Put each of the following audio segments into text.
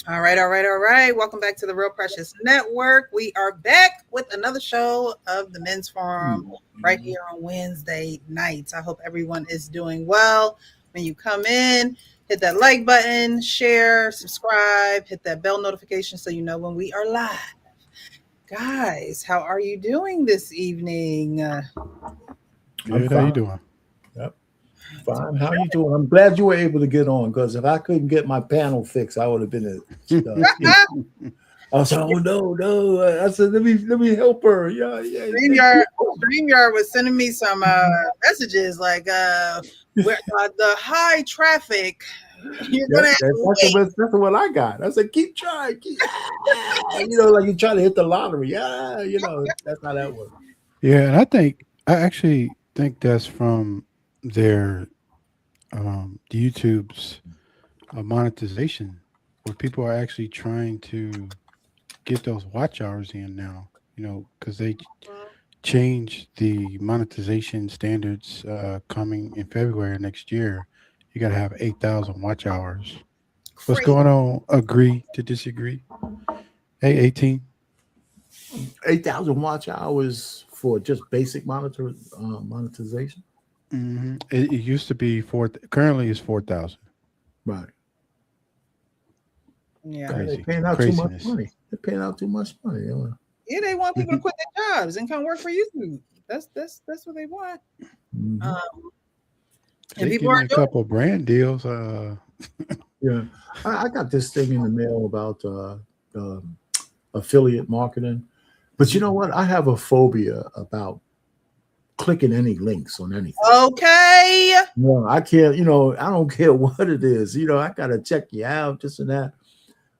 All right, all right, all right. Welcome back to the Real Precious Network. We are back with another show of the Men's Forum right here on Wednesday nights. I hope everyone is doing well. When you come in, hit that like button, share, subscribe, hit that bell notification so you know when we are live. Guys, how are you doing this evening? I'm Good. How you fine. doing? Yep. Fine. How you doing? I'm glad you were able to get on because if I couldn't get my panel fixed, I would have been I was like, oh no, no. I said, let me help her. Yeah, yeah, yeah. StreamYard was sending me some messages like where the high traffic, you're Yep. gonna have to wait. That's what I got. I said, keep trying. Like you try to hit the lottery. That's how that works. Yeah, and I actually think that's from their YouTube's monetization, where people are actually trying to get those watch hours in now. Because they changed the monetization standards coming in February next year. You got to have 8,000 watch hours. What's Crazy. going on? Agree to disagree? Hey, 18. 8,000 watch hours for just basic monetization. It used to be four. Currently, is 4,000. Right. Yeah. God, they're Crazy paying out too much craziness. money. They're paying out too much money. Yeah, they want people to quit their jobs and come work for YouTube. That's what they want. Mhm. Um, and They people give are me a doing couple brand deals. Yeah, I got this thing in the mail about um, affiliate marketing, but you know what? I have a phobia about clicking any links on anything. it. Okay. No, I can't. I don't care what it is. I gotta check you out, this and that.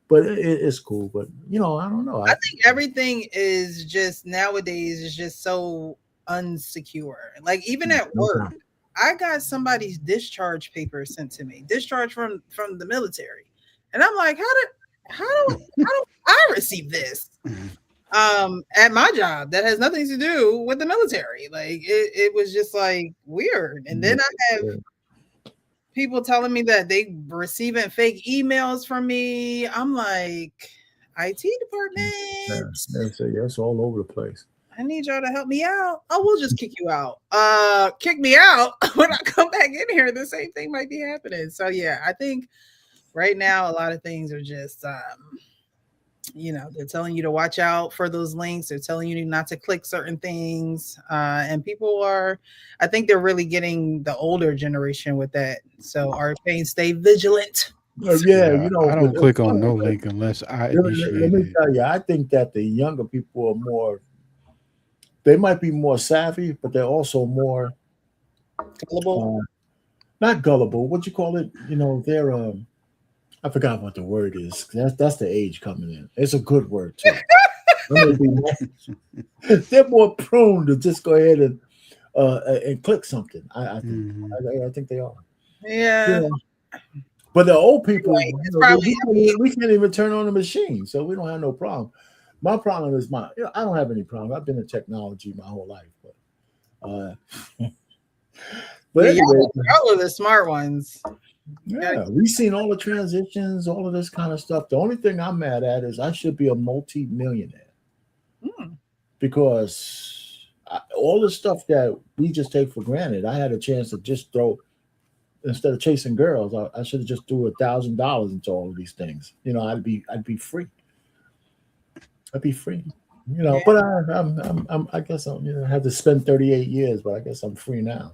But it's cool. But I don't know. I think everything is just nowadays is just so unsecure. Like even at No work, doubt. I got somebody's discharge paper sent to me, discharge from the military, and I'm like, how do I receive this? At my job that has nothing to do with the military. Like it was just like weird. And Yeah, then I have yeah, people telling me that they receiving fake emails from me. I'm like, IT yeah. department, It's all over the place. I need y'all to help me out. Oh, we'll just kick you out. Kick me out. When I come back in here, the same thing might be happening. So yeah, I think right now a lot of things are just they're telling you to watch out for those links. They're telling you not to click certain things. And people are, I think they're really getting the older generation with that. So are saying stay vigilant. Yeah, Yeah, I but don't it's click on funny. no link unless I Let initiate me it. tell you, I think that the younger people are more. They might be more savvy, but they're also more Gullible. uh, not gullible. What you call it? They're I forgot what the word is. That's the age coming in. It's a good word too. I'm gonna be more, they're more prone to just go ahead and click something. I think. hmm I think they are. Yeah. Yeah. But the old people, Anyway, it's probably, I mean, we can't even turn on the machine, so we don't have no problem. My problem is I don't have any problem. I've been in technology my whole life, uh, but yeah, anyway, y'all are the smart ones. Gotta yeah, we've seen all the transitions, all of this kind of stuff. The only thing I'm mad at is I should be a multi-millionaire mm, because all the stuff that we just take for granted, I had a chance to just throw instead of chasing girls. I should have just threw $1,000 into all of these things. I'd be free. I'd be free. yeah. But I guess I had to spend 38 years, but I guess I'm free now.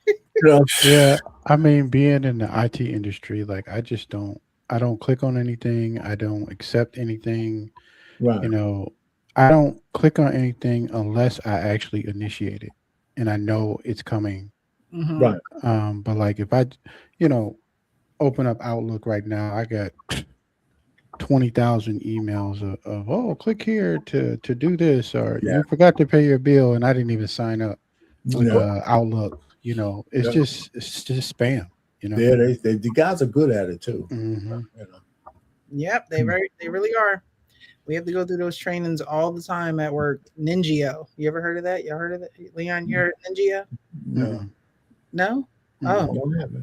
You know, Yeah, I mean, being in the IT industry, like I don't click on anything. I don't accept anything. You right, know, I don't click on anything unless I actually initiate it and I know it's coming. Hmm. right. But like if I, you know, open up Outlook right now, I got 20,000 emails of oh, click here to do this, or Yeah, you forgot to pay your bill and I didn't even sign up with yeah, Outlook. yeah. It's just spam. You know. The guys are good at it too. hmm You know. Yep, they really are. We have to go through those trainings all the time at work. Ninja. You ever heard of that? Y'all heard of it? Leon, you heard of Ninja? No, Mm-mm. No? Oh. Mm-mm. don't have it.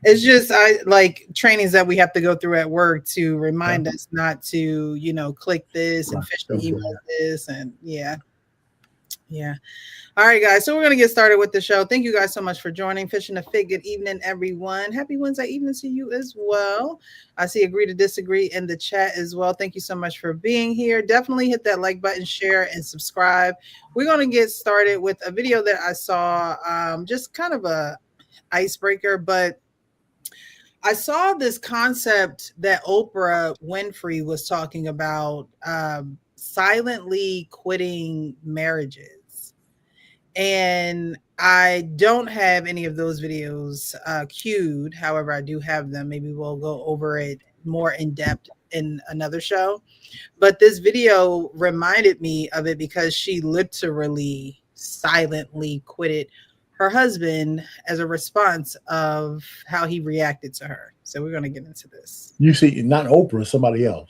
It's just I like trainings that we have to go through at work to remind us not to, click this and phishing email this, and yeah. All right, guys. So we're gonna get started with the show. Thank you guys so much for joining. Fishing a Fig. Good evening, everyone. Happy Wednesday evening to you as well. I see agree to disagree in the chat as well. Thank you so much for being here. Definitely hit that like button, share, and subscribe. We're gonna get started with a video that I saw, just kind of a icebreaker, but I saw this concept that Oprah Winfrey was talking about, silently quitting marriages. And I don't have any of those videos queued. However, I do have them. Maybe we'll go over it more in depth in another show. But this video reminded me of it because she literally silently quitted her husband as a response of how he reacted to her. So we're going to get into this. You see, not Oprah, somebody else.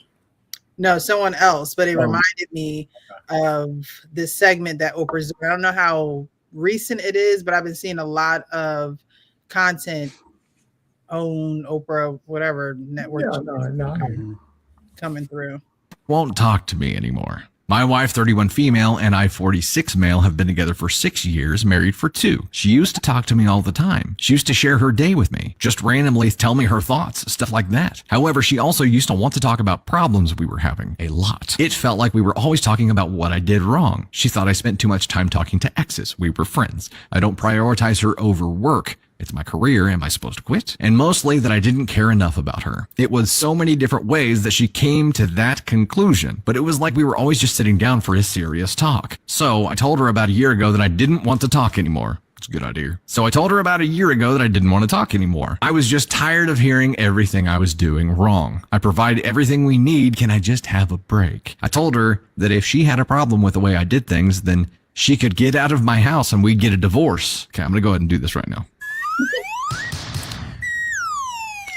No, someone else, but it reminded me of this segment that Oprah's doing. I don't know how recent it is, but I've been seeing a lot of content on Oprah, whatever network coming through. Won't talk to me anymore. My wife, 31 female, and I, 46 male, have been together for 6 years, married for 2. She used to talk to me all the time. She used to share her day with me, just randomly tell me her thoughts, stuff like that. However, she also used to want to talk about problems we were having, a lot. It felt like we were always talking about what I did wrong. She thought I spent too much time talking to exes. We were friends. I don't prioritize her over work. It's my career. Am I supposed to quit? And mostly that I didn't care enough about her. It was so many different ways that she came to that conclusion, but it was like we were always just sitting down for a serious talk. So I told her about a year ago that I didn't want to talk anymore. It's a good idea. So I told her about a year ago that I didn't want to talk anymore. I was just tired of hearing everything I was doing wrong. I provide everything we need. Can I just have a break? I told her that if she had a problem with the way I did things, then she could get out of my house and we'd get a divorce. Okay, I'm going to go ahead and do this right now.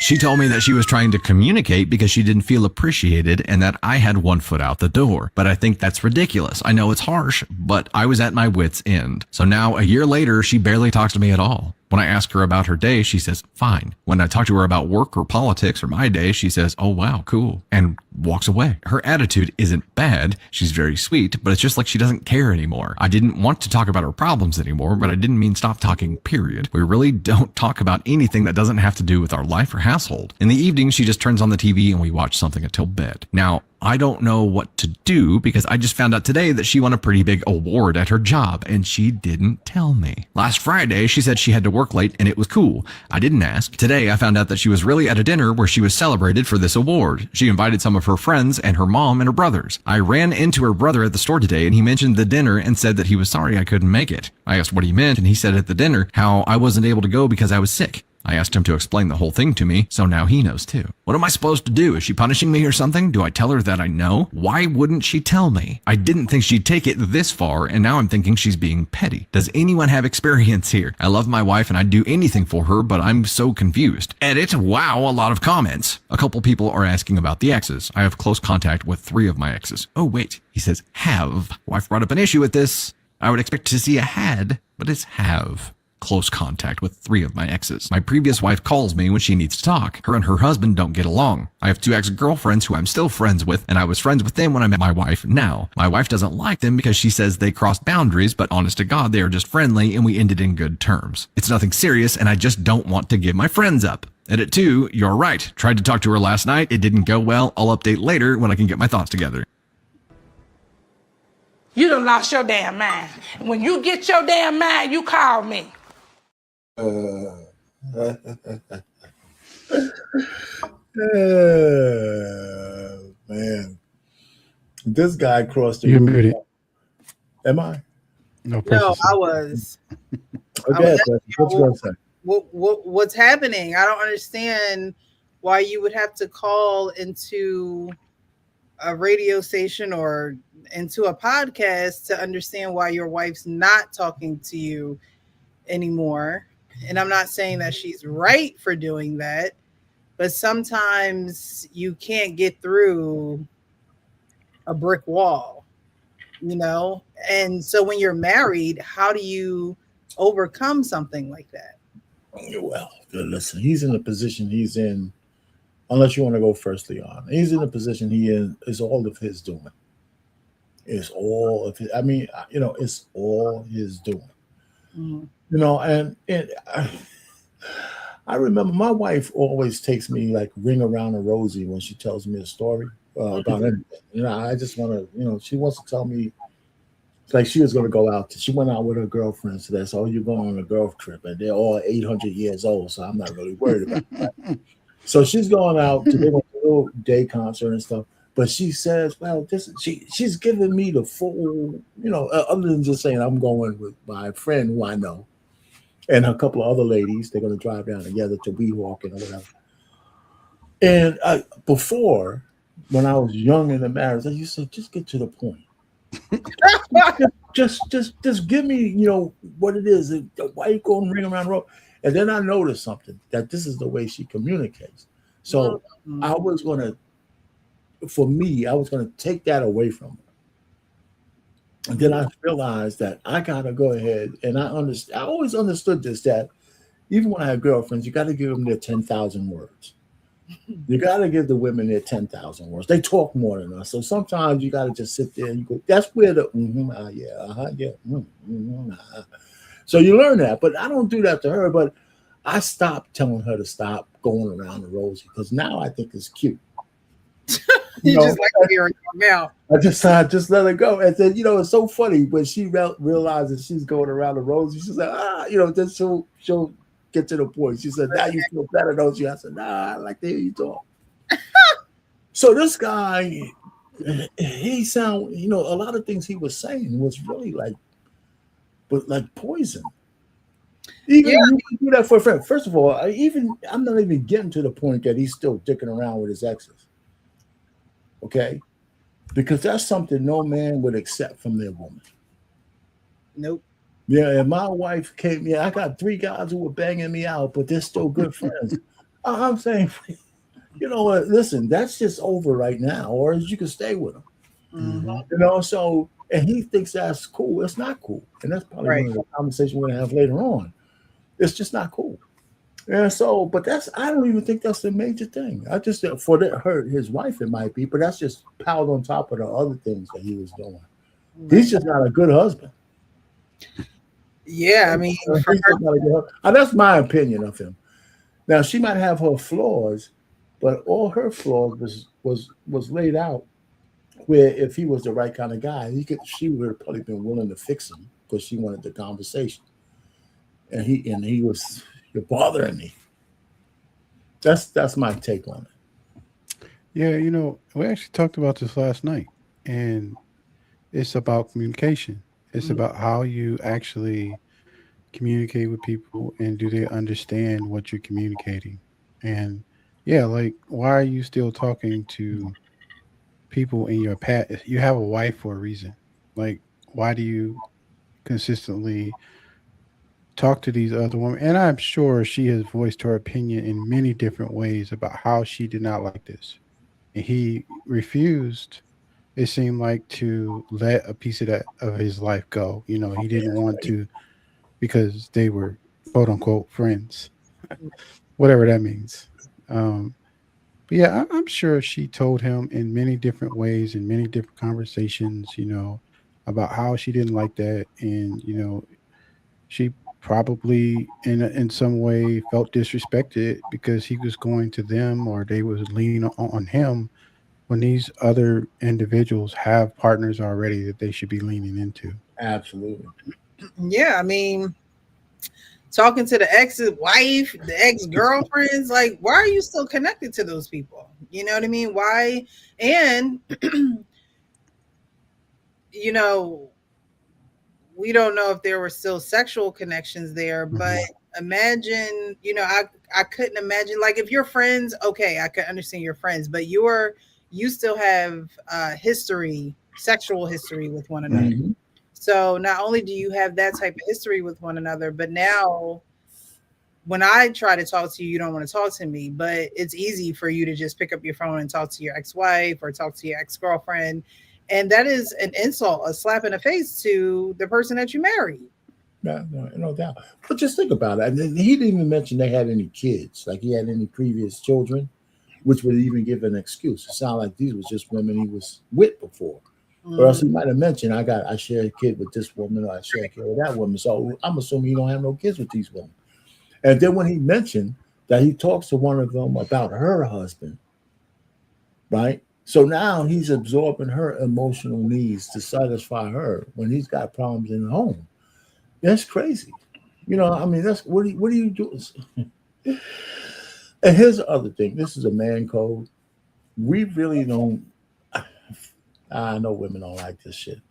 She told me that she was trying to communicate because she didn't feel appreciated and that I had one foot out the door. But I think that's ridiculous. I know it's harsh, but I was at my wit's end. So now a year later, she barely talks to me at all. When I ask her about her day, she says, fine. When I talk to her about work or politics or my day, she says, oh, wow, cool, and walks away. Her attitude isn't bad. She's very sweet, but it's just like she doesn't care anymore. I didn't want to talk about her problems anymore, but I didn't mean stop talking, period. We really don't talk about anything that doesn't have to do with our life or household. In the evening, she just turns on the TV and we watch something until bed. Now, I don't know what to do because I just found out today that she won a pretty big award at her job and she didn't tell me. Last Friday, she said she had to work late and it was cool. I didn't ask. Today, I found out that she was really at a dinner where she was celebrated for this award. She invited some of her friends and her mom and her brothers. I ran into her brother at the store today and he mentioned the dinner and said that he was sorry I couldn't make it. I asked what he meant and he said at the dinner how I wasn't able to go because I was sick. I asked him to explain the whole thing to me, so now he knows too. What am I supposed to do? Is she punishing me or something? Do I tell her that I know? Why wouldn't she tell me? I didn't think she'd take it this far, and now I'm thinking she's being petty. Does anyone have experience here? I love my wife and I'd do anything for her, but I'm so confused. Edit, wow, a lot of comments. A couple people are asking about the exes. I have close contact with 3 of my exes. Oh wait, he says have. Wife brought up an issue with this. I would expect to see a had, but it's have. Close contact with 3 of my exes. My previous wife calls me when she needs to talk. Her and her husband don't get along. I have 2 ex-girlfriends who I'm still friends with, and I was friends with them when I met my wife now. My wife doesn't like them because she says they crossed boundaries, but honest to God, they are just friendly and we ended in good terms. It's nothing serious and I just don't want to give my friends up. Edit 2, you're right. Tried to talk to her last night. It didn't go well. I'll update later when I can get my thoughts together. You done lost your damn mind. When you get your damn mind, you call me. Man, this guy crossed the. You're muted. Am I? No, I was. Okay, what's going to say? What's happening? I don't understand why you would have to call into a radio station or into a podcast to understand why your wife's not talking to you anymore. And I'm not saying that she's right for doing that, but sometimes you can't get through a brick wall, you know? And so when you're married, how do you overcome something like that? Well, listen, he's in the position he's in. Unless you want to go first, Leon, he's in the position he is all of his doing. It's all of his. I mean, it's all his doing. Mhm. And I remember my wife always takes me like ring around a rosy when she tells me a story about anything. I just want to, she wants to tell me. It's like she was going to go out. She went out with her girlfriends today. So you're going on a girl trip, and they're all 800 years old. So I'm not really worried about that. So she's going out to do a little day concert and stuff. But she says, well, she's giving me the full, other than just saying I'm going with my friend who I know and a couple of other ladies. They're going to drive down together to Weehawken or whatever. And before, when I was young in the marriage, I used to say, just get to the point. just give me, what it is. Why you going ring around the road? And then I noticed something, that this is the way she communicates. So I was going to take that away from her. And then I realized that I got to go ahead, and I always understood this, that even when I have girlfriends, you got to give them their 10,000 words. You got to give the women their 10,000 words. They talk more than us. So sometimes you got to just sit there and you go, that's where the, So you learn that. But I don't do that to her. But I stopped telling her to stop going around the rosy, because now I think it's cute. You just like to hear it now. I just let her go. And then, it's so funny when she realizes she's going around the rosy. She's like, then she'll get to the point. She said, now you feel better, don't you? I said, nah, I like to hear you talk. So this guy, he sound, a lot of things he was saying was really like poison. Even you can do that for a friend. First of all, I'm not even getting to the point that he's still dicking around with his exes. Okay? Because that's something no man would accept from their woman. Nope. Yeah, and my wife came. Yeah, I got 3 guys who were banging me out, but they're still good friends. I'm saying, you know what? Listen, that's just over right now, or you can stay with them. Mm-hmm. So, and he thinks that's cool. It's not cool, and that's probably one of the conversations we're gonna have later on. It's just not cool. And so, but I don't even think that's the major thing. I just his wife, it might be, but that's just piled on top of the other things that he was doing. He's just not a good husband. Yeah, I mean, that's my opinion of him. Now she might have her flaws, but all her flaws was laid out where if he was the right kind of guy, she would have probably been willing to fix him because she wanted the conversation. And he was, you're bothering me. That's my take on it. Yeah, we actually talked about this last night, and it's about communication. It's about how you actually communicate with people, and do they understand what you're communicating? And yeah, like, why are you still talking to people in your past? You have a wife for a reason. Like, why do you consistently talk to these other women? And I'm sure she has voiced her opinion in many different ways about how she did not like this. And he refused, it seemed like, to let a piece of his life go. He didn't want to, because they were quote unquote friends, whatever that means. But yeah, I'm sure she told him in many different ways, in many different conversations, about how she didn't like that. And, she probably in some way felt disrespected because he was going to them, or they was leaning on him, when these other individuals have partners already that they should be leaning into. Absolutely. Yeah, I mean, talking to the ex-wife, the ex-girlfriends, like, why are you still connected to those people? You know what I mean? Why? And we don't know if there were still sexual connections there, but imagine, I couldn't imagine, like, if you're friends, okay, I could understand your friends, but you still have sexual history with one another. Mm-hmm. So not only do you have that type of history with one another, but now when I try to talk to you, you don't want to talk to me, but it's easy for you to just pick up your phone and talk to your ex-wife or talk to your ex-girlfriend. And that is an insult, a slap in the face to the person that you married. No doubt. But just think about it. I mean, he didn't even mention they had any kids, like he had any previous children, which would even give an excuse. It sounded like these was just women he was with before. Or else he might have mentioned, I share a kid with this woman, or I share a kid with that woman. So I'm assuming he don't have no kids with these women. And then when he mentioned that he talks to one of them about her husband, right? So now he's absorbing her emotional needs to satisfy her when he's got problems in the home. That's crazy. You know, I mean, that's what do you do? And here's the other thing. This is a man code. We really don't. I know women don't like this shit.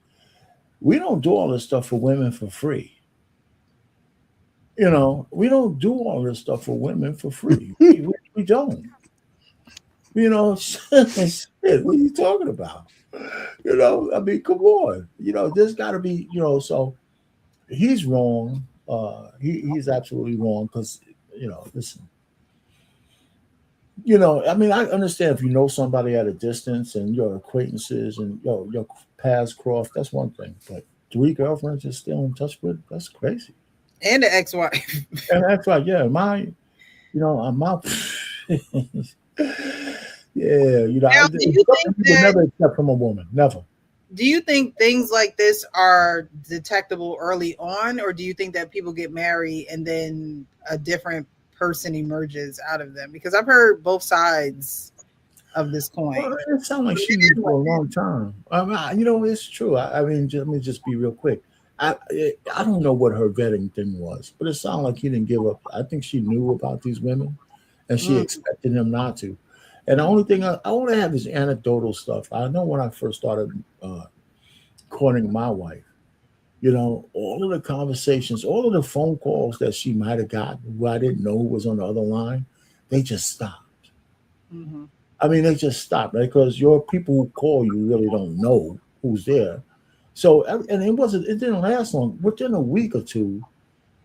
We don't do all this stuff for women for free. You know, we don't do all this stuff for women for free. We don't. You know, shit, what are you talking about? You know, I mean, come on. You know, there's got to be, you know, so he's wrong. He's absolutely wrong because, you know, listen. You know, I mean, I understand if you know somebody at a distance and your acquaintances and your paths cross, that's one thing. But 3 girlfriends you're still in touch with, that's crazy. And the ex-wife. And that's like, yeah, my yeah, you know, Now, do you think people that, never accept from a woman, never. do you think things like this are detectable early on, or do you think that people get married and then a different person emerges out of them? Because I've heard both sides of this coin. Well, it sounds like she knew for a long time. You know, it's true. I mean, let me just be real quick. I don't know what her vetting thing was, but it sounded like he didn't give up. I think she knew about these women, and she expected him not to. And the only thing I only have is anecdotal stuff. I know when I first started courting my wife, you know, all of the conversations, all of the phone calls that she might have gotten who I didn't know who was on the other line, they just stopped. Mm-hmm. I mean, they just stopped, right? Because your people who call you really don't know who's there. So, and it didn't last long. Within a week or two,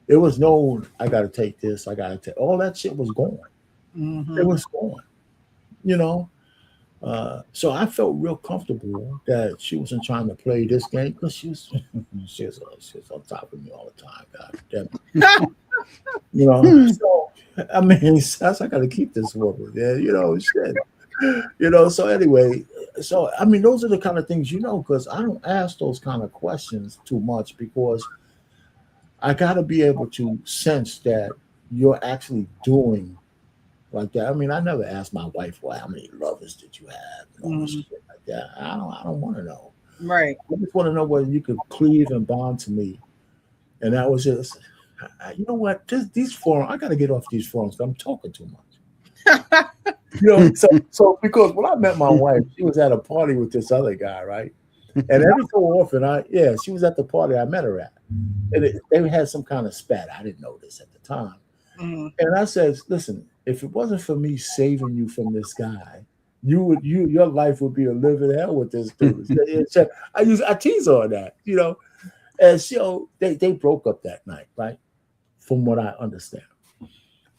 it was known, I got to take this, I got to take, all that shit was gone. Mm-hmm. It was gone, you know? So I felt real comfortable that she wasn't trying to play this game because she was on top of me all the time. God damn it. You know, so I mean, that's I got to keep this woman. Yeah, you know, shit. You know, so anyway, so I mean, those are the kind of things, you know, because I don't ask those kind of questions too much because I got to be able to sense that you're actually doing like that. I mean, I never asked my wife, well, how many lovers did you have? And all this shit like that. I don't want to know. Right. I just want to know whether you could cleave and bond to me. And that was just, you know what? These forums, I got to get off these forums. I'm talking too much. You know, so because when I met my wife, she was at a party with this other guy, right? And every so often, she was at the party I met her at. And they had some kind of spat. I didn't know this at the time. Mm-hmm. And I said, listen, if it wasn't for me saving you from this guy, your life would be a living hell with this dude. I tease her on that, you know. And so they broke up that night, right? From what I understand.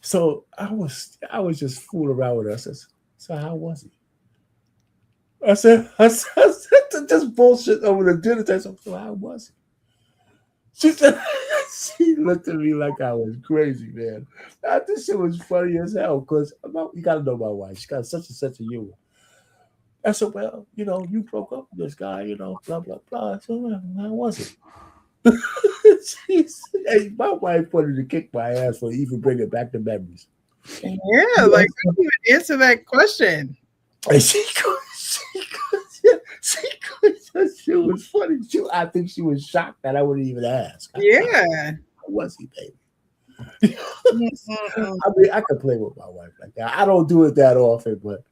So I was just fooling around with her. I said, so how was he? I said just bullshit over the dinner time. So how was he? She said, she looked at me like I was crazy, man. This shit was funny as hell because you got to know my wife. She got such and such a humor. I said, well, you know, you broke up with this guy, you know, blah, blah, blah. I said, well, how was it? Hey, my wife wanted to kick my ass for even bringing back the memories. Yeah, like I didn't even answer that question. And she was funny. I think she was shocked that I wouldn't even ask. Yeah. How was he, baby? I mean, I could play with my wife like that. I don't do it that often, but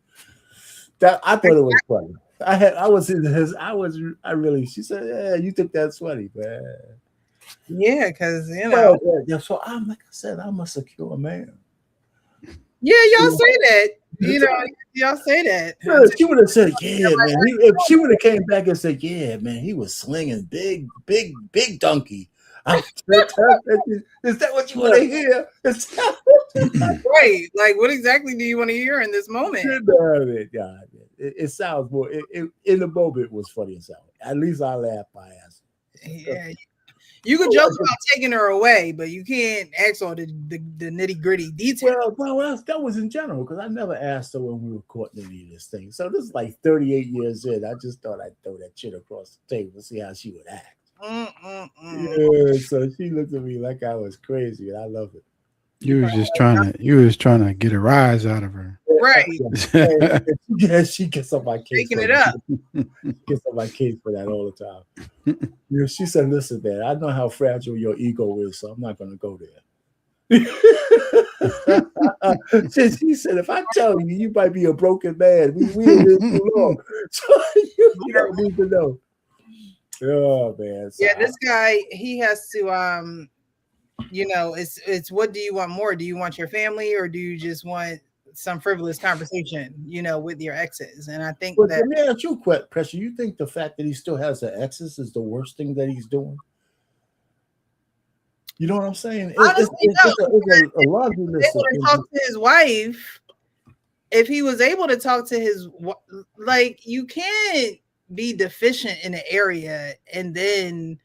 I thought it was funny. She said, yeah, you think that's funny, man. Yeah, because, you know. Yeah, so I'm, like I said, I'm a secure man. Yeah, y'all say that. You know, y'all say that. Yeah, she would have said, yeah, man. If she would have came back and said, yeah, man, he was slinging big donkey. Is that what you want to hear? Right. Like, what exactly do you want to hear in this moment? It sounds more, in the moment, it was funny as hell. At least I laughed my ass. Yeah. You could joke about taking her away, but you can't ask all the nitty gritty details. Well, that was in general because I never asked her when we were caught in any of this thing. So this is like 38 years in. I just thought I'd throw that shit across the table and see how she would act. Yeah, so she looked at me like I was crazy, and I love it. You was trying to get a rise out of her. Right. Yeah, she gets on my case. Taking it up. Gets on my case for that all the time. She said, listen, man, I know how fragile your ego is, so I'm not going to go there. She said, if I tell you, you might be a broken man. We in this too long. So you don't need to know. Oh, man. So yeah, this guy, he has to, it's what do you want more? Do you want your family or do you just want some frivolous conversation, with your exes? And I think that. Let me ask you a question, Pressure. You think the fact that he still has the exes is the worst thing that he's doing? You know what I'm saying? Honestly, it's a laundry able to talk to his wife. If he was able to talk to his, you can't be deficient in an area and then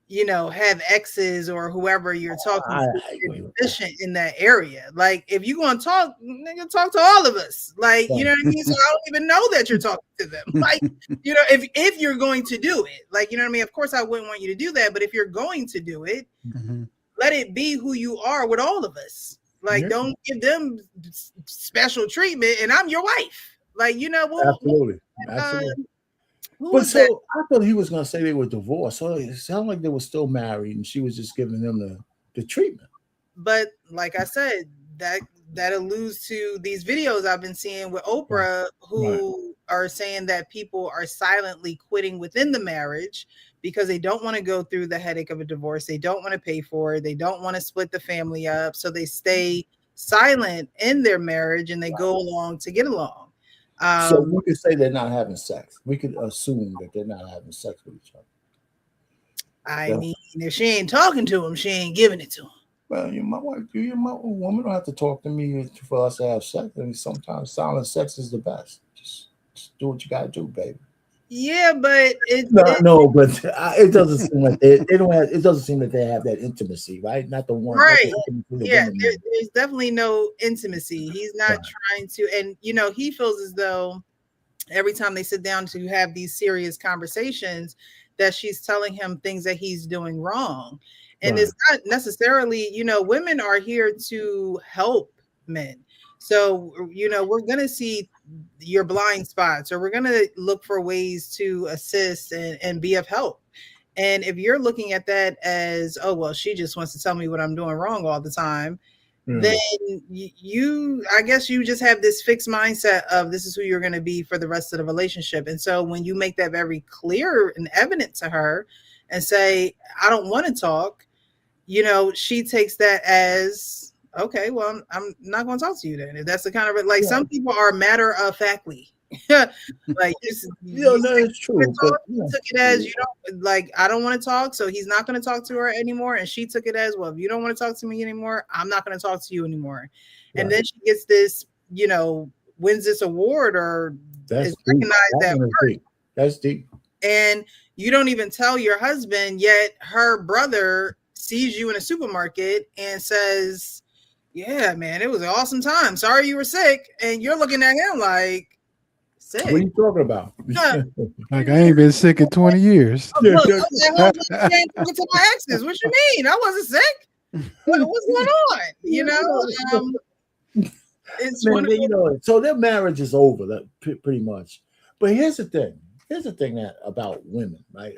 have exes or whoever you're talking to, you're deficient in that area. Like, if you're going to talk, nigga, talk to all of us. Like, you know what I mean? So I don't even know that you're talking to them. Like, if you're going to do it, like, you know what I mean? Of course, I wouldn't want you to do that. But if you're going to do it, let it be who you are with all of us. Like, don't give them special treatment. And I'm your wife. Like, absolutely. But so I thought he was going to say they were divorced. So it sounded like they were still married, and she was just giving them the treatment. But like I said, that alludes to these videos I've been seeing with Oprah, who are saying that people are silently quitting within the marriage because they don't want to go through the headache of a divorce. They don't want to pay for it. They don't want to split the family up. So they stay silent in their marriage and they go along to get along. So we could say they're not having sex. We could assume that they're not having sex with each other. I mean, if she ain't talking to him, she ain't giving it to him. Well, my wife, my woman don't have to talk to me for us to have sex. I mean, sometimes silent sex is the best. Just do what you got to do, baby. Yeah, but it doesn't seem like they don't have. It doesn't seem that they have that intimacy, right? Not the one, right? Yeah, there's definitely no intimacy. He's not trying to, and he feels as though every time they sit down to have these serious conversations, that she's telling him things that he's doing wrong, and it's not necessarily. Women are here to help men. So, we're going to see your blind spots, or we're going to look for ways to assist and be of help. And if you're looking at that as, oh, well, she just wants to tell me what I'm doing wrong all the time, then I guess you just have this fixed mindset of this is who you're going to be for the rest of the relationship. And so when you make that very clear and evident to her and say, I don't want to talk, she takes that as, okay, well, I'm not going to talk to you then. If that's the kind of some people are matter of factly, like it's true. Took it as you don't like. I don't want to talk, so he's not going to talk to her anymore. And she took it as, well, if you don't want to talk to me anymore, I'm not going to talk to you anymore. And then she gets this, wins this award or is recognized That's deep. And you don't even tell your husband yet. Her brother sees you in a supermarket and says, yeah, man, it was an awesome time. Sorry you were sick. And you're looking at him like, sick? What are you talking about? Like, I ain't been sick in 20 years. Look, I was talking to my exes. What you mean? I wasn't sick. What's going on? It's so their marriage is over, pretty much. But here's the thing. Here's the thing about women, right?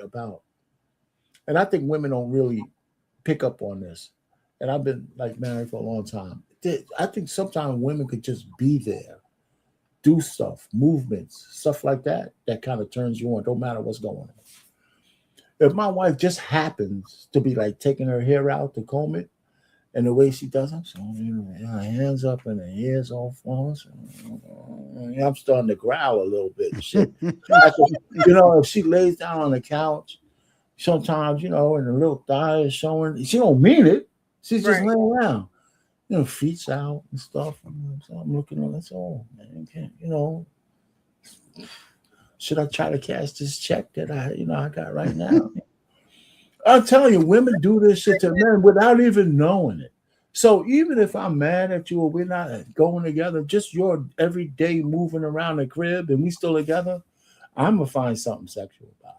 And I think women don't really pick up on this. And I've been married for a long time. I think sometimes women could just be there, do stuff, movements, stuff like that kind of turns you on. Don't matter what's going on. If my wife just happens to be taking her hair out to comb it, and the way she does it, so her hands up and her ears all falling. I'm starting to growl a little bit and shit. If she lays down on the couch, sometimes, and the little thigh is showing, she don't mean it. She's just laying around, feet's out and stuff. So I'm looking at this, oh man, should I try to cash this check that I got right now? I'm telling you, women do this shit to men without even knowing it. So even if I'm mad at you or we're not going together, just your everyday moving around the crib and we still together, I'm gonna find something sexual about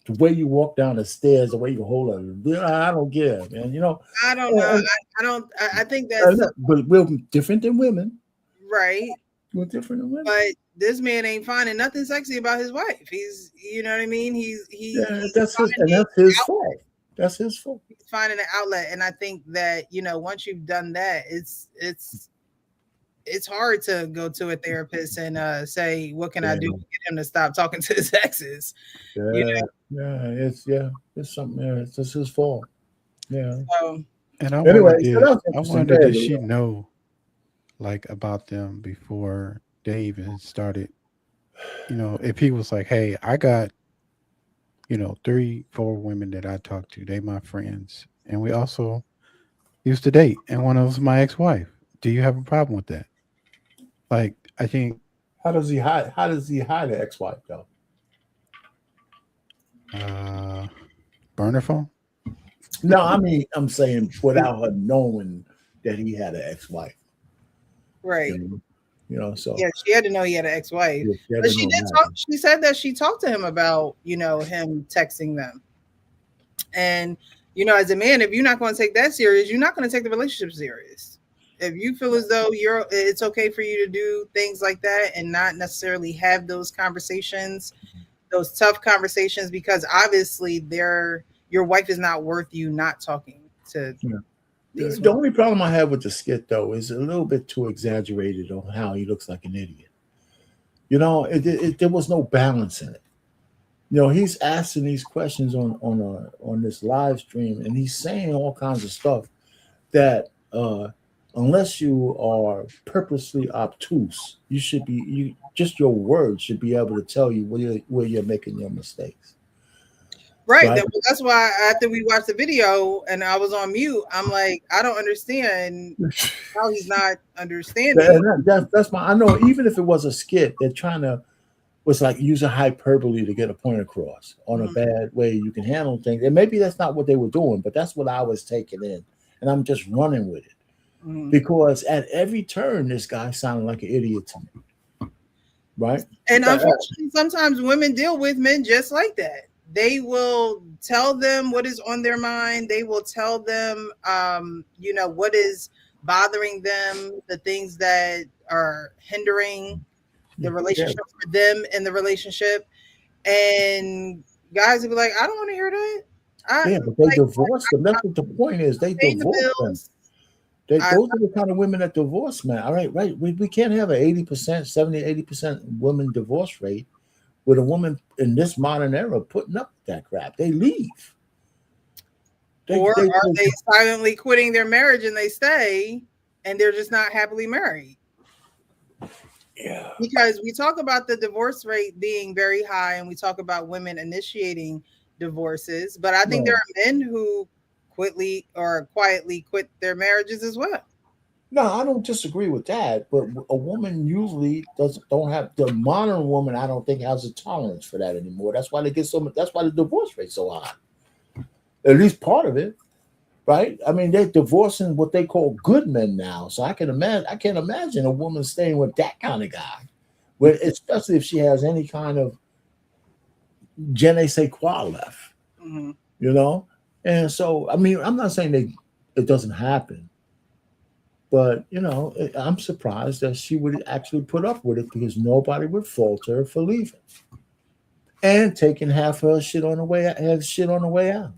it. The way you walk down the stairs, the way you hold her, I don't care, man. I don't know. I don't. I think And that's but we're different than women. right. We're different than women. But this man ain't finding nothing sexy about his wife. He's, you know what I mean. Yeah, He's that's finding his fault. That's his fault. he's finding an outlet, and I think that once you've done that, it's hard to go to a therapist and say, what can I do to get him to stop talking to his exes? It's something there. It's just his fault. Yeah. So, And I Anyway, wonder, so did, that's I interesting. wonder, Go did ahead, she Leo. know like about them before they even started? If he was like, "Hey, I got 3, 4 women that I talk to. They my friends, and we also used to date, and one of them's my ex-wife. Do you have a problem with that?" Like, I think How does he hide the ex-wife though? burner phone. No, I mean I'm saying without her knowing that he had an ex-wife. right. So Yeah, she had to know he had an ex-wife. yeah, she had But to she know did that. talk. She said that she talked to him about, him texting them. And, as a man, if you're not going to take that serious, you're not going to take the relationship serious. If you feel as though it's okay for you to do things like that and not necessarily have those conversations, those tough conversations, because obviously your wife is not worth you not talking to Yeah. these The women. only problem I have with the skit though is a little bit too exaggerated on how he looks like an idiot. There was no balance in it. He's asking these questions on this live stream, and he's saying all kinds of stuff that unless you are purposely obtuse, just your words should be able to tell you where you're making your mistakes. Right. Right? That's why after we watched the video and I was on mute, I'm like, I don't understand how he's not understanding. And that's my. I know even if it was a skit, they're trying to was like use a hyperbole to get a point across on a bad way you can handle things. And maybe that's not what they were doing, but that's what I was taking in, and I'm just running with it because at every turn, this guy sounded like an idiot to me. Right. And unfortunately, sometimes women deal with men just like that. They will tell them what is on their mind. They will tell them, what is bothering them, the things that are hindering the relationship for them in the relationship. And guys will be like, I don't want to hear that. But they divorced them. That's what the point is. They divorced them. Those are the kind of women that divorce, man. All right. We can't have an 80%, 70, 80% women divorce rate with a woman in this modern era putting up with that crap. They leave. Or are they silently quitting their marriage and they stay and they're just not happily married? Yeah. Because we talk about the divorce rate being very high and we talk about women initiating divorces, but I think there are men who quietly quit their marriages as well. No, I don't disagree with that, but a woman usually don't have the modern woman. I don't think has a tolerance for that anymore. That's why they get so much. That's why the divorce rate's so high. At least part of it, right? I mean, they're divorcing what they call good men now. So I can't imagine a woman staying with that kind of guy, especially if she has any kind of je ne sais quoi left. And so I mean, I'm not saying it doesn't happen. But, I'm surprised that she would actually put up with it because nobody would fault her for leaving and taking half her shit on the way out.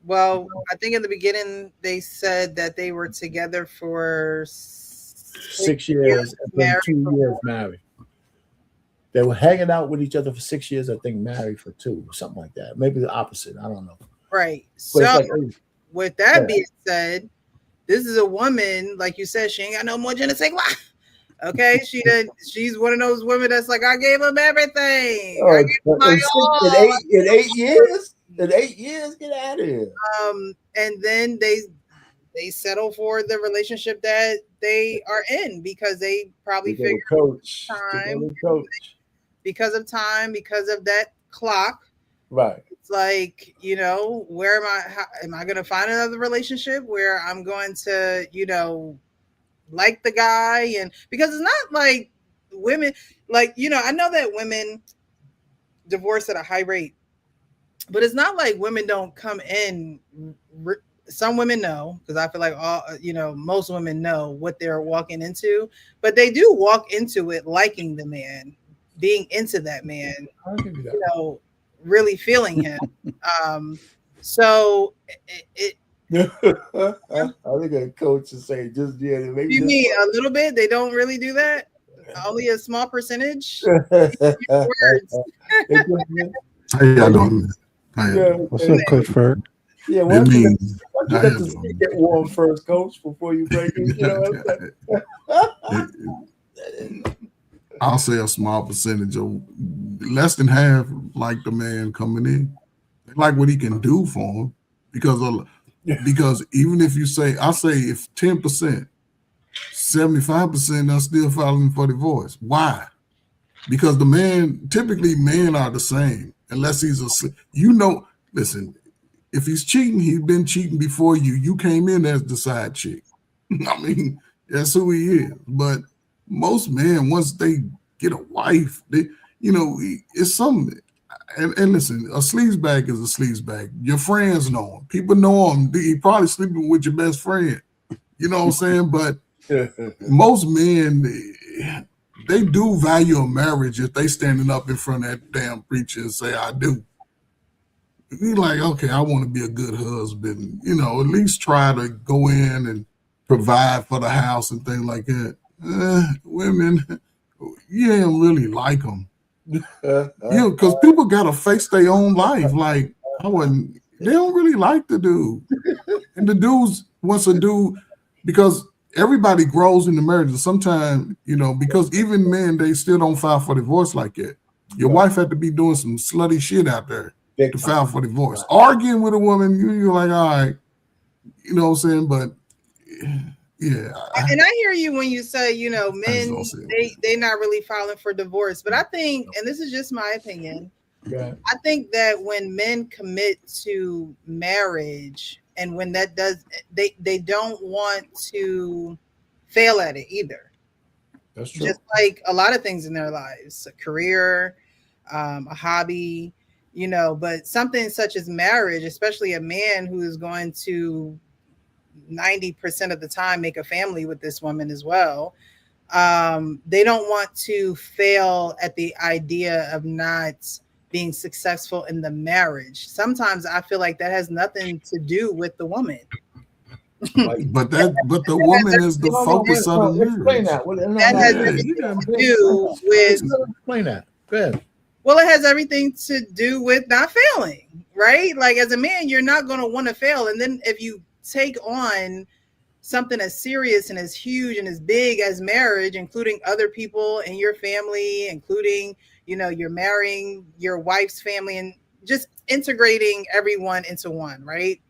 Well, I think in the beginning they said that they were together for 6 years and then 2 years married. They were hanging out with each other for 6 years, I think married for 2 or something like that. Maybe the opposite. I don't know. Right. But So with that being said, this is a woman, like you said, she ain't got no more je ne sais quoi. Okay, she's one of those women that's like, I gave him everything. I gave him my all. In 8 years, get out of here. And then they settle for the relationship that they are in because they probably figured coach. because of time, because of that clock. Right. It's like, you know, where am I? How, am I going to find another relationship where I'm going to, you know, like the guy? And because it's not like women, like, you know, I know that women divorce at a high rate, but it's not like women don't come in. Some women know, because I feel like all, you know, most women know what they're walking into, but they do walk into it liking the man, being into that man, I'll give you that. you know, really feeling him. So I think a coach is saying just maybe you mean a little bit? They don't really do that. Only a small percentage. words. How y'all doing? How y'all doing? What's up, Coach Ferg? Yeah, why don't you let the seat get warm first, Coach, before you break it? You know what I'm saying? I'll say a small percentage of less than half like the man coming in. They like what he can do for them because even if you say, I say if 10%, 75% are still filing for divorce. Why? Because the man, typically men are the same unless he's a, you know, listen, if he's cheating, he's been cheating before you. You came in as the side chick. I mean, that's who he is. But most men, once they get a wife, they, you know, it's something. And listen, a sleazebag is a sleazebag. Your friends know him. People know him. He probably sleeping with your best friend. You know what I'm saying? But most men, they do value a marriage if they standing up in front of that damn preacher and say, I do. You're like, okay, I want to be a good husband. You know, at least try to go in and provide for the house and things like that. Women, you ain't really like them. Yeah, because people got to face their own life. Like, they don't really like the dude. And the dudes wants a dude, because everybody grows in the marriage. And sometimes, you know, because even men, they still don't file for divorce like that. Your wife had to be doing some slutty shit out there to file for divorce. Arguing with a woman, you're like, all right, you know what I'm saying? But yeah. And I hear you when you say, you know, men, they not really filing for divorce. But I think, and this is just my opinion, I think that when men commit to marriage and when that does, they don't want to fail at it either. That's true. Just like a lot of things in their lives, a career, a hobby, you know, but something such as marriage, especially a man who is going to 90% of the time make a family with this woman as well. They don't want to fail at the idea of not being successful in the marriage. Sometimes I feel like that has nothing to do with the woman. But the woman is the focus of the marriage. Explain that. That has everything to do with. Explain that. Go ahead. Well, it has everything to do with not failing, right? Like as a man, you're not going to want to fail. And then if you take on something as serious and as huge and as big as marriage, including other people in your family, including, you know, you're marrying your wife's family and just integrating everyone into one, right?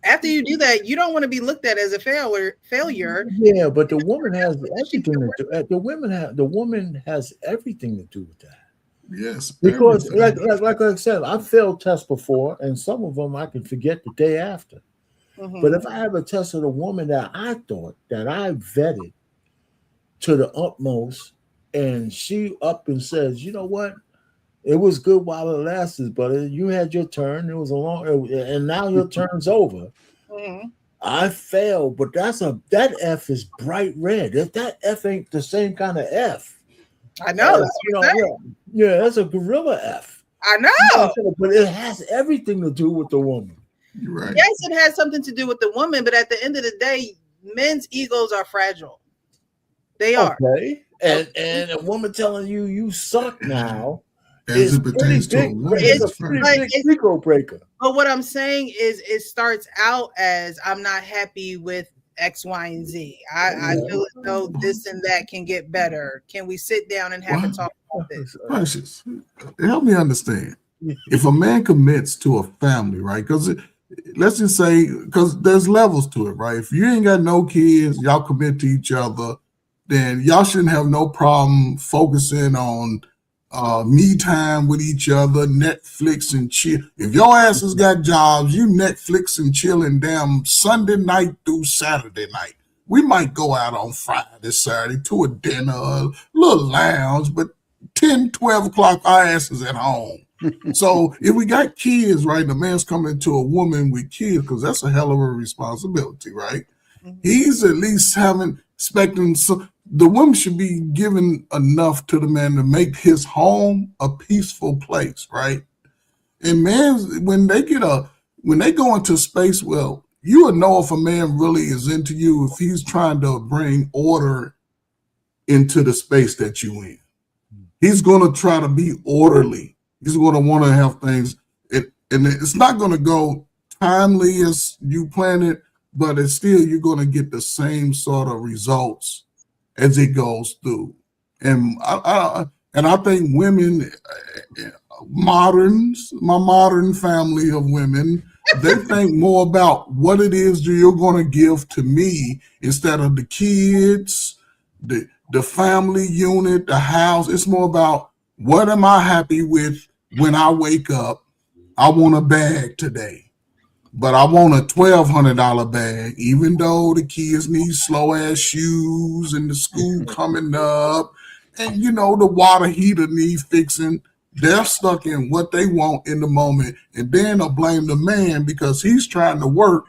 After you do that, you don't want to be looked at as a failure. Yeah, but the woman has everything to do. The woman has everything to do with that. Yes, because like I said, I failed tests before, and some of them I can forget the day after. Mm-hmm. But if I have a test with a woman that I thought that I vetted to the utmost, and she up and says, you know what, it was good while it lasted, but you had your turn. It was a long, and now your turn's over. Mm-hmm. I failed, but that F is bright red. If that F ain't the same kind of F. I know. Yeah, that's a gorilla F. I know. But it has everything to do with the woman. Right. Yes, it has something to do with the woman, but at the end of the day, men's egos are fragile. They are. Okay. And a woman telling you suck now as it pertains to a woman. It's a pretty big ego breaker. But what I'm saying is it starts out as I'm not happy with X, Y, and Z. I feel as though this and that can get better. Can we sit down and have a talk about this? Precious, help me understand. If a man commits to a family, right? Because let's just say, because there's levels to it, right? If you ain't got no kids, y'all commit to each other, then y'all shouldn't have no problem focusing on me time with each other, Netflix and chill. If your asses got jobs, you Netflix and chilling damn Sunday night through Saturday night. We might go out on Friday, Saturday to a dinner, a little lounge, but 10, 12 o'clock, our asses at home. So if we got kids, right, the man's coming to a woman with kids, because that's a hell of a responsibility, right? He's at least expecting, so the woman should be given enough to the man to make his home a peaceful place, right? And man, when they go into space, well, you would know if a man really is into you if he's trying to bring order into the space that you in. He's going to try to be orderly. He's going to want to have things, and it's not going to go timely as you plan it, but it's still, you're going to get the same sort of results as it goes through. And I think women, my modern family of women, they think more about what it is that you're going to give to me instead of the kids, the family unit, the house. It's more about what am I happy with when I wake up? I want a bag today, but I want a $1,200 bag, even though the kids need slow ass shoes and the school coming up, and the water heater need fixing. They're stuck in what they want in the moment, and then they'll blame the man because he's trying to work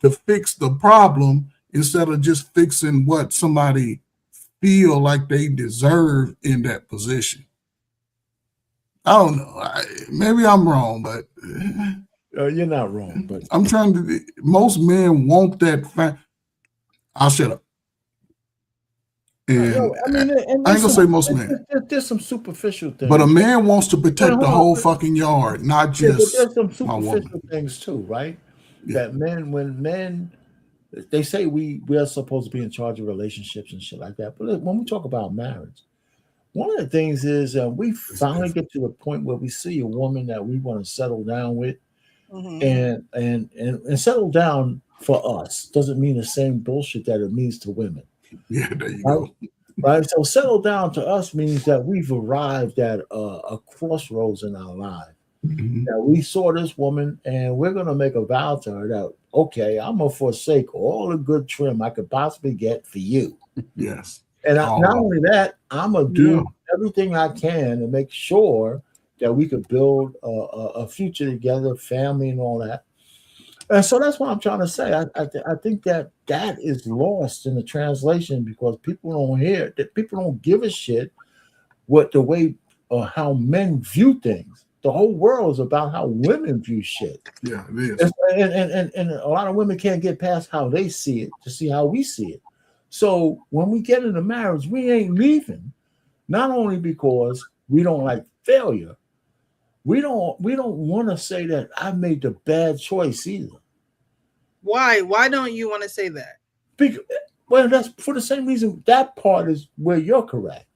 to fix the problem instead of just fixing what somebody feel like they deserve in that position. I don't know. Maybe I'm wrong, but You're not wrong, but I'm trying to. Most men want that. I'll shut up. And I ain't gonna say most men. There's some superficial things, but a man wants to protect the whole fucking yard, not but just there's some my superficial woman. things too, right? Yeah. That when men, they say we are supposed to be in charge of relationships and shit like that. But when we talk about marriage, one of the things is we finally get to the point where we see a woman that we want to settle down with, and settle down for us doesn't mean the same bullshit that it means to women. Yeah, there you right? go. Right. So settle down to us means that we've arrived at a crossroads in our life. Mhm. That we saw this woman and we're going to make a vow to her that, okay, I'm going to forsake all the good trim I could possibly get for you. Yes. And not only that, I'm going to do everything I can to make sure that we could build a future together, family and all that. And so that's what I'm trying to say. I think that is lost in the translation because people don't hear that. People don't give a shit what the way or how men view things. The whole world is about how women view shit. Yeah, it is. And a lot of women can't get past how they see it to see how we see it. So when we get into marriage, we ain't leaving. Not only because we don't like failure, we don't want to say that I made the bad choice either. Why? Why don't you want to say that? Because, well, that's for the same reason. That part is where you're correct.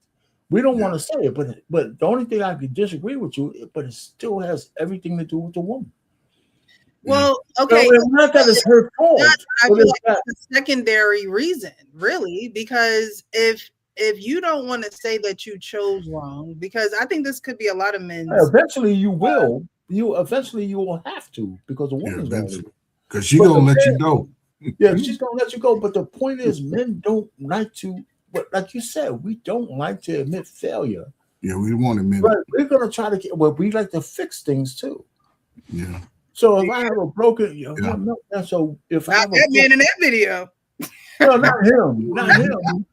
We don't want to say it, but the only thing I can disagree with you, but it still has everything to do with the woman. Well, okay, so not that it's her fault. I feel like that's a secondary reason, really, because if you don't want to say that you chose wrong, because I think this could be a lot of men. Eventually, you will. You will have to because the woman's going to. Because she's gonna let you go. Yeah, she's gonna let you go. But the point is, men don't like to. But like you said, we don't like to admit failure. Yeah, we want to admit. But we're gonna try to get. Well, we like to fix things too. Yeah. So if I have a broken, so if I have that man in that video, no, not him, not him.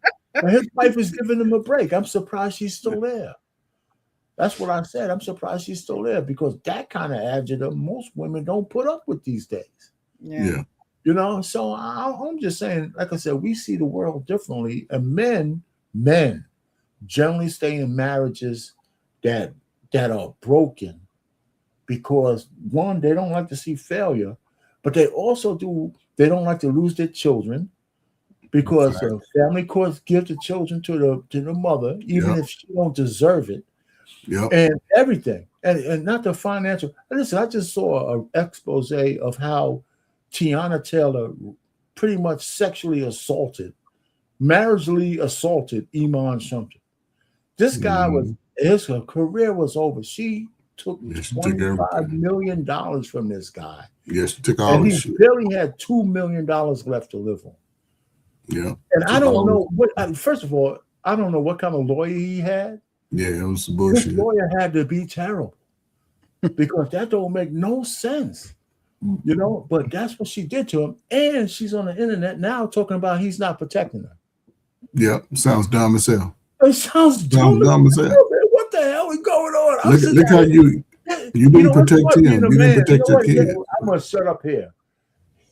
His wife is giving him a break. I'm surprised she's still there. That's what I said. I'm surprised she's still there because that kind of adjective most women don't put up with these days. Yeah. So I'm just saying, like I said, we see the world differently, and men generally stay in marriages that are broken because one, they don't like to see failure, but they don't like to lose their children because the family courts give the children to the mother, even if she don't deserve it. Yep. And everything, and not the financial. Listen, I just saw an expose of how Tiana Taylor pretty much sexually assaulted, marriagely assaulted Iman Shumpert. This guy was his career was over. She took Yeah, she took $25 everything. million from this guy. Yeah, she took all And this he shit. barely had $2 million left to live on. Yeah. And I Took don't all know what, first of all, I don't know what kind of lawyer he had. Yeah, it was some This bullshit. lawyer had to be terrible because that don't make no sense, you know. But that's what she did to him, and she's on the internet now talking about he's not protecting her. Yeah, sounds dumb as hell. It sounds dumb. Dumb as hell. Man. What the hell is going on? Look how you didn't protect him. You didn't protect your kid. I'm gonna shut up here.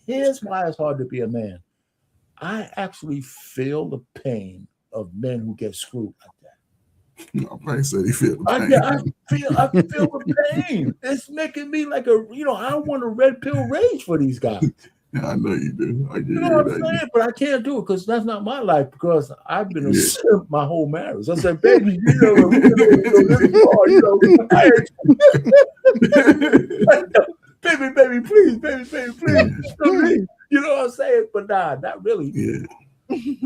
Here's why it's hard to be a man. I actually feel the pain of men who get screwed like that. No, I said he feel the I pain. feel the pain. It's making me like I want a red pill rage for these guys. Yeah, I know you do. I get You know what I'm saying? But I can't do it because that's not my life. Because I've been a simp my whole marriage. I said, baby, baby, please, please. You know what I'm saying? But nah, not really. Yeah.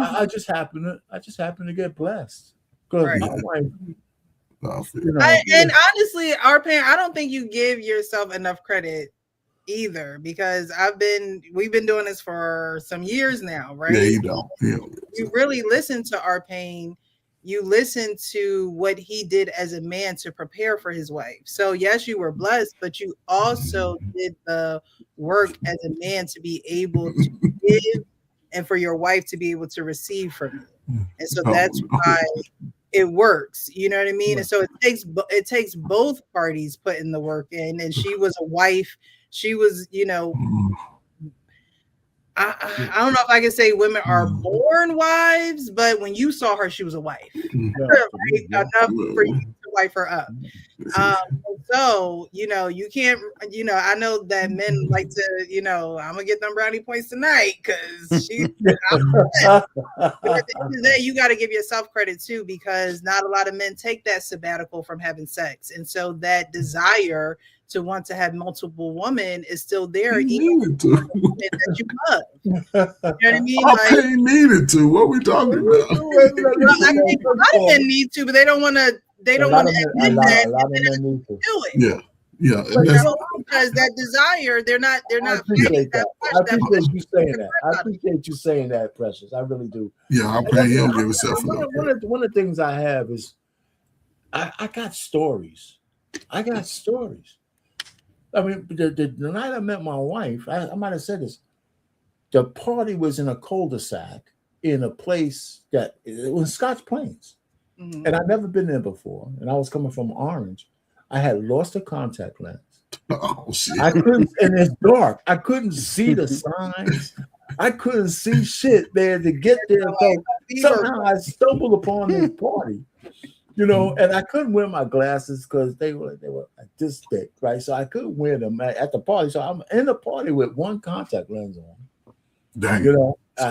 I just happen to get blessed because my wife. And honestly, our parent, I don't think you give yourself enough credit either, because we've been doing this for some years now, right? Yeah, you don't. Yeah. You really listen to our pain. You listen to what he did as a man to prepare for his wife. So yes, you were blessed, but you also did the work as a man to be able to give and for your wife to be able to receive from you. And so that's why it works. You know what I mean? And so it takes both parties putting the work in. And she was a wife. She was, I don't know if I can say women are born wives, but when you saw her, she was a wife. Enough for you to wife her up. So, you can't, I know that men like to, I'm gonna get them brownie points tonight because she, but at the end of the day, you got to give yourself credit too, because not a lot of men take that sabbatical from having sex. And so that desire to want to have multiple women is still there, even that you love. You know what I mean? They needed to. What are we talking about? I think a lot of men need to, but they don't want to. They don't want to admit that. A lot of men need to do it. Yeah. Because that desire, they're not. I appreciate that. I appreciate you saying that. I appreciate you saying that, Precious. I really do. Yeah, I'm paying him to give himself one of the things I have is I got stories. I mean, the night I met my wife, I might have said this. The party was in a cul-de-sac in a place that it was Scotch Plains. Mm-hmm. And I'd never been there before. And I was coming from Orange. I had lost a contact lens. Oh, shit. I couldn't, and it's dark. I couldn't see the signs. I couldn't see shit, man, to get there. So somehow I stumbled upon this party. And I couldn't wear my glasses because they were like this thick, right? So I couldn't wear them at the party. So I'm in the party with one contact lens on. Dang. I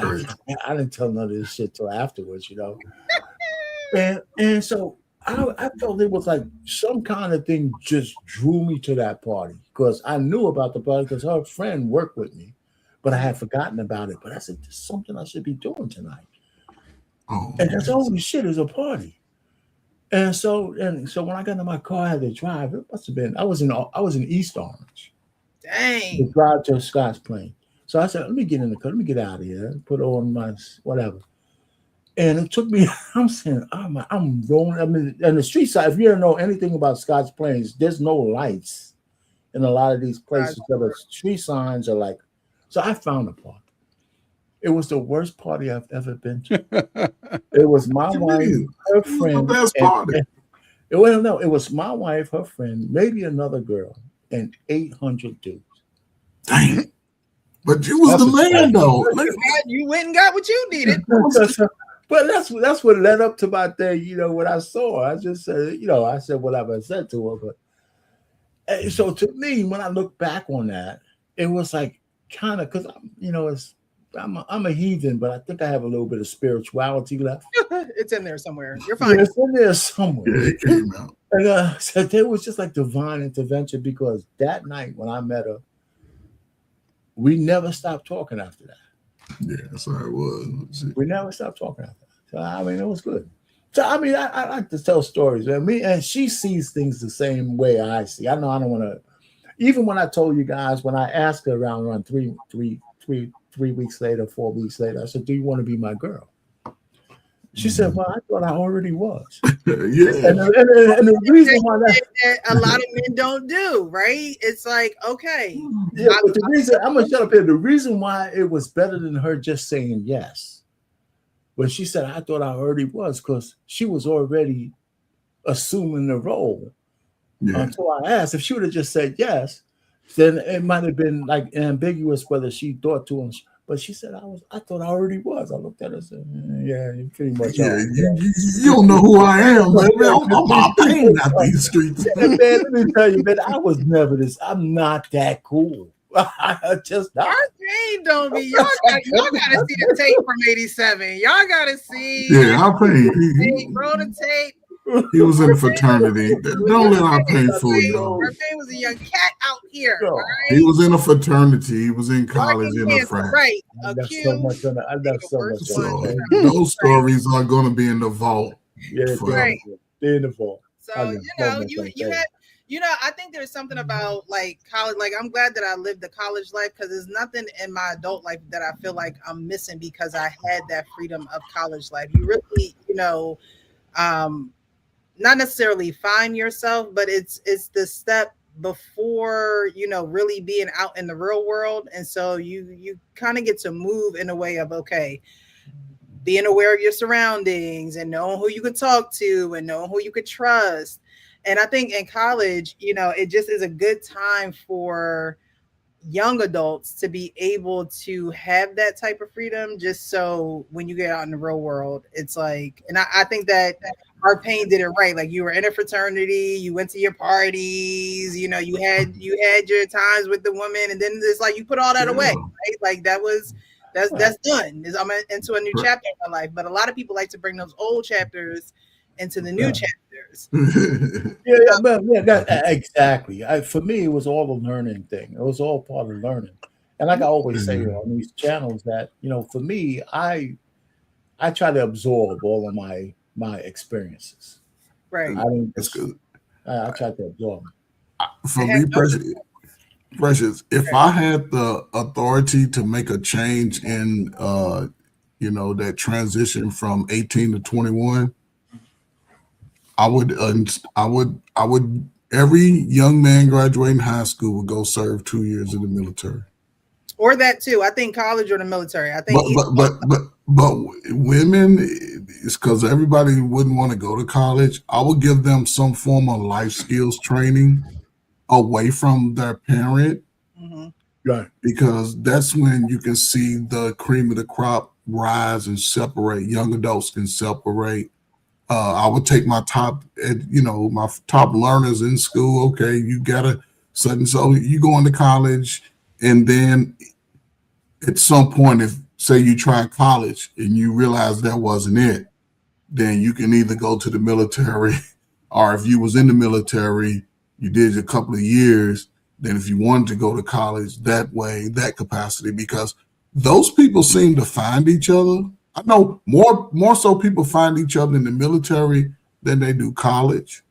didn't tell none of this shit till afterwards, And so I felt it was like some kind of thing just drew me to that party because I knew about the party because her friend worked with me, but I had forgotten about it. But I said, there's something I should be doing tonight. And that's holy shit, is a party. And so when I got in my car, I had to drive. It must have been I was in East Orange. Dang. To drive to Scotch Plains. So I said, let me get in the car. Let me get out of here. Put on my whatever. And it took me. I'm saying, I'm rolling. I mean, on the street side. If you don't know anything about Scotch Plains, there's no lights in a lot of these places. So the street signs are like. So I found a party. It was the worst party I've ever been to. It was my wife, her friend. The best party. It was my wife, her friend, maybe another girl, and 800 dudes. Dang. But you was the man, though. You went and got what you needed. But that's what led up to my thing. When I saw her, I just said, I said whatever I said to her. But so to me, when I look back on that, it was like kind of because I'm a heathen, but I think I have a little bit of spirituality left. It's in there somewhere. You're fine. It's in there somewhere. Yeah, it came out. And so there was just like divine intervention because that night when I met her, we never stopped talking after that. Yeah, that's how it was. We never stopped talking after that. So I mean, it was good. So I mean, I like to tell stories. Man. Me and she sees things the same way I see. I know I don't want to. Even when I told you guys, when I asked her around 3 weeks later, 4 weeks later, I said, "Do you want to be my girl?" She said, "Well, I thought I already was." Yeah. And the reason why that a lot of men don't do, right? It's like, okay, yeah, but the reason I'm gonna shut up here. The reason why it was better than her just saying yes, when she said, "I thought I already was," because she was already assuming the role. Yeah. Until I asked, if she would have just said yes, then it might have been like ambiguous whether she thought to him. But she said, I thought I already was. I looked at her and said, yeah, you pretty much Yeah, are. you don't know who I am, baby. I'm out paying out these streets. Man, let me tell you, man, I was never this. I'm not that cool. I just not. Our game don't be. Y'all gotta see the tape from '87. Y'all gotta see. Yeah, I'll pay. Roll the tape. He was in a fraternity. Don't let our pain fool y'all. Our thing was a young cat out here. No. Right? He was in a fraternity. He was in college in a frat. Right. I left so much on it. I left so much So on it. those stories are going to be in the vault. Yeah, Right. they're in the vault. So you know, I think there's something about like college. Like I'm glad that I lived the college life because there's nothing in my adult life that I feel like I'm missing because I had that freedom of college life. You really, not necessarily find yourself, but it's the step before really being out in the real world. And so you kind of get to move in a way of being aware of your surroundings and knowing who you could talk to and knowing who you could trust. And I think in college, it just is a good time for young adults to be able to have that type of freedom, just so when you get out in the real world, it's like, and I think that our pain did it right. Like you were in a fraternity, you went to your parties, you had your times with the woman, and then it's like you put all that away, right? Like that's done. I'm into a new chapter in my life. But a lot of people like to bring those old chapters into the new chapters. Exactly. For me, it was all a learning thing. It was all part of learning. And like I always say on these channels, that for me, I try to absorb all of my experiences. Right. That's good. I try to absorb them. For me, Precious, if I had the authority to make a change in that transition from 18 to 21, I would every young man graduating high school would go serve 2 years in the military. Or that too. I think college or the military. I think but women, it's because everybody wouldn't want to go to college. I would give them some form of life skills training away from their parent. Mm-hmm. Right. Because that's when you can see the cream of the crop rise and separate. Young adults can separate. I would take my top learners in school. Okay, you gotta so you go into college, and then at some point, if say you try college and you realize that wasn't it, then you can either go to the military, or if you was in the military, you did a couple of years. Then if you wanted to go to college that way, that capacity, because those people seem to find each other. I know more so people find each other in the military than they do college.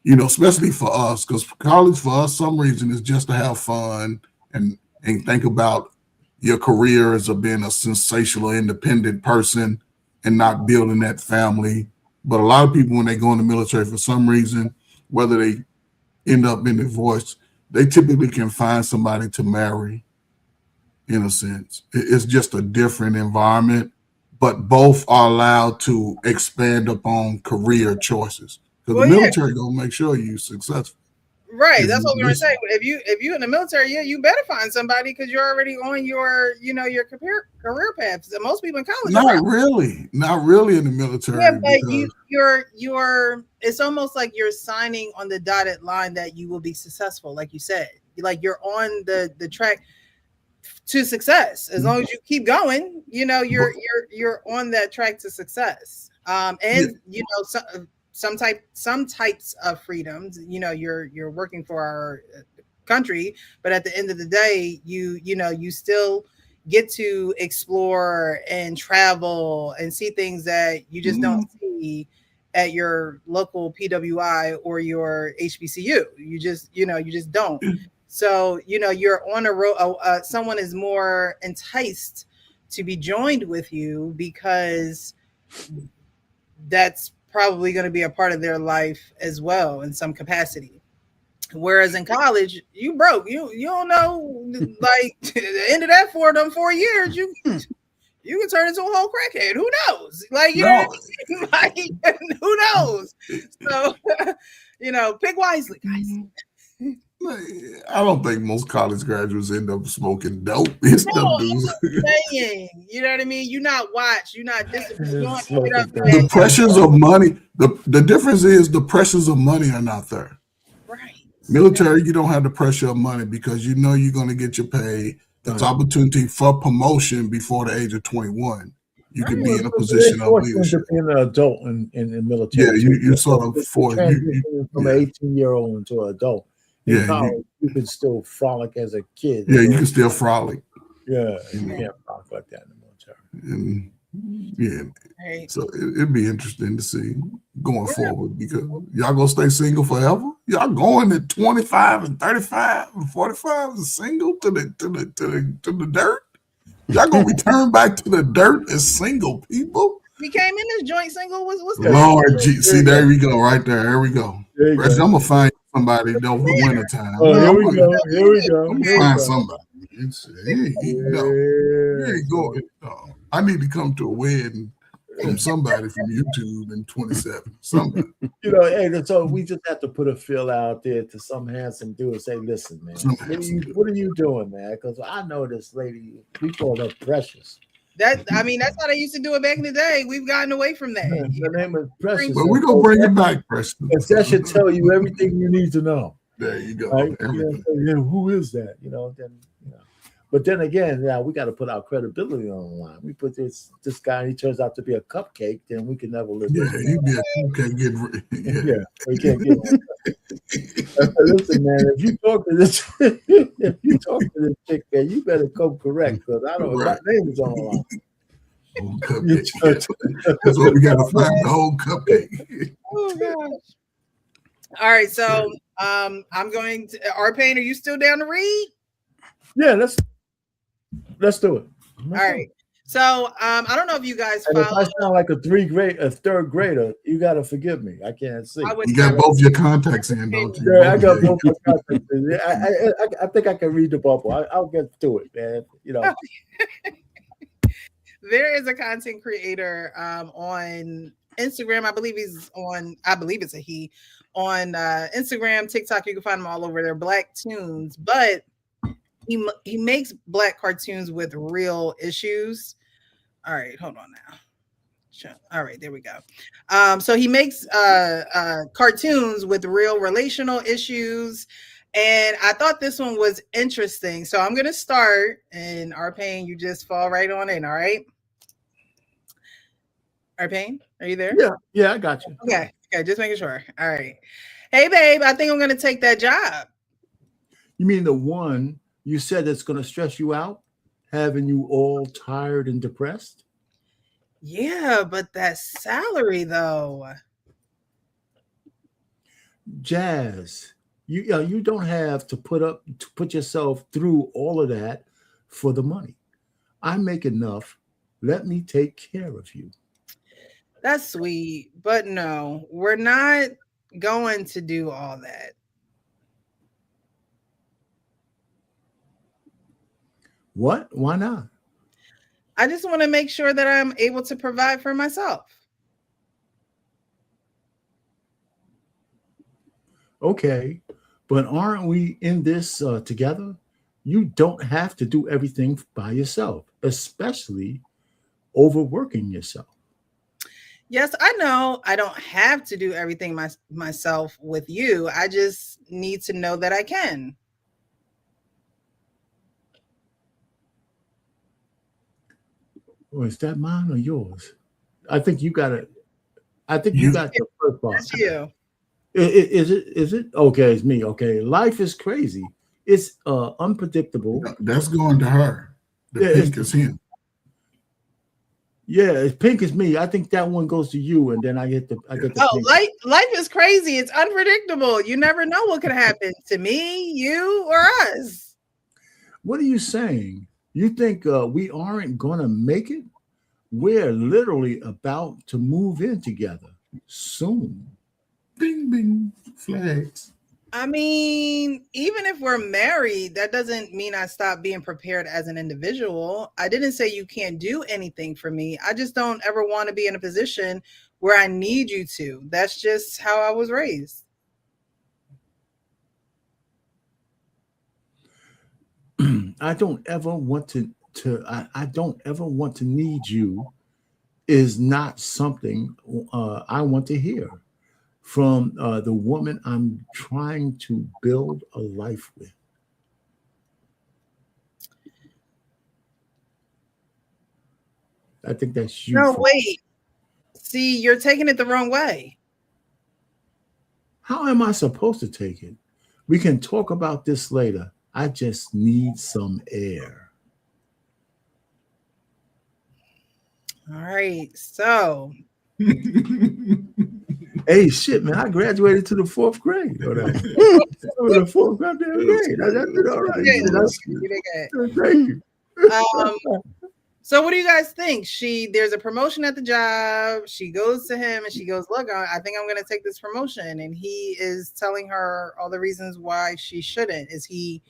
Especially for us, because college for us, some reason, is just to have fun and think about your career as being a sensational, independent person and not building that family. But a lot of people, when they go in the military, for some reason, whether they end up being divorced, they typically can find somebody to marry. In a sense, it's just a different environment, but both are allowed to expand upon career choices. Because the military gonna make sure you're successful. Right. That's what we're gonna say. If you in the military, you better find somebody because you're already on your career path. So most people in college. Not really in the military. Yeah, but you're it's almost like you're signing on the dotted line that you will be successful, like you said. Like you're on the track to success. As long as you keep going, you're on that track to success. Some types of freedoms, you're working for our country, but at the end of the day, you still get to explore and travel and see things that you just don't see at your local PWI or your HBCU. You just don't. So, you're on a road. Someone is more enticed to be joined with you because that's probably going to be a part of their life as well in some capacity. Whereas in college, you broke. You don't know, like, at the end of that 4 years, you can turn into a whole crackhead. Who knows? Like, you know what I mean? Like, who knows? So, pick wisely, guys. I don't think most college graduates end up smoking dope. It's them dudes. Saying, you know what I mean? You're not watched. You're not disciplined. The pressures of money. The difference is the pressures of money are not there. Right. Military, you don't have the pressure of money because you know you're going to get your pay. There's opportunity for promotion before the age of 21. You can be in a position of leadership. Being an adult in the military. Yeah, you sort of forced from an 18-year-old into an adult. In college, you can still frolic as a kid. Yeah, you can still frolic. Yeah, you can't frolic like that in the military. Right. So it'd be interesting to see going forward because y'all gonna stay single forever. Y'all going at 25 and 35 and 45 and single to the dirt. Y'all gonna return back to the dirt as single people. We came in this joint single. What's that? Lord, see, there we go, right there. Here we go. I'm gonna find somebody over the winter time. Here we go. I'm gonna find somebody. You ain't going. I need to come to a wedding from somebody from YouTube in 27. Somebody. So we just have to put a feel out there to some handsome dude and say, listen, man, what are you doing, man? Because I know this lady, we call her Precious. That's how they used to do it back in the day. We've gotten away from that. Her name is Precious. But we're gonna bring it back, Precious. That should tell you everything you need to know. There you go. Right? Who is that? But then again, we got to put our credibility on the line. We put this guy, and he turns out to be a cupcake, then we can never live. Yeah, he'd be a cupcake. We can't get. Listen, man, if you talk to this chick, man, you better come correct because I don't know my name is on the line. That's what we got to find, the whole cupcake. Oh gosh. All right, so I'm going to R-Pain. Are you still down to read? Yeah, let's do it. All right. So I don't know if you guys follow. If I sound like a third grader, you gotta forgive me. I can't see. You got both your contacts in, don't you? Yeah, I got both my contacts in. I think I can read the bubble. I'll get to it, man. There is a content creator on Instagram. I believe it's a he on Instagram, TikTok. You can find them all over there. Black Tunes, but he makes black cartoons with real issues. All right, hold on now. All right, there we go. So he makes cartoons with real relational issues, and I thought this one was interesting. So I'm gonna start, and R-Pain, you just fall right on in. All right, R-Pain, are you there? Yeah, I got you. Okay, just making sure. All right. Hey, babe, I think I'm gonna take that job. You mean the one you said it's going to stress you out, having you all tired and depressed? Yeah, but that salary, though. Jazz, you don't have to put yourself through all of that for the money. I make enough. Let me take care of you. That's sweet, but no, we're not going to do all that. What? Why not? I just want to make sure that I'm able to provide for myself. Okay, but aren't we in this together? You don't have to do everything by yourself, especially overworking yourself. Yes, I know I don't have to do everything myself with you. I just need to know that I can. Or is that mine or yours? I think you got it. I think you got the first part. That's you. Is it? Okay, it's me. Okay. Life is crazy. It's unpredictable. That's going to her. The Yeah, pink is him. Yeah, it's pink is me. I think that one goes to you, and then I get the Oh, pink. life is crazy. It's unpredictable. You never know what could happen to me, you, or us. What are you saying? You think we aren't going to make it? We're literally about to move in together soon. Bing, bing, flags. I mean, even if we're married, that doesn't mean I stop being prepared as an individual. I didn't say you can't do anything for me. I just don't ever want to be in a position where I need you to. That's just how I was raised. I don't ever want to I don't ever want to need you is not something I want to hear from the woman I'm trying to build a life with. I think that's you. No, wait. See, you're taking it the wrong way. How am I supposed to take it? We can talk about this later. I just need some air. All right. So, Hey, shit, man! I graduated to the 4th grade. The 4th grade. I did all right. Thank you. So what do you guys think? There's a promotion at the job. She goes to him and she goes, look, I think I'm going to take this promotion. And he is telling her all the reasons why she shouldn't. Is he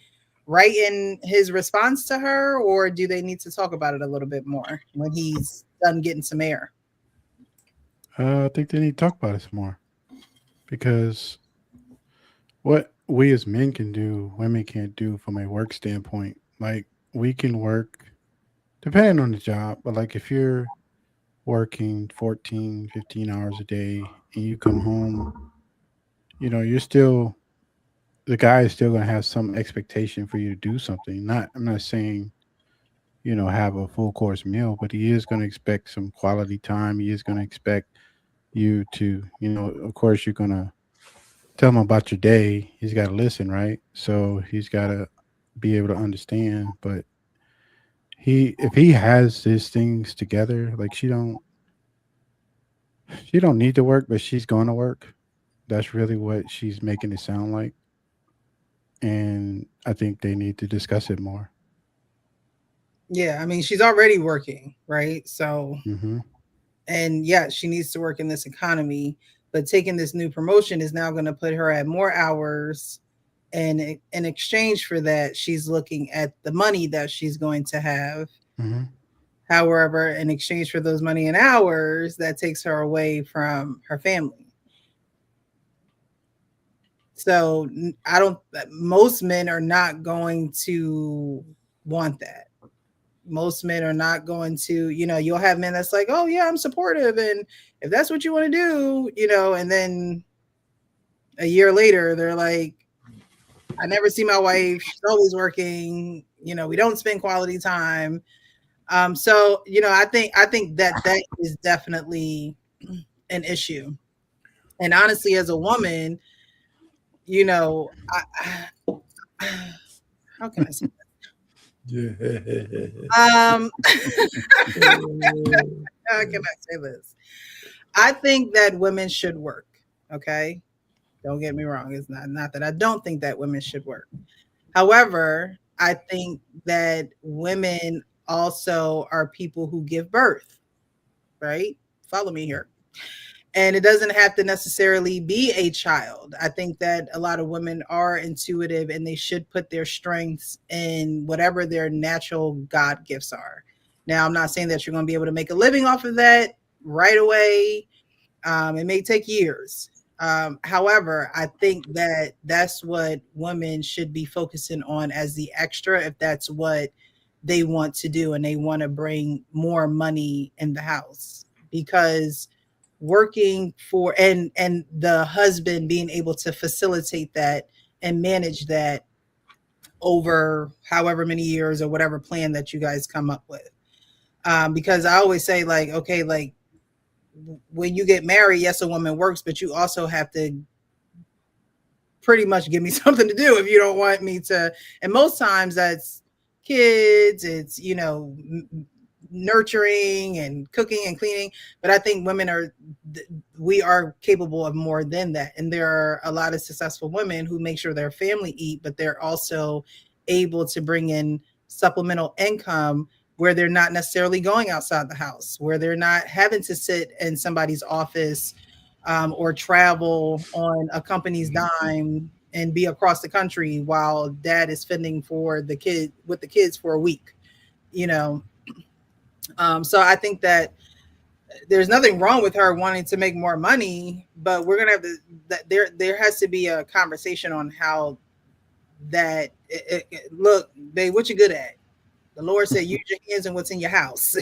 right in his response to her, or do they need to talk about it a little bit more when he's done getting some air? I think they need to talk about it some more, because what we as men can do, women can't do from a work standpoint. Like, we can work depending on the job, but like if you're working 14, 15 hours a day and you come home, you know, the guy is still going to have some expectation for you to do something. I'm not saying, you know, have a full course meal, but he is going to expect some quality time. He is going to expect you to, you know, of course you're going to tell him about your day. He's got to listen, right? So he's got to be able to understand. But if he has his things together, like she don't need to work, but she's going to work. That's really what she's making it sound like. And I think they need to discuss it more. Yeah, I mean, she's already working, right? So, Mm-hmm. and yeah, she needs to work in this economy, but taking this new promotion is now going to put her at more hours. And in exchange for that, she's looking at the money that she's going to have. Mm-hmm. However, in exchange for those money and hours, that takes her away from her family. So most men are not going to want that. Most men are not going to, you know, you'll have men that's like, oh yeah, I'm supportive. And if that's what you want to do, you know, and then a year later, they're like, I never see my wife. She's always working. You know, we don't spend quality time. So, you know, I think that is definitely an issue. And honestly, as a woman, you know, how can I say that? How can I say this? I think that women should work. Okay. Don't get me wrong. It's not that I don't think that women should work. However, I think that women also are people who give birth, right? Follow me here. And it doesn't have to necessarily be a child. I think that a lot of women are intuitive and they should put their strengths in whatever their natural God gifts are. Now, I'm not saying that you're going to be able to make a living off of that right away. It may take years. However, I think that that's what women should be focusing on as the extra, if that's what they want to do and they want to bring more money in the house. Because working for and the husband being able to facilitate that and manage that over however many years or whatever plan that you guys come up with. Because I always say, like, okay, like when you get married, yes, a woman works, but you also have to pretty much give me something to do if you don't want me to. And most times that's kids, it's nurturing and cooking and cleaning. But I think we are capable of more than that, and there are a lot of successful women who make sure their family eat, but they're also able to bring in supplemental income where they're not necessarily going outside the house, where they're not having to sit in somebody's office or travel on a company's dime and be across the country while dad is fending for the kids for a week. So I think that there's nothing wrong with her wanting to make more money, but we're gonna have to. There has to be a conversation on how that. Look, babe, what you good at? The Lord said, use your hands and what's in your house.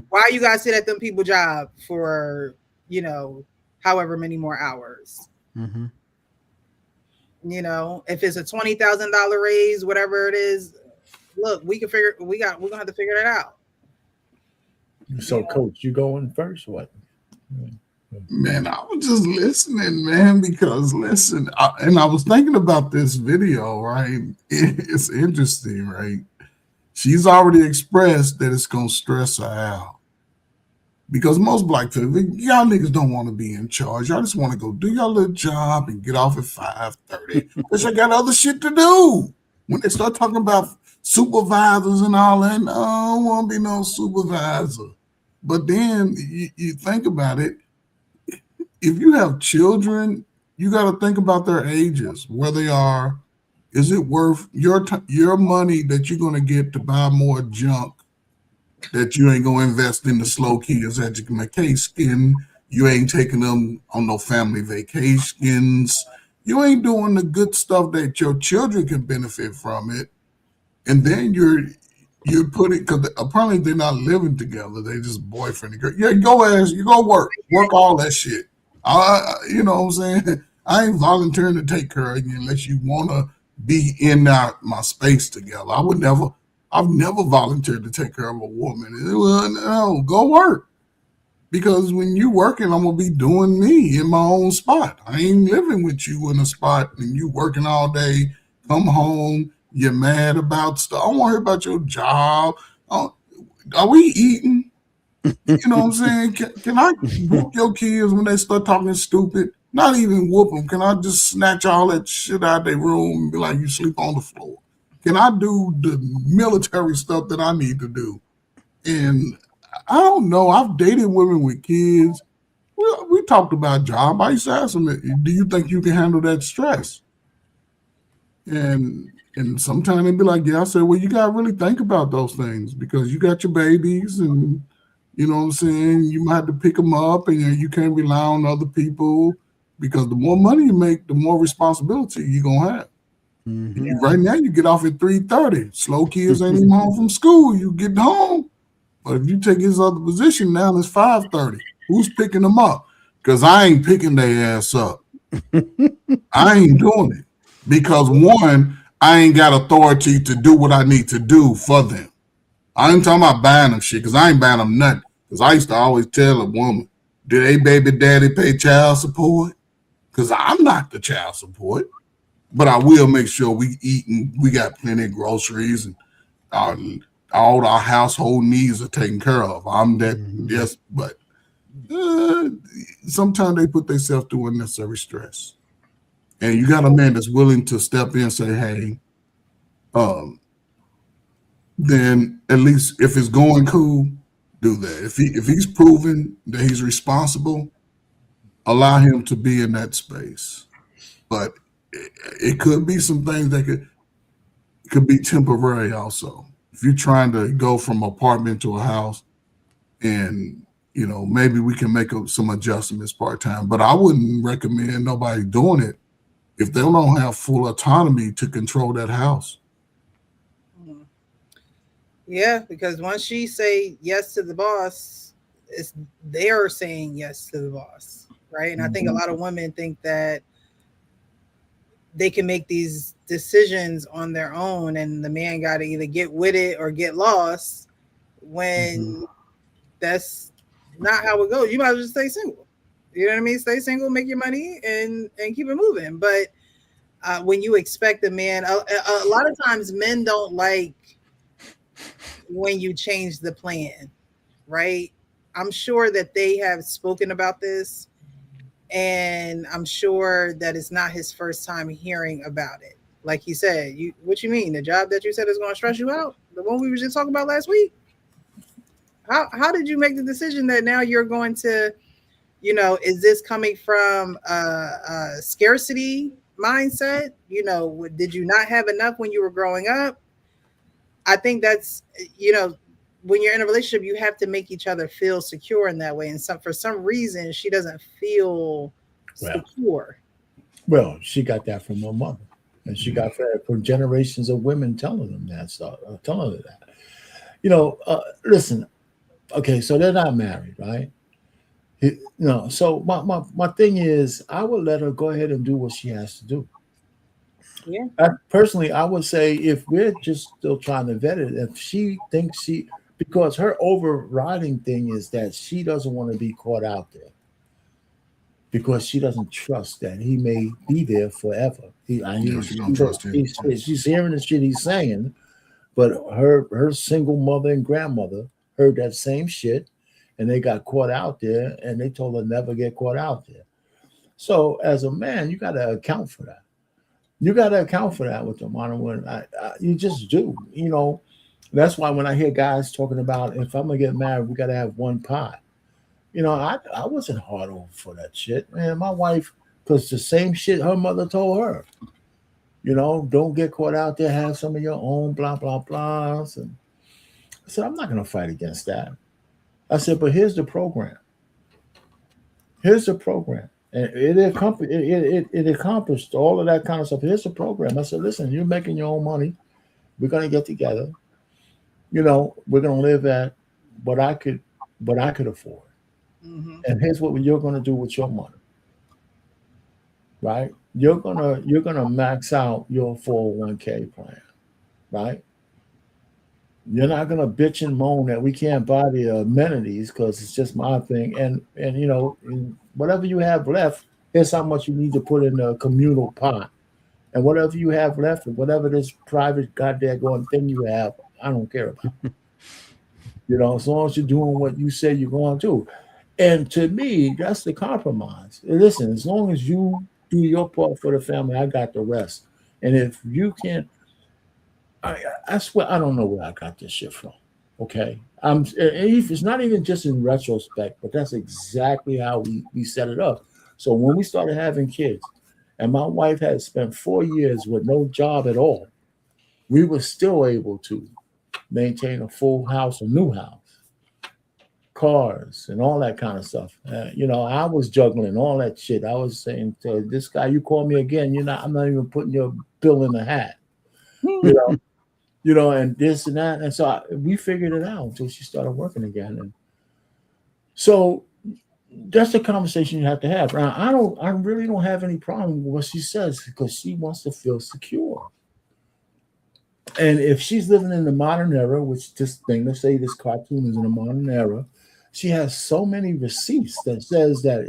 Why you guys sit at them people job for however many more hours? Mm-hmm. If it's a $20,000 raise, whatever it is, look, we're gonna have to figure it out. So, Coach, you going first? What? Man, I was just listening, man, because listen, and I was thinking about this video, right? It's interesting, right? She's already expressed that it's going to stress her out. Because most black people, y'all niggas don't want to be in charge. Y'all just want to go do your little job and get off at 5:30. Because I got other shit to do. When they start talking about supervisors and all that, no, I don't want to be no supervisor. But then you think about it. If you have children, you got to think about their ages, where they are. Is it worth your money that you're going to get to buy more junk that you ain't going to invest in the slow kids education? You ain't taking them on no family vacations. You ain't doing the good stuff that your children can benefit from it. And then you're putting, because apparently they're not living together. They just boyfriend and girl. Yeah, you go work all that shit. You know what I'm saying? I ain't volunteering to take care of you unless you want to be in my space together. I've never volunteered to take care of a woman. Well, no, go work. Because when you working, I'm going to be doing me in my own spot. I ain't living with you in a spot and you working all day, come home, you're mad about stuff. I don't want to hear about your job. Are we eating? You know what I'm saying? Can I whoop your kids when they start talking stupid? Not even whoop them. Can I just snatch all that shit out of their room and be like, you sleep on the floor? Can I do the military stuff that I need to do? And I don't know. I've dated women with kids. We talked about job. I used to ask them, do you think you can handle that stress? And sometimes they'd be like, yeah. I said, well, you got to really think about those things because you got your babies and you know what I'm saying? You might have to pick them up and you can't rely on other people because the more money you make, the more responsibility you're going to have. Mm-hmm. Yeah. Right now, you get off at 3:30. Slow kids ain't even home from school. You get home. But if you take his other position now, it's 5:30. Who's picking them up? Because I ain't picking their ass up. I ain't doing it. Because one, I ain't got authority to do what I need to do for them. I ain't talking about buying them shit because I ain't buying them nothing. Because I used to always tell a woman, do they baby daddy pay child support? Because I'm not the child support. But I will make sure we eat and we got plenty of groceries and all our household needs are taken care of. I'm that, yes, but sometimes they put themselves through unnecessary stress. And you got a man that's willing to step in and say, hey, then at least if it's going cool, do that. If he's proven that he's responsible, allow him to be in that space. But it could be some things that could be temporary also. If you're trying to go from apartment to a house and, maybe we can make some adjustments part-time, but I wouldn't recommend nobody doing it if they don't have full autonomy to control that house. Yeah, because once she say yes to the boss, they're saying yes to the boss, right? And I think a lot of women think that they can make these decisions on their own and the man got to either get with it or get lost when that's not how it goes. You might as well just stay single. You know what I mean? Stay single, make your money and keep it moving. But when you expect a man, a lot of times men don't like when you change the plan, right? I'm sure that they have spoken about this, and I'm sure that it's not his first time hearing about it. Like he said, what you mean? The job that you said is going to stress you out? The one we were just talking about last week? How did you make the decision that now you're going to, is this coming from a scarcity mindset? Did you not have enough when you were growing up? I think that's, when you're in a relationship, you have to make each other feel secure in that way. And for some reason, she doesn't feel secure. Well, she got that from her mother. And she got that from generations of women telling them that stuff, telling her that. Listen, okay, so they're not married, right? So my thing is, I would let her go ahead and do what she has to do. Yeah. Personally, I would say if we're just still trying to vet it, if she thinks because her overriding thing is that she doesn't want to be caught out there because she doesn't trust that he may be there forever. She don't trust him. She's hearing the shit he's saying, but her single mother and grandmother heard that same shit, and they got caught out there, and they told her never get caught out there. So as a man, you got to account for that. You got to account for that with the modern women. You just do. That's why when I hear guys talking about if I'm gonna get married, we got to have one pot. I wasn't hard over for that shit, man. My wife, because the same shit her mother told her. Don't get caught out there. Have some of your own, blah blah blah. And I said, I'm not gonna fight against that. I said, but here's the program. Here's the program. And it accomplished all of that kind of stuff. Here's the program. I said, listen, you're making your own money. We're gonna get together. We're gonna live at what I could afford. Mm-hmm. And here's what you're gonna do with your money. Right? You're gonna max out your 401k plan, right? You're not gonna bitch and moan that we can't buy the amenities because it's just my thing. And whatever you have left, here's how much you need to put in a communal pot. And whatever you have left, and whatever this private goddamn going thing you have, I don't care about. As long as you're doing what you say you're going to. And to me, that's the compromise. Listen, as long as you do your part for the family, I got the rest. And if you can't, I swear, I don't know where I got this shit from. Okay. It's not even just in retrospect, but that's exactly how we set it up. So when we started having kids, and my wife had spent 4 years with no job at all, we were still able to maintain a full house, a new house, cars, and all that kind of stuff. I was juggling all that shit. I was saying to this guy, you call me again, I'm not even putting your bill in the hat. And this and that. And so we figured it out until she started working again. And so that's the conversation you have to have. Now, I really don't have any problem with what she says because she wants to feel secure. And if she's living in the modern era, which this thing, let's say this cartoon is in the modern era, she has so many receipts that says that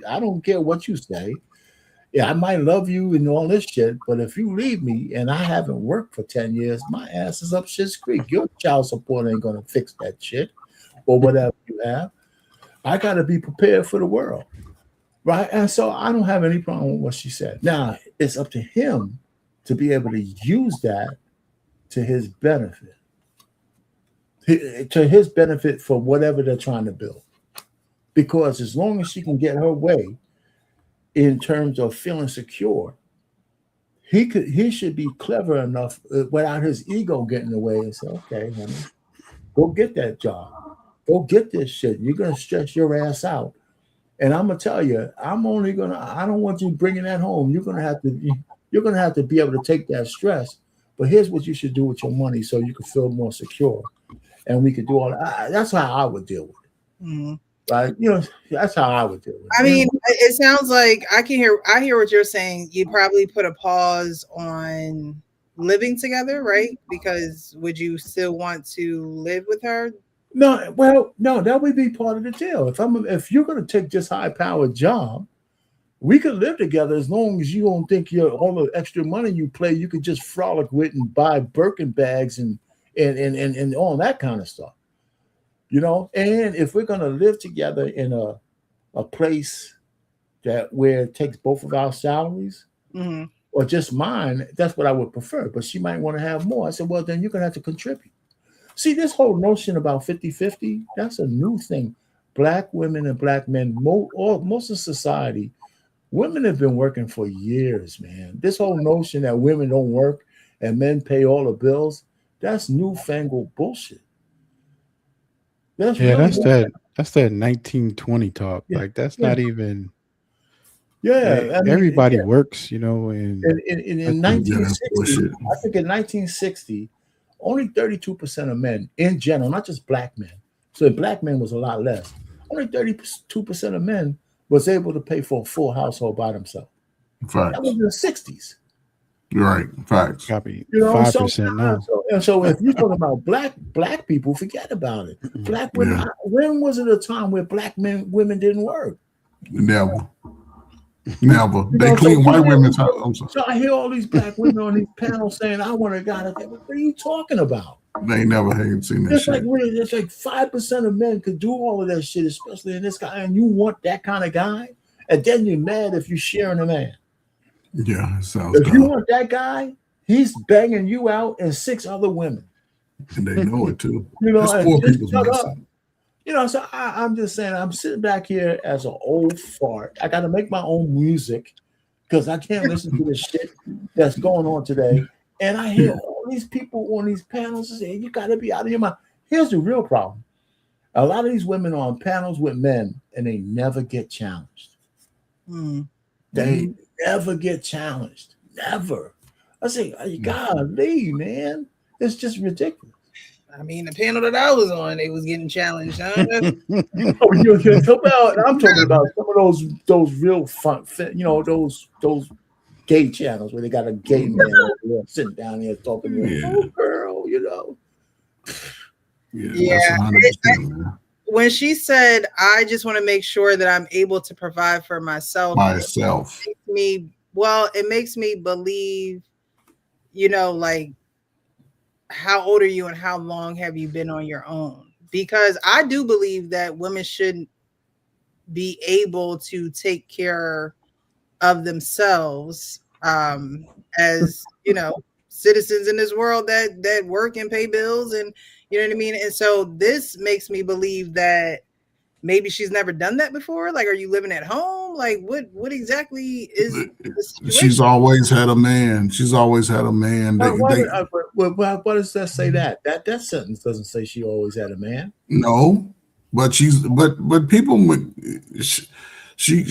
I don't care what you say. Yeah, I might love you and all this shit, but if you leave me and I haven't worked for 10 years, my ass is up shit's creek. Your child support ain't going to fix that shit or whatever you have. I got to be prepared for the world, right? And so I don't have any problem with what she said. Now, it's up to him to be able to use that to his benefit, for whatever they're trying to build. Because as long as she can get her way in terms of feeling secure, he should be clever enough without his ego getting in the way and say, okay, honey, go get that job. Go get this shit. You're going to stress your ass out. And I'm going to tell you, I don't want you bringing that home. You're going to have to be able to take that stress. But here's what you should do with your money so you can feel more secure. And we could do all that. That's how I would deal with it. Mm-hmm. Right? That's how I would do it. I mean, it sounds like I hear what you're saying. You probably put a pause on living together, right? Because would you still want to live with her? No, that would be part of the deal. If you're going to take this high-powered job, we could live together as long as you don't think all the extra money you could just frolic with and buy Birkin bags and and all that kind of stuff. You know, and if we're gonna live together in a place that where it takes both of our salaries Mhm. or just mine, that's what I would prefer. But she might want to have more. I said, well, then you're gonna have to contribute. See, this whole notion about 50-50, that's a new thing. Black women and black men, most of society, women have been working for years, man. This whole notion that women don't work and men pay all the bills, that's newfangled bullshit. That's Yeah, really that's that 1920 talk. Yeah, Like that's yeah. not even. Yeah, I mean, everybody yeah. works, you know. And In that's 1960, bullshit. I think in 1960, only 32% of men in general, not just black men. So black men was a lot less. Only 32% of men was able to pay for a full household by themselves. Facts. That was in the 60s. You're right. Facts. copy You know, 5% now. So if you're talking about black people, forget about it. Black women. Yeah. When was it a time where women didn't work? Never. Never. You They know, clean so white people- women's house. I'm sorry. So I hear all these black women on these panels saying, "I want a guy." What are you talking about? They never had seen that It's shit. it's like 5% of men could do all of that shit, especially in this guy, and you want that kind of guy, and then you're mad if you're sharing a man. Yeah, it sounds If you good. want that guy, he's banging you out and 6 other women. And they know it too. You know, That's and poor just people's shut up. medicine. You know, so I'm just saying, I'm sitting back here as an old fart. I got to make my own music because I can't listen to the shit that's going on today. And I hear all these people on these panels saying, you got to be out of your mind. Here's the real problem. A lot of these women are on panels with men and they never get challenged. Mm. They never get challenged. Never. I say, golly, man. It's just ridiculous. I mean, the panel that I was on, they was getting challenged. Huh? I'm talking about some of those real fun, you know, those gay channels where they got a gay man over there sitting down there talking to Yeah. oh girl, you know. Yeah. That's 100%, man. When she said, "I just want to make sure that I'm able to provide for myself," Myself. it makes me believe, you know, like, how old are you and how long have you been on your own? Because I do believe that women should be able to take care of themselves, as, you know, citizens in this world that work and pay bills, and you know what I mean? And so this makes me believe that maybe she's never done that before. Like, are you living at home? Like, what exactly is the situation? She's always had a man. She's always had a man. What does that say? That sentence doesn't say she always had a man. No, but people, she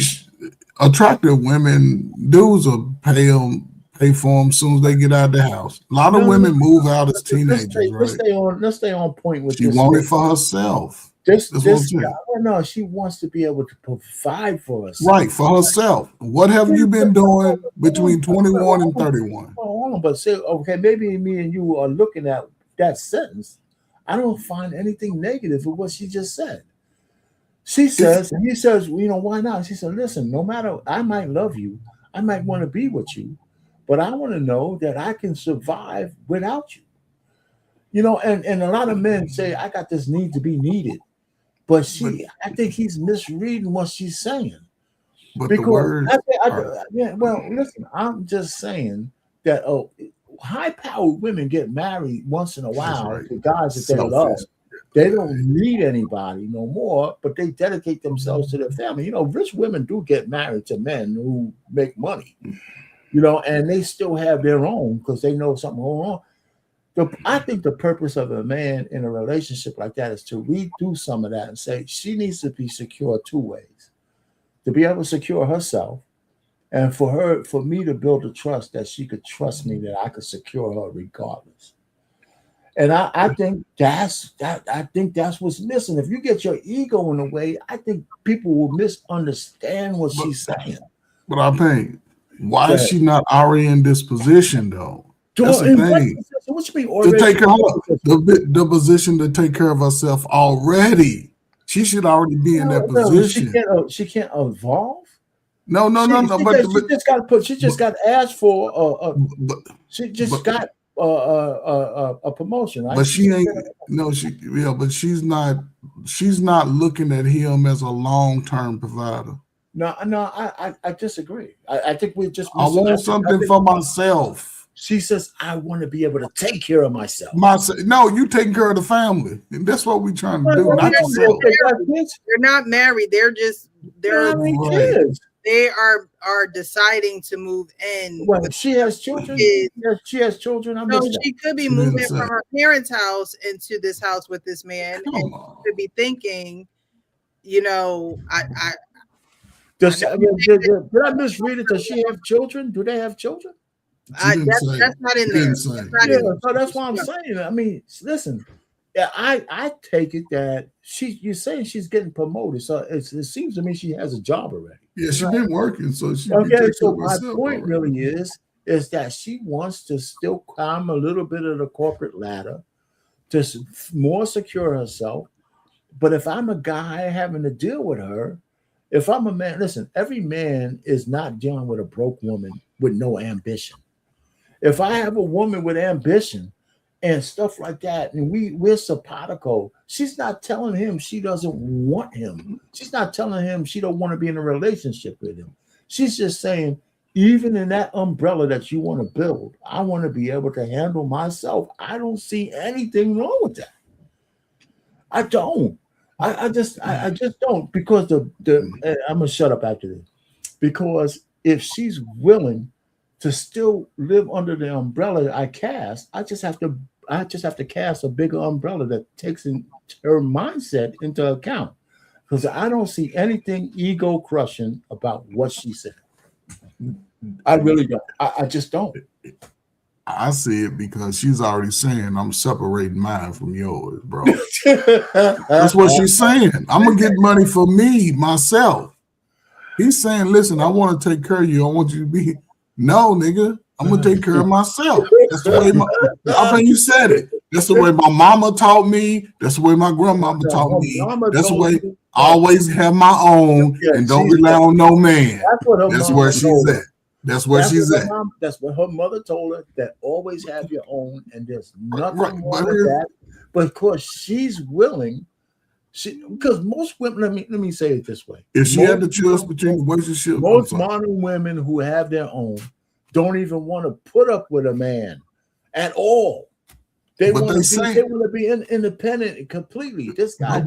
attractive women, dudes will pay for them as soon as they get out of the house. A lot of women move out as teenagers, right? Let's stay on point with She this. wanted for herself. This That's what I'm saying. no, she wants to be able to provide for us. Right, for herself. What have you been doing between 21 and 31? Hold on, but say, okay, maybe me and you are looking at that sentence. I don't find anything negative in what she just said. He says, you know, why not? She said, listen, no matter, I might love you, I might want to be with you, but I want to know that I can survive without you. You know, and a lot of men say, I got this need to be needed. But I think he's misreading what she's saying. But Because the words listen, I'm just saying that high-powered women get married once in a while right. to guys that they Selfish. love. They don't need anybody no more, but they dedicate themselves to their family. You know, rich women do get married to men who make money, you know, and they still have their own because they know something going on. I think the purpose of a man in a relationship like that is to redo some of that and say she needs to be secure 2 ways. To be able to secure herself, and for me to build a trust that she could trust me, that I could secure her regardless. And I think that's what's missing. If you get your ego in the way, I think people will misunderstand what she's saying. But I think, why is she not already in this position though? That's the thing. What you mean To already? take the position to take care of herself already. She should already be in that position. She can't evolve. No. She just got asked for. She just got a promotion. Right? But she ain't but she's not looking at him as a long-term provider. No, I disagree. I think we just. I want something for myself. She says, I want to be able to take care of myself. No, you taking care of the family. And that's what we're trying to do, not yourself. They're not married. They're kids. They are deciding to move in. Well, she has children. She has children. So she could be moving from her parents' house into this house with this man, and she could be thinking, did I misread it? Does she have children? Do they have children? That's not in there. So that's what I'm saying. I mean, listen, I take it that you're saying she's getting promoted, so it seems to me she has a job already. Yeah, she's been working, so she. Okay, so my point really is that she wants to still climb a little bit of the corporate ladder to more secure herself. But if I'm a guy having to deal with her, if I'm a man, listen, every man is not dealing with a broke woman with no ambition. If I have a woman with ambition and stuff like that, and we're simpatico, she's not telling him she doesn't want him. She's not telling him she don't want to be in a relationship with him. She's just saying, even in that umbrella that you want to build, I want to be able to handle myself. I don't see anything wrong with that. I don't. I just don't, because I'm gonna shut up after this. Because if she's willing to still live under the umbrella I cast, I just have to cast a bigger umbrella that takes her mindset into account. Because I don't see anything ego crushing about what she said. I really don't. I just don't. I see it because she's already saying I'm separating mine from yours, bro. That's what she's saying. I'm gonna get money for me, myself. He's saying, listen, I want to take care of you. I want you to be. No, nigga, I'm gonna take care of myself. That's the way I think you said it. That's the way my mama taught me. That's the way my grandmama taught me. That's the way I always have my own and don't rely on no man. That's where she's at. That's where she's at. That's what her mother told her, that always have your own, and there's nothing wrong with that. But of course, she's willing. Because most women, let me say it this way: if she had the choice between the relationship, most modern women who have their own don't even want to put up with a man at all. They want to be independent completely. This guy,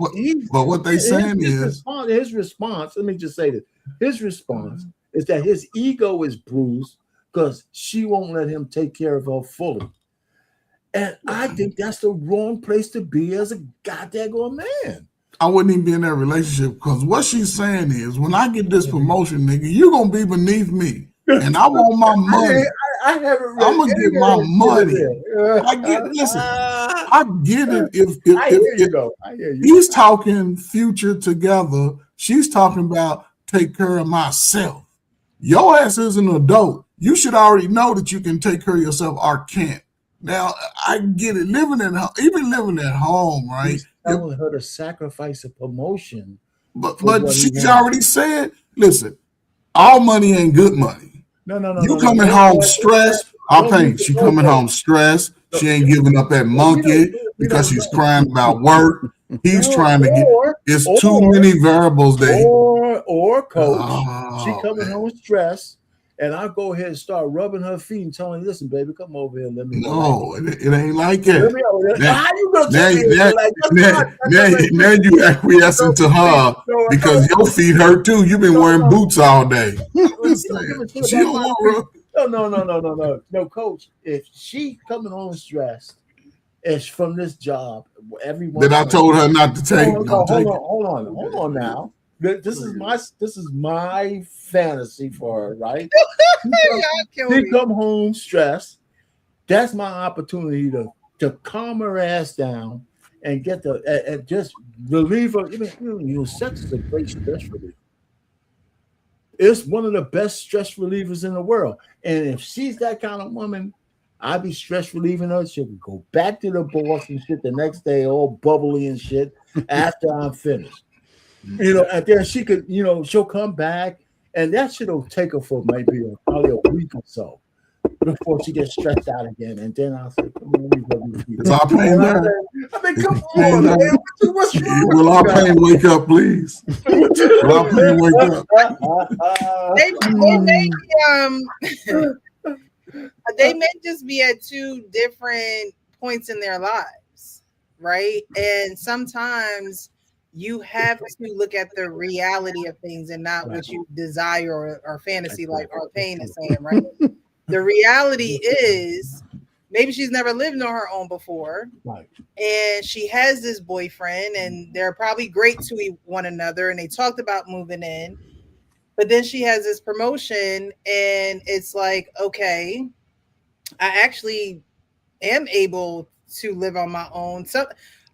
but what they saying is his response. Let me just say this: his response is that his ego is bruised because she won't let him take care of her fully. And I think that's the wrong place to be as a goddamn man. I wouldn't even be in that relationship, because what she's saying is, when I get this promotion, nigga, you're going to be beneath me. And I want my money. I'm going to get my money. I get it. If he's talking future together, she's talking about take care of myself. Your ass is an adult. You should already know that you can take care of yourself or can't. Now, I get it. Even living at home, right? He's telling her to sacrifice a promotion. But she's already said, listen, all money ain't good money. No. You coming home stressed. I'll paint. She coming home stressed. She ain't giving up that monkey because she's crying about work. He's trying to get. It's too many variables there. Or coach, she coming home stressed, and I go ahead and start rubbing her feet and telling her, "Listen, baby, come over here and let me." No, it ain't like that. Now you acquiescing to her because your feet hurt too. You've been wearing boots all day. No, coach. If she coming home stressed, it's from this job. Everyone that I told her not to take. Hold on now. This is my fantasy for her, right? She come home stressed. That's my opportunity to calm her ass down and get and just relieve her. Sex is a great stress reliever. It's one of the best stress relievers in the world. And if she's that kind of woman, I'd be stress relieving her. She'll go back to the boss and shit the next day, all bubbly and shit, after I'm finished. And then she could, she'll come back, and that shit'll take her for maybe probably a week or so. before she gets stressed out again. And then I'll say, come on, let me go to sleep. Is our pain there? I mean, come Pain on, there? man. What's wrong Will with our you guys? pain wake up, please? Will our pain wake up? They may just be at two different points in their lives, right? And sometimes you have to look at the reality of things and not what you desire or fantasy, like our pain is saying, right? The reality is maybe she's never lived on her own before, Right. and she has this boyfriend, and they're probably great to one another, and they talked about moving in. But then she has this promotion, and it's like, okay, I actually am able to live on my own. So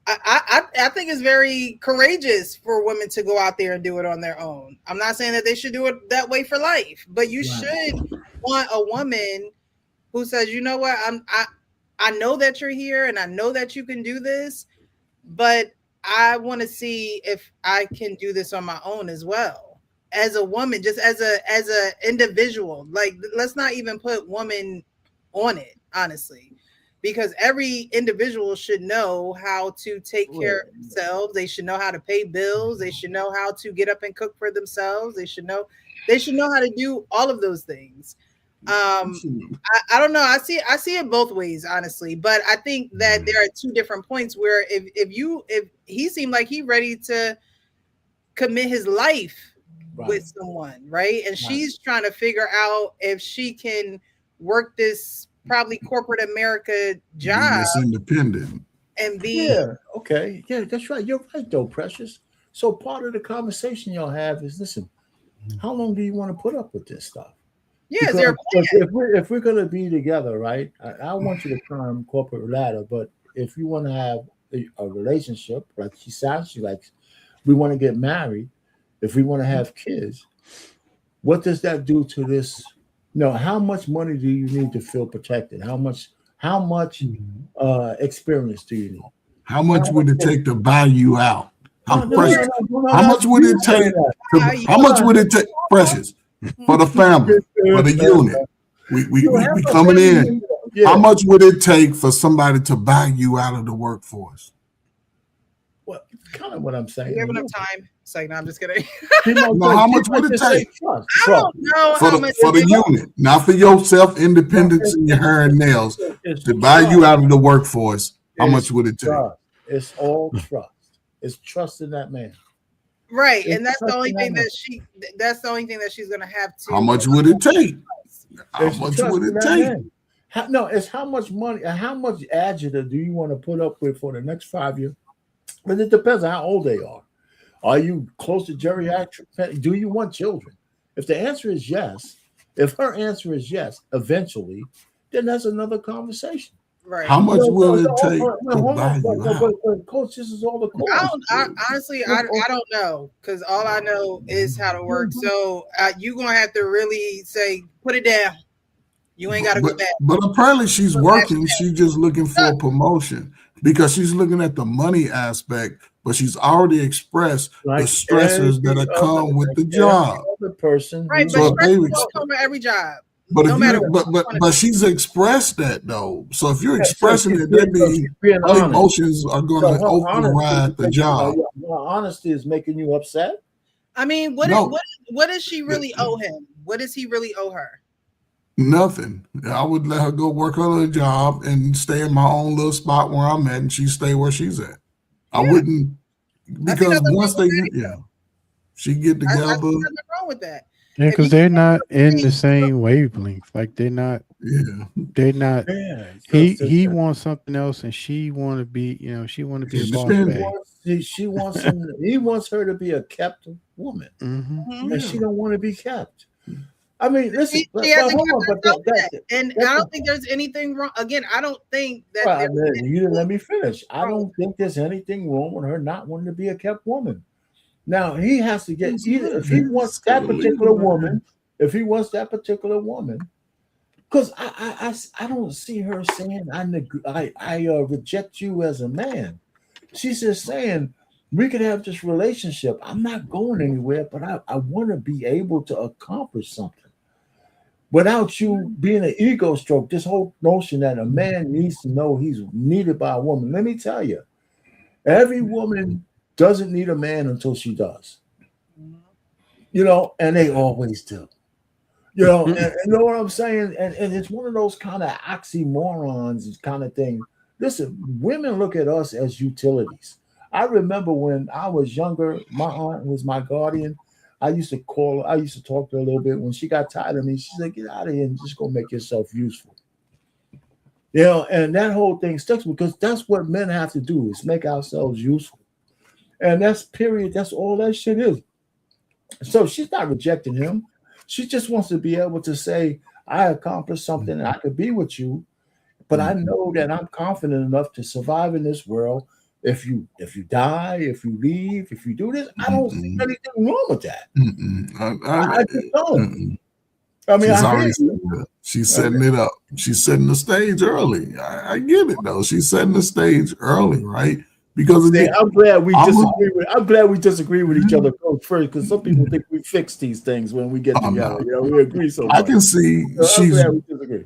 I think it's very courageous for women to go out there and do it on their own. I'm not saying that they should do it that way for life, but you should want a woman who says, you know what, I know that you're here and I know that you can do this, but I want to see if I can do this on my own as well. As a woman, just as a individual, like, let's not even put woman on it, honestly, because every individual should know how to take care of themselves. They should know how to pay bills. They should know how to get up and cook for themselves. They should know how to do all of those things. I don't know. I see it both ways, honestly, but I think that there are two different points where if he seemed like he ready to commit his life with someone, right? And she's trying to figure out if she can work this probably corporate America job, independent, and be okay. Yeah, that's right. You're right, though, Precious. So part of the conversation y'all have is, listen, how long do you want to put up with this stuff? Yeah, is there a plan? If we're going to be together, right? I want you to climb corporate ladder, but if you want to have a relationship, like she sounds, she likes, we want to get married. If we want to have kids, what does that do to this? No, how much money do you need to feel protected? How much experience do you need? How much would it take to buy you out? How much would it take? How much would it take, Precious, for the family, for the unit? We coming in. How much would it take for somebody to buy you out of the workforce? Well, kind of what I'm saying. We have enough time. It's like, no, I'm just kidding. No, how much would it take? I don't know for the unit, not for your self-independence and your hair and nails, to buy you out of the workforce. How much would it take? It's all trust. It's trust in that man. Right. And that's the only thing that she's gonna have to. How much would it take? How much would it take? It's how much money and how much agita do you want to put up with for the next 5 years? But it depends on how old they are. Are you close to geriatric? Do you want children? If the answer is yes, if her answer is yes, eventually, then that's another conversation. Right. How much will it take to buy you out? But Coach, this is all the course. Honestly, I don't know, because all I know is how to work. So you're going to have to really say, put it down. You ain't got to go back. But apparently she's working. She's just looking for a promotion because she's looking at the money aspect, but she's already expressed the stressors that come with the job. Right, but stress come with every job. But but she's expressed that though. So if you're expressing it, that means her emotions are going to override the job. Honesty is making you upset. I mean, what does she really owe him? What does he really owe her? Nothing. I would let her go work her little job and stay in my own little spot where I'm at, and she stay where she's at. I wouldn't, because once she get together. There's nothing wrong with that. Yeah, because they're not in the same wavelength. Like they're not. Yeah. They're not. Yeah, he wants something else, and she want to be. She want to be a boss babe. She wants him. He wants her to be a kept woman, and she don't want to be kept. I mean, listen. And I don't think there's anything wrong. Again, I don't think that. You didn't let me finish. I don't think there's anything wrong with her not wanting to be a kept woman. Now he has to get either if he wants that particular woman, because I don't see her saying I reject you as a man. She's just saying we could have this relationship. I'm not going anywhere, but I want to be able to accomplish something. without you being an ego stroke, this whole notion that a man needs to know he's needed by a woman. Let me tell you, every woman doesn't need a man until she does. You know, and they always do. You know, and you know what I'm saying? And it's one of those kind of oxymorons kind of thing. Listen, women look at us as utilities. I remember when I was younger, my aunt was my guardian. I used to talk to her a little bit. When she got tired of me, she said, get out of here and just go make yourself useful. You know, and that whole thing sticks because that's what men have to do is make ourselves useful. And that's period. That's all that shit is. So she's not rejecting him. She just wants to be able to say, I accomplished something and I could be with you, but I know that I'm confident enough to survive in this world. If you die, if you leave, if you do this, I don't see anything wrong with that. I just don't. I mean, she's setting it up. She's setting the stage early. I get it though. She's setting the stage early, right? Because again, I'm glad we disagree with each other first, because some people think we fix these things when we get together. You know, we agree so much. I can see she's glad we disagree.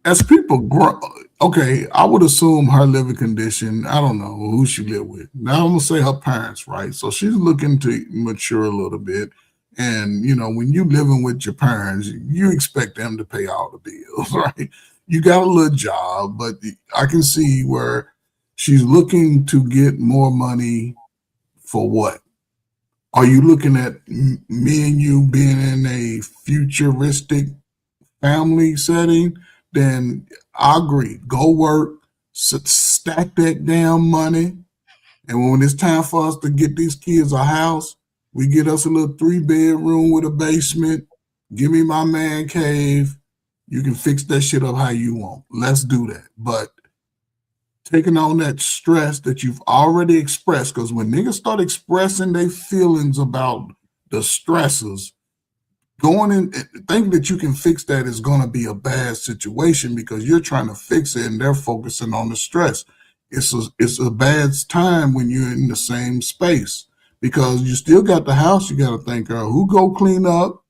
As people grow. Okay, I would assume her living condition. I don't know who she lived with. Now I'm gonna say her parents, right? So she's looking to mature a little bit. And you know, when you living with your parents, you expect them to pay all the bills, right? You got a little job, but I can see where she's looking to get more money for what? Are you looking at me and you being in a futuristic family setting? Then I agree. Go work, stack that damn money. And when it's time for us to get these kids a house, we get us a little 3-bedroom with a basement. Give me my man cave. You can fix that shit up how you want. Let's do that. But taking on that stress that you've already expressed, because when niggas start expressing their feelings about the stresses, going in thinking that you can fix that is going to be a bad situation because you're trying to fix it and they're focusing on the stress. It's a bad time when you're in the same space because you still got the house you got to think of. Who go clean up?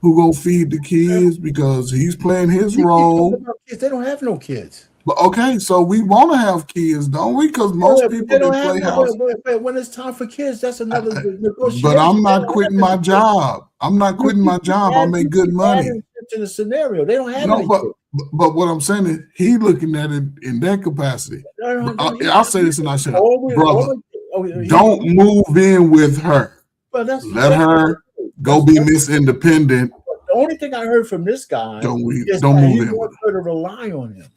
Who go feed the kids because he's playing his role? They don't have no kids. But okay, so we want to have kids, don't we? Because most people that play house. But when it's time for kids, that's another negotiation. But I'm not quitting my job. I'm not quitting my job. I make good money. To the scenario, they don't have no. But what I'm saying is, he looking at it in that capacity. I'll say this and I shut up, brother. Don't move in with her. Let her go be Miss Independent. The only thing I heard from this guy don't move in. He wants her to rely on him.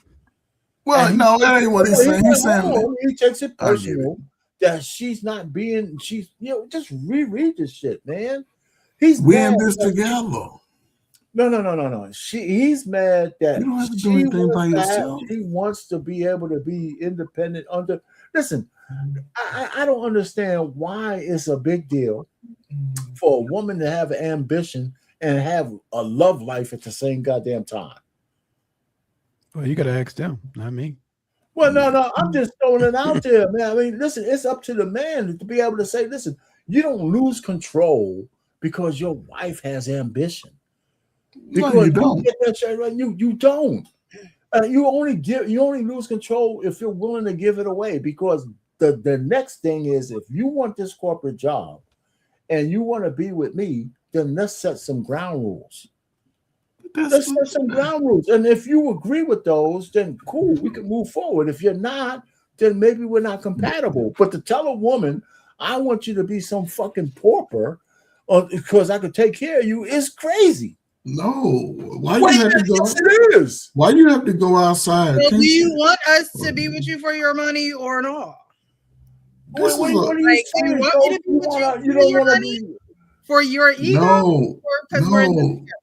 Well, no, that ain't what he's saying. He's saying he takes it personal that she's not being. She's just reread this shit, man. We're in this together. No. He's mad that you don't have to do anything by yourself. He wants to be able to be independent. Listen, I don't understand why it's a big deal for a woman to have an ambition and have a love life at the same goddamn time. Well, you got to ask them, not me. Well, no, I'm just throwing it out there, man. I mean, listen, it's up to the man to be able to say, listen, you don't lose control because your wife has ambition. Because no, you don't. You don't. You only lose control if you're willing to give it away. Because the next thing is, if you want this corporate job and you want to be with me, then let's set some ground rules. Let's set some ground rules. And if you agree with those, then cool, we can move forward. If you're not, then maybe we're not compatible. But to tell a woman, I want you to be some fucking pauper because I could take care of you is crazy. No. Why you have to go? It is. Why you have to go outside? Well, do you want us to be with you for your money or not? What are you saying? You want me to be with you for your money? For your ego? No. We're in this together?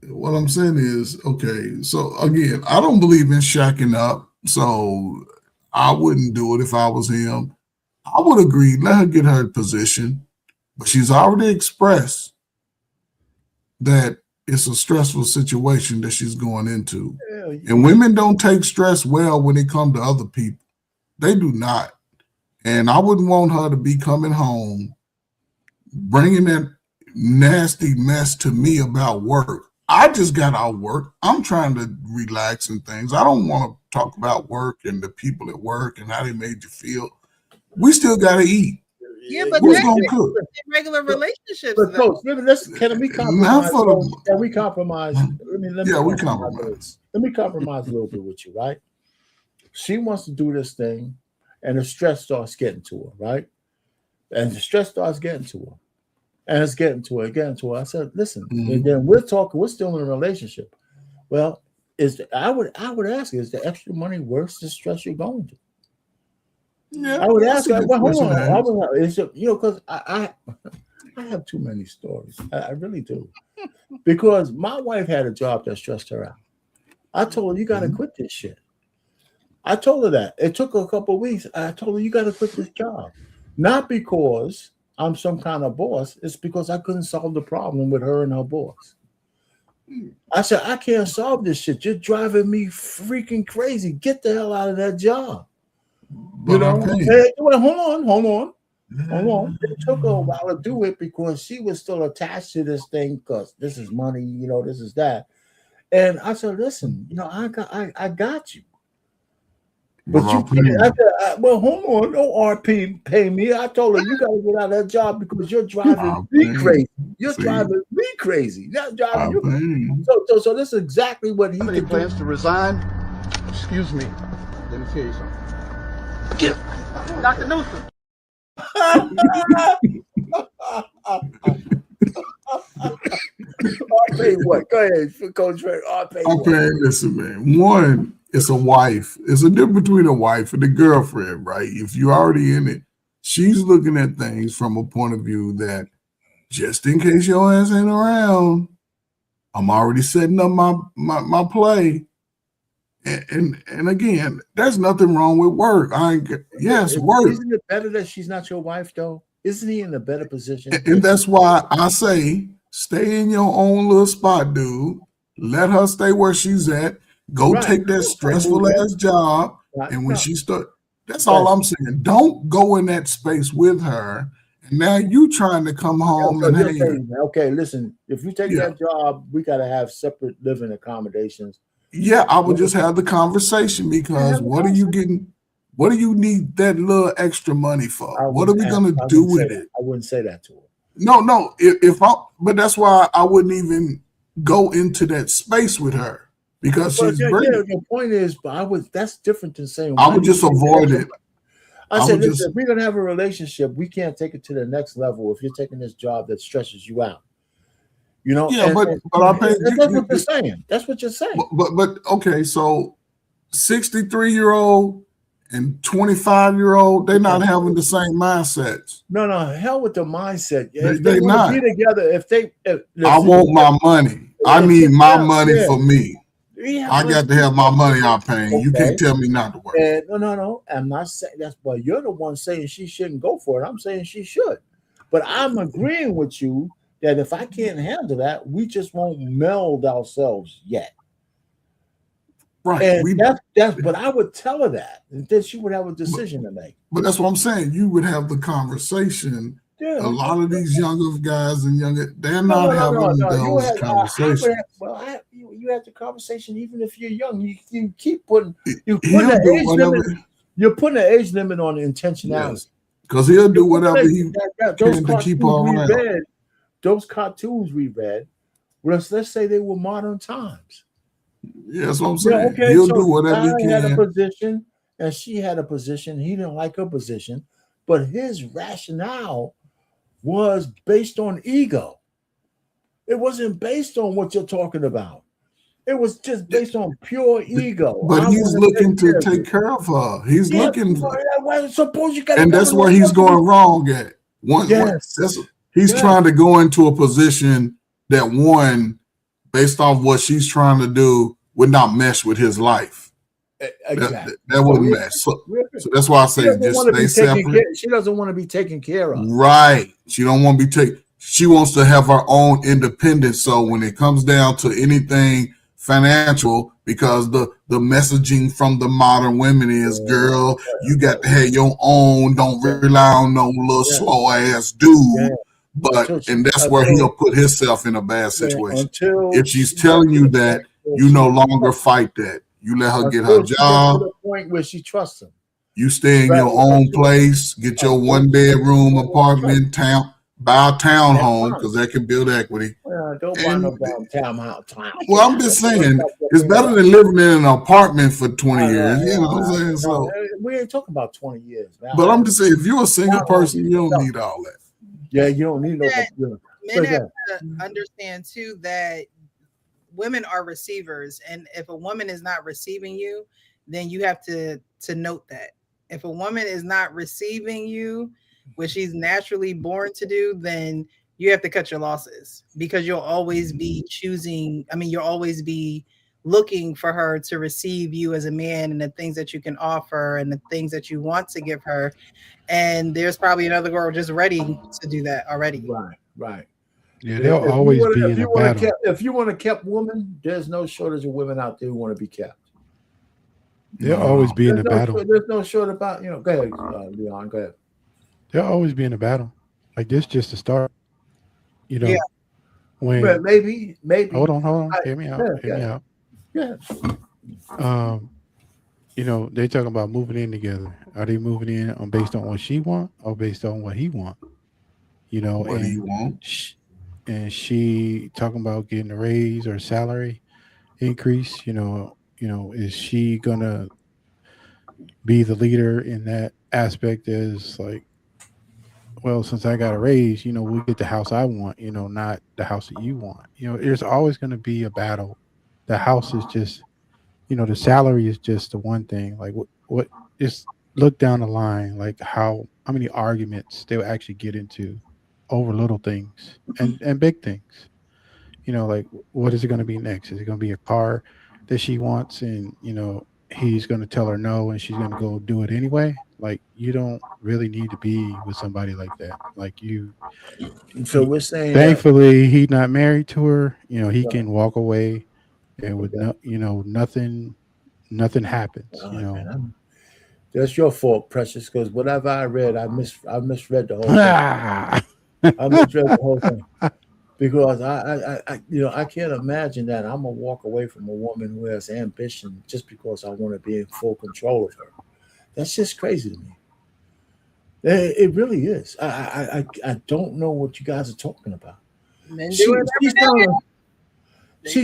What I'm saying is, okay, so again, I don't believe in shacking up, so I wouldn't do it if I was him. I would agree, let her get her position, but she's already expressed that it's a stressful situation that she's going into. And women don't take stress well when it comes to other people. They do not. And I wouldn't want her to be coming home, bringing that nasty mess to me about work. I just got out of work. I'm trying to relax and things. I don't want to talk about work and the people at work and how they made you feel. We still got to eat. Yeah, but Who's that's gonna cook? regular relationships. But though. coach, can we compromise? Can we compromise? Let me Yeah, we compromise. compromise. Let me compromise a little bit with you, right? She wants to do this thing, and the stress starts getting to her, right? And the stress starts getting to her, and it's getting to her. I said, listen, and then we're talking. We're still in a relationship. Well, I would ask you, is the extra money worth the stress you're going through? Yeah, I would ask her, well, hold question to on. Because I have too many stories. I really do. Because my wife had a job that stressed her out. I told her, you got to quit this shit. I told her that. It took her a couple of weeks. I told her, you got to quit this job. Not because I'm some kind of boss. It's because I couldn't solve the problem with her and her boss. I said, I can't solve this shit. You're driving me freaking crazy. Get the hell out of that job. You know, well, hold on. It took her a while to do it because she was still attached to this thing because this is money, you know, this is that. And I said, listen, you know, I got you. But well, hold on, no RP pay me. I told her you got to get out of that job because you're driving me crazy. You're driving me crazy. Not driving you. So this is exactly what he Any plans to resign? Excuse me. Let me tell you something. Get Dr. Newsom. What? Go ahead, Coach Ray. Okay, listen, man. One, it's a wife. It's a difference between a wife and a girlfriend, right? If you're already in it, she's looking at things from a point of view that just in case your ass ain't around, I'm already setting up my play. And again, there's nothing wrong with work. Work. Isn't it better that she's not your wife, though? Isn't he in a better position? And that's why I say, stay in your own little spot, dude. Let her stay where she's at. Go take that stressful ass job. And when she start, that's all I'm saying. Don't go in that space with her. And now you trying to come home okay, listen, if you take that job, we got to have separate living accommodations. Yeah, I would just have the conversation because what are you getting? What do you need that little extra money for? What are we gonna do with it? I wouldn't say that to her. No. But that's why I wouldn't even go into that space with her because she's brilliant. The point is, that's different than saying I would just avoid it. I said, listen, if we're gonna have a relationship, we can't take it to the next level if you're taking this job that stresses you out. You know, but I pay. That's what you're saying. That's what you're saying. But okay, so 63-year-old and 25-year-old, they're not having the same mindsets. No, hell with the mindset. If they not be together. I want my money. I need my money for me. Yeah, I got to have my money out paying. Okay. You can't tell me not to work. No. I'm not saying that's, but you're the one saying she shouldn't go for it. I'm saying she should. But I'm agreeing with you that if I can't handle that, we just won't meld ourselves yet. Right. And but I would tell her that, and then she would have a decision to make. But that's what I'm saying. You would have the conversation. Yeah. A lot of these younger guys and they're not having those conversations. You have the conversation even if you're young. You keep putting you're putting an age limit on the intentionality. Because he'll do whatever he can to keep her around. Those cartoons we read, let's say they were modern times. Yeah, that's what I'm saying. Okay, he'll do whatever he can. Had a position, and she had a position. He didn't like her position, but his rationale was based on ego. It wasn't based on what you're talking about. It was just based on pure ego. But he's looking to take care of her. He's looking for suppose you got, and that's where he's going wrong at. He's trying to go into a position that based on what she's trying to do, would not mesh with his life. Exactly. That wouldn't mesh. So that's why I say just stay separate. She doesn't want to be taken care of. Right. She don't want to be taken. She wants to have her own independence. So when it comes down to anything financial, because the messaging from the modern women is, girl, you got to have your own. Don't rely on no little slow ass dude. and that's where he'll put himself in a bad situation. If she's telling you that, you no longer fight that. You let her get her job. To the point where she trusts him. You stay in your own place, get your 1-bedroom apartment in town, buy a townhome because that can build equity. Don't buy no damn townhouse. Well, I'm just saying, it's better than living in an apartment for 20 years. You know what I'm saying? So we ain't talking about 20 years now. But I'm just saying, if you're a single person, you don't need all that. Yeah, you don't need no. Men have to understand too that women are receivers, and if a woman is not receiving you, then you have to note that. If a woman is not receiving you, which she's naturally born to do, then you have to cut your losses, because you'll always be you'll always be looking for her to receive you as a man and the things that you can offer and the things that you want to give her. And there's probably another girl just ready to do that already. Right. Yeah, they'll always be in a battle. If you want a kept woman, there's no shortage of women out there who want to be kept. They'll always be in a battle. There's no short about, go ahead, Leon, go ahead. They'll always be in a battle. Like this just to start. When but maybe. Hold on. Hear me out. Yeah. They talking about moving in together. Are they moving in based on what she want or based on what he want? What do you want? And she talking about getting a raise or salary increase. Is she gonna be the leader in that aspect? Is like, well, since I got a raise, we'll get the house I want, not the house that you want. There's always going to be a battle. The house is just, the salary is just the one thing. Like what just look down the line, like how many arguments they'll actually get into over little things and big things. Like what is it going to be next? Is it going to be a car that she wants and, he's going to tell her no and she's going to go do it anyway? Like, you don't really need to be with somebody like that. Like So we're saying, thankfully, he's not married to her. He can walk away, and with nothing happens. Man, that's your fault, Precious. Because whatever I read, I misread the whole thing. I misread the whole thing because I can't imagine that I'm gonna walk away from a woman who has ambition just because I want to be in full control of her. That's just crazy to me. It really is. I don't know what you guys are talking about. She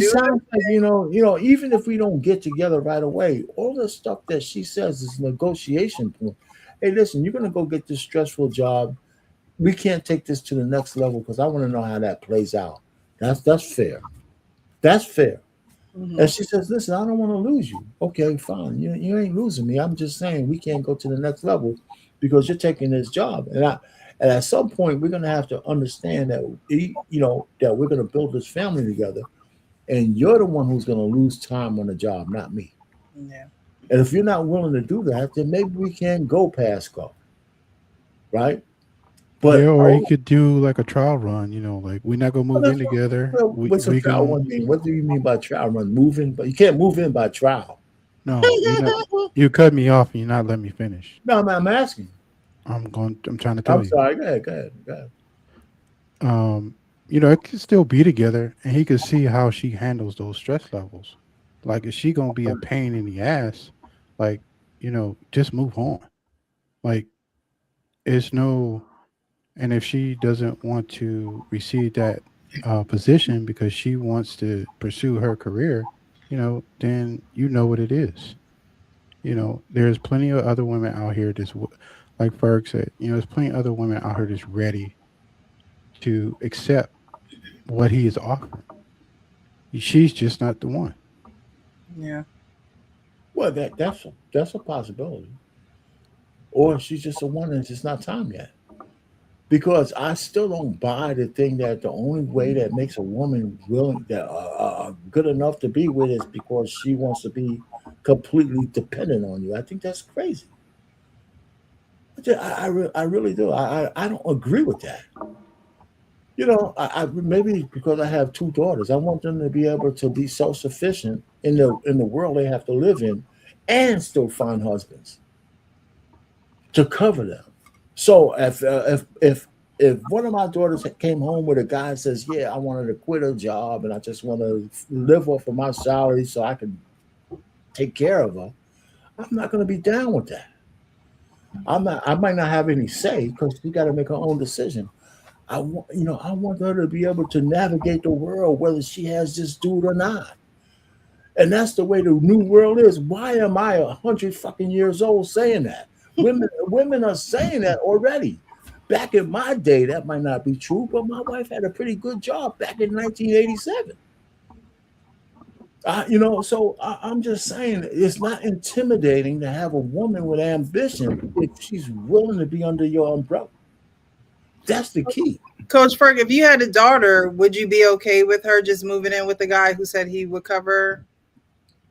sounds like, even if we don't get together right away, all the stuff that she says is negotiation point. Hey, listen, you're going to go get this stressful job. We can't take this to the next level because I want to know how that plays out. That's fair. That's fair. Mm-hmm. And she says, listen, I don't want to lose you. Okay, fine. You ain't losing me. I'm just saying we can't go to the next level because you're taking this job. And at some point, we're going to have to understand that, that we're going to build this family together. And you're the one who's going to lose time on the job, not me. Yeah. And if you're not willing to do that, then maybe we can go past go. Right? But or you could do like a trial run, like we're not gonna move in together. What's a trial run mean? What do you mean by trial run? Moving, but you can't move in by trial. No, you cut me off and you're not letting me finish. No, I'm asking. I'm trying to tell you. I'm sorry. Go ahead. It could still be together, and he could see how she handles those stress levels. Like, is she gonna be a pain in the ass? Like, just move on. Like, it's no. And if she doesn't want to receive that position because she wants to pursue her career, then what it is. There's plenty of other women out here that's, like Ferg said, there's plenty of other women out here that's ready to accept what he is offering. She's just not the one. Yeah. Well, that's a possibility. Or she's just a one and it's just not time yet. Because I still don't buy the thing that the only way that makes a woman willing, good enough to be with is because she wants to be completely dependent on you. I think that's crazy. I really do. I don't agree with that. I maybe because I have two daughters, I want them to be able to be self-sufficient in the world they have to live in, and still find husbands to cover them. So if if one of my daughters came home with a guy and says, "Yeah, I wanted to quit a job and I just want to live off of my salary so I can take care of her," I'm not going to be down with that. I'm not. I might not have any say because she got to make her own decision. I want her to be able to navigate the world, whether she has this dude or not. And that's the way the new world is. Why am I 100 fucking years old saying that? Women are saying that already. Back in my day, that might not be true, but my wife had a pretty good job back in 1987. So I'm just saying it's not intimidating to have a woman with ambition if she's willing to be under your umbrella. That's the key. Coach Ferg, if you had a daughter, would you be okay with her just moving in with the guy who said he would cover?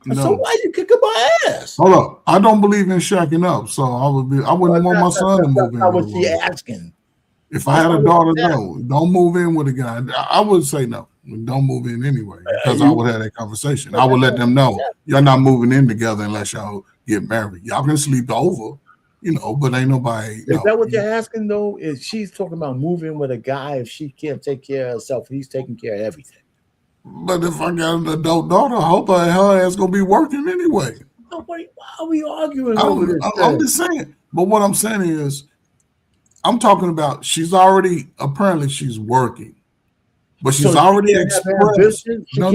No. So why you kicking my ass? Hold up. I don't believe in shacking up, so I wouldn't want my son to move in. That's what she asking. If I had a daughter, no, don't move in with a guy. I would say no. Don't move in anyway, because I would have that conversation. I would let them know you're not moving in together unless y'all get married. Y'all can sleep over, but ain't nobody. Is that what you're asking though? Is she's talking about moving with a guy if she can't take care of herself? He's taking care of everything. But if I got an adult daughter, I hope her ass gonna be working anyway. Why are we arguing over this? I'm just saying. But what I'm saying is, I'm talking about she's working, but she's already expressed. No.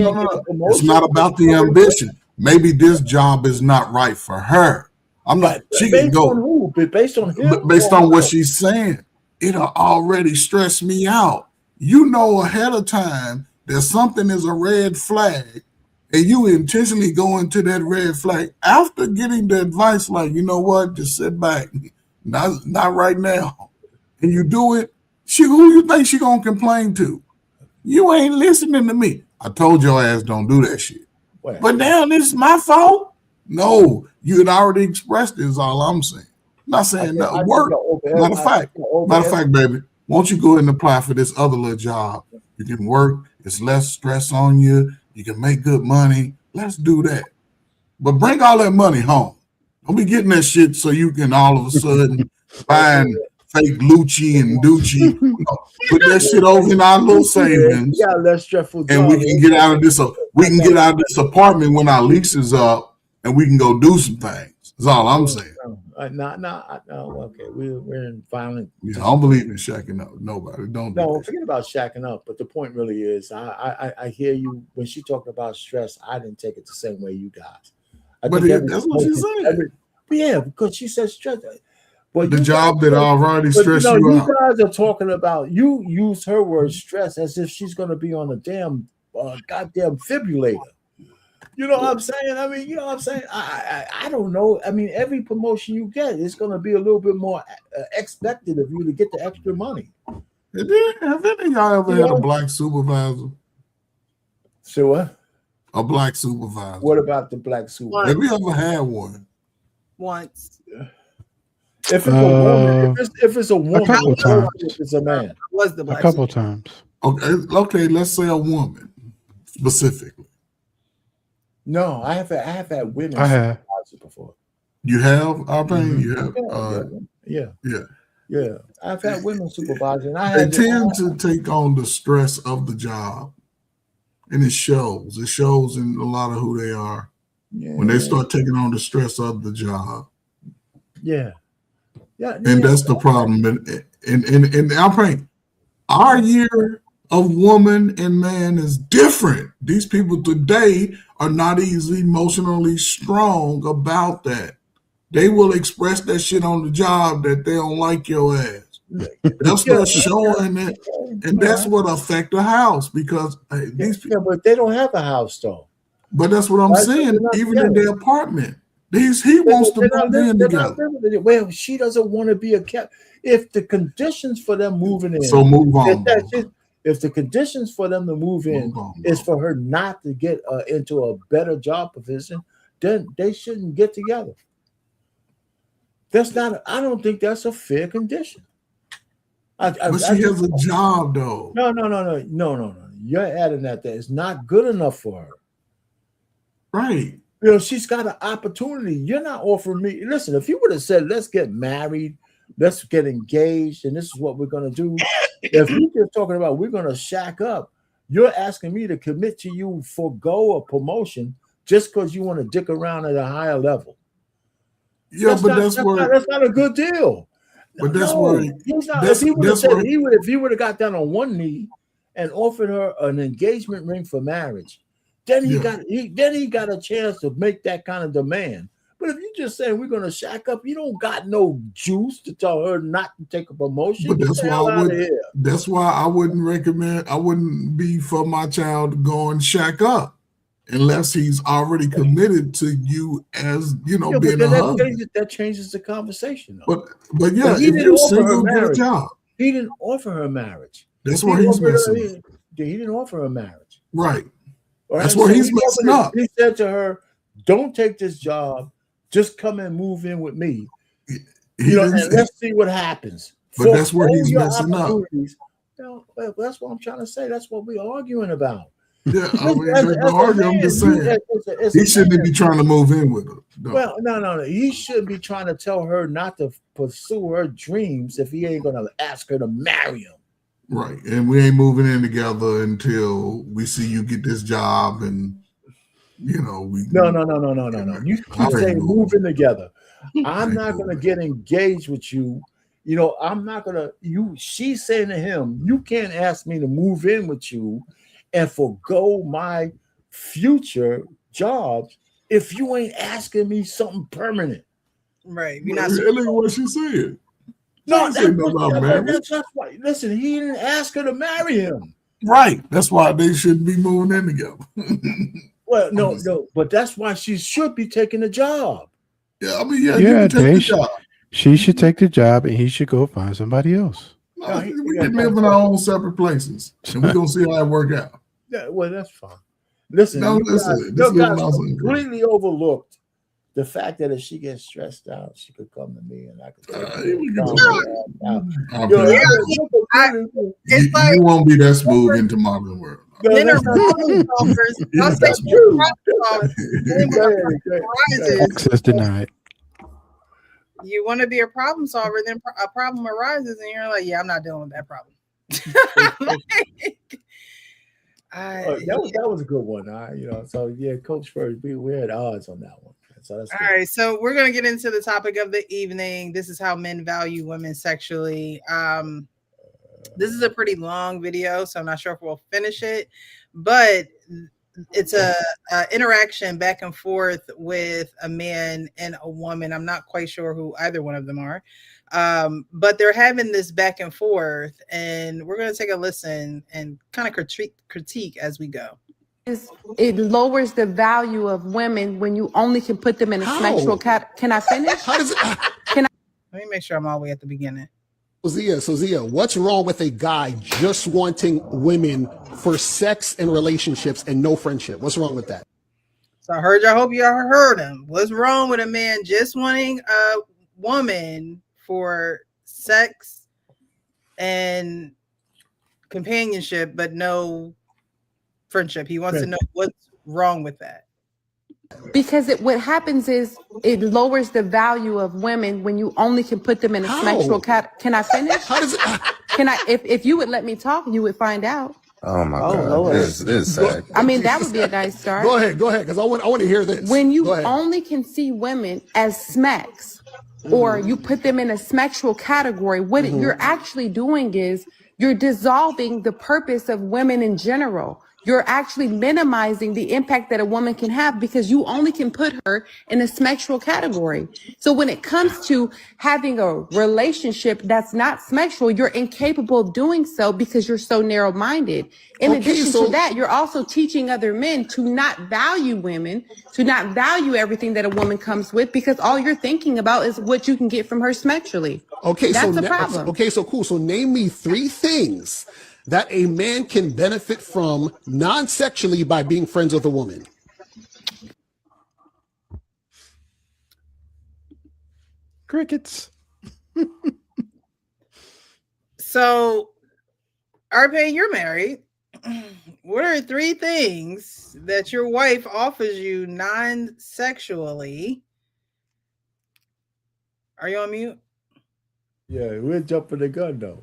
It's not about the ambition. Maybe this job is not right for her. I'm not. She can go. On who? Based on him. Based on what she's saying, it'll already stress me out. You know ahead of time that something is a red flag, and you intentionally go into that red flag after getting the advice, like, you know what, just sit back, not right now, and you do it. Who you think she gonna complain to? You ain't listening to me. I told your ass don't do that shit. But now this is my fault. No, you had already expressed it. Is all I'm saying. I'm not saying that work. Matter of fact, baby, won't you go ahead and apply for this other little job? You can work. It's less stress on you. You can make good money. Let's do that. But bring all that money home. Don't be getting that shit so you can all of a sudden find fake Lucci and Ducci. Put that shit over in our little savings. Yeah, less stressful. And we can get out of this. We can get out of this apartment when our lease is up, and we can go do some things. That's all I'm saying. No. Okay, we're in violent. Yeah, I don't believe in shacking up. Nobody. Don't. No, forget about shacking up. But the point really is, I hear you when she talked about stress. I didn't take it the same way you guys. But that's what she said. Yeah, because she said stress. But the job that already stressed you out. You guys are talking about. You use her word stress as if she's going to be on a damn goddamn defibrillator. You know what I'm saying? I mean, you know what I'm saying? I don't know. I mean, every promotion you get is going to be a little bit more expected of you to get the extra money. Have any of y'all ever had a black supervisor? So what? A black supervisor. What about the black supervisor? Have you ever had one? Once. If it's a woman, if it's a woman, a couple times. If it's a man, was the black a couple times. Okay. Let's say a woman specifically. No, I have had women. I have before. You have, Arpain? You have? Yeah. I've had women supervising. They tend to take on the stress of the job, and it shows. It shows in a lot of who they are when they start taking on the stress of the job. Yeah. And that's the problem. And Arpain, our year of woman and man is different. These people today are not easily emotionally strong about that. They will express that shit on the job that they don't like your ass. That's what's showing it, and that's what affect the house because these people. Yeah, but they don't have a house though. But that's what I'm saying. Even in their apartment, he wants to move in together. Well, she doesn't want to be a cat. If the conditions for them moving in, so move on. If the conditions for them to move in is for her not to get into a better job position, then they shouldn't get together. That's not. I don't think that's a fair condition. But she has a job, though. No. You're adding that it's not good enough for her. Right. You know, she's got an opportunity. You're not offering me. Listen, if you would have said, let's get married, let's get engaged, and this is what we're going to do, If you're just talking about we're gonna shack up, you're asking me to commit to you, forego a promotion just because you want to dick around at a higher level. Yeah, but that's not a good deal. But that's no, where he's not. that's, If he would have that's said, where if he would have got down on one knee and offered her an engagement ring for marriage, then he got a chance to make that kind of demand. But if you just saying we're gonna shack up, you don't got no juice to tell her not to take a promotion. But that's why I wouldn't recommend. I wouldn't be for my child to go and shack up unless he's already committed to you as being a husband. That changes the conversation. Though. But yeah, if you're single, get a job. He didn't offer her marriage. That's where he's messing up. He didn't offer her marriage. Right. That's where he's messing up. He said to her, "Don't take this job. Just come and move in with me. And let's see what happens." But that's where he's messing up. Well, that's what I'm trying to say. That's what we're arguing about. Yeah, I mean, I'm just saying he shouldn't be trying to move in with her. No. Well, no. He should be trying to tell her not to pursue her dreams if he ain't gonna ask her to marry him. Right, and we ain't moving in together until we see you get this job, and we. No. You keep saying moving together. I'm not gonna get engaged with you. I'm not gonna. She's saying to him, "You can't ask me to move in with you and forgo my future jobs if you ain't asking me something permanent." Right. You're not really what she said. No, that's why. Listen, he didn't ask her to marry him. Right. That's why they shouldn't be moving in together. Well, no, but that's why she should be taking the job. Yeah, I mean, you take the job. She should take the job, and he should go find somebody else. No, we can live in our own separate places, and we're gonna see how it work out. Yeah, well, that's fine. Listen, you guys completely overlooked the fact that if she gets stressed out, she could come to me and I could. You won't be that smooth into modern world. Men are problem solvers. Access denied. You want to be a problem solver, then a problem arises, and you're like, "Yeah, I'm not dealing with that problem." That was a good one. So yeah, Coach First, we had odds on that one. So that's all right. So we're gonna get into the topic of the evening. This is how men value women sexually. This is a pretty long video, so I'm not sure if we'll finish it, but it's a interaction back and forth with a man and a woman. I'm not quite sure who either one of them are, but they're having this back and forth, and we're going to take a listen and kind of critique as we go. It lowers the value of women when you only can put them in a sexual category. Can I finish? How does it? Let me make sure I'm all the way at the beginning. So Zia, what's wrong with a guy just wanting women for sex and relationships and no friendship? What's wrong with that? So I hope you heard him. What's wrong with a man just wanting a woman for sex and companionship, but no friendship? He wants to know what's wrong with that. Because what happens is it lowers the value of women when you only can put them in a sexual category. Can I finish? How does it? Can I? If you would let me talk, you would find out. Oh my God, this is sad. I mean, that would be a nice start. Go ahead, because I want to hear this. When you only can see women as smecks, or you put them in a sexual category, what you're actually doing is you're dissolving the purpose of women in general. You're actually minimizing the impact that a woman can have because you only can put her in a sexual category. So when it comes to having a relationship that's not sexual, you're incapable of doing so because you're so narrow-minded. In addition to that, you're also teaching other men to not value women, to not value everything that a woman comes with because all you're thinking about is what you can get from her sexually. Okay, that's a problem. Okay, so cool. So name me 3 things that a man can benefit from non-sexually by being friends with a woman. Crickets. So, Arpe, you're married. What are 3 things that your wife offers you non-sexually? Are you on mute? Yeah, we're jumping the gun though.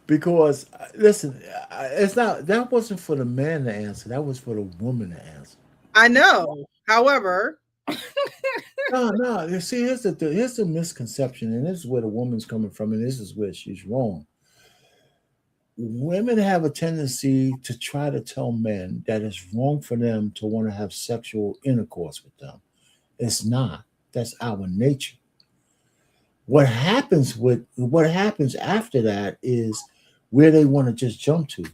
Because listen, it's not that wasn't for the man to answer. That was for the woman to answer. I know. However, no. You see, here's the misconception, and this is where the woman's coming from, and this is where she's wrong. Women have a tendency to try to tell men that it's wrong for them to want to have sexual intercourse with them. It's not. That's our nature. What happens after that is where they want to just jump to.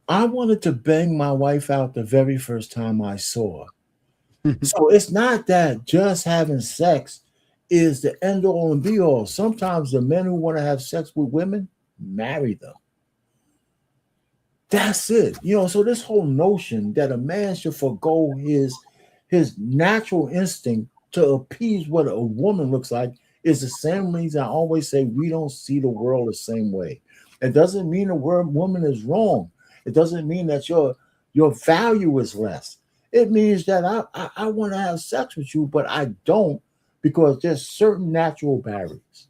I wanted to bang my wife out the very first time I saw her. So it's not that just having sex is the end all and be all. Sometimes the men who want to have sex with women marry them. That's it. So this whole notion that a man should forgo his natural instinct to appease what a woman looks like is the same reason I always say we don't see the world the same way. It doesn't mean the word woman is wrong. It doesn't mean that your value is less. It means that I want to have sex with you, but I don't because there's certain natural barriers,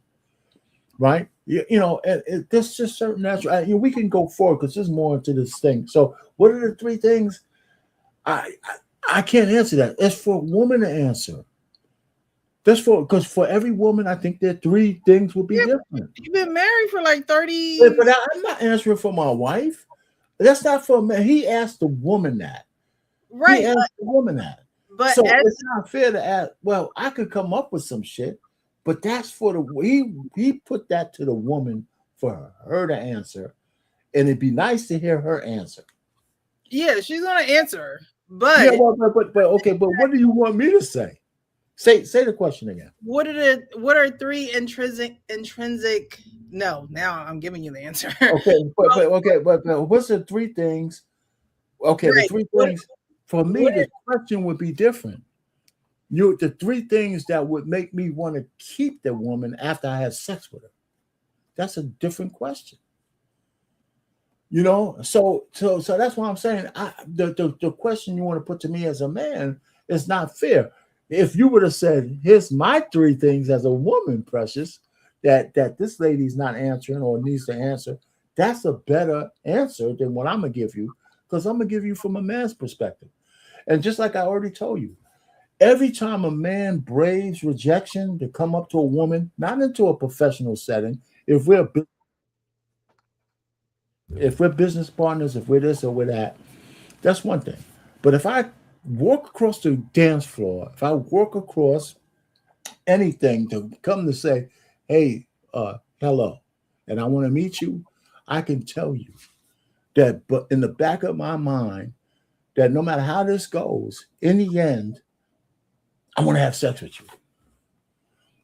right? There's just certain natural. We can go forward because there's more into this thing. So, what are the three things? I can't answer that. It's for a woman to answer. Because for every woman, I think that three things would be different. You've been married for like 30. But I'm not answering for my wife. That's not for a man. He asked the woman that. Right. He asked the woman that. But so it's not fair to ask. Well, I could come up with some shit, but that's for he put that to the woman for her to answer, and it'd be nice to hear her answer. Yeah, she's gonna answer. But okay. But what do you want me to say? Say the question again. What are three intrinsic? No, now I'm giving you the answer. But what's the three things? Okay, right. The three things for me. The question would be different. The three things that would make me want to keep the woman after I have sex with her. That's a different question. So that's why I'm saying the question you want to put to me as a man is not fair. If you would have said, here's my three things as a woman, Precious, that this lady's not answering or needs to answer, that's a better answer than what I'm going to give you, because I'm going to give you from a man's perspective. And just like I already told you, every time a man braves rejection to come up to a woman, not into a professional setting, if we're business partners, if we're this or we're that, that's one thing. But if I walk across the dance floor, if I walk across anything to come to say, hey, hello, and I want to meet you, I can tell you that, but in the back of my mind, that no matter how this goes, in the end, I want to have sex with you.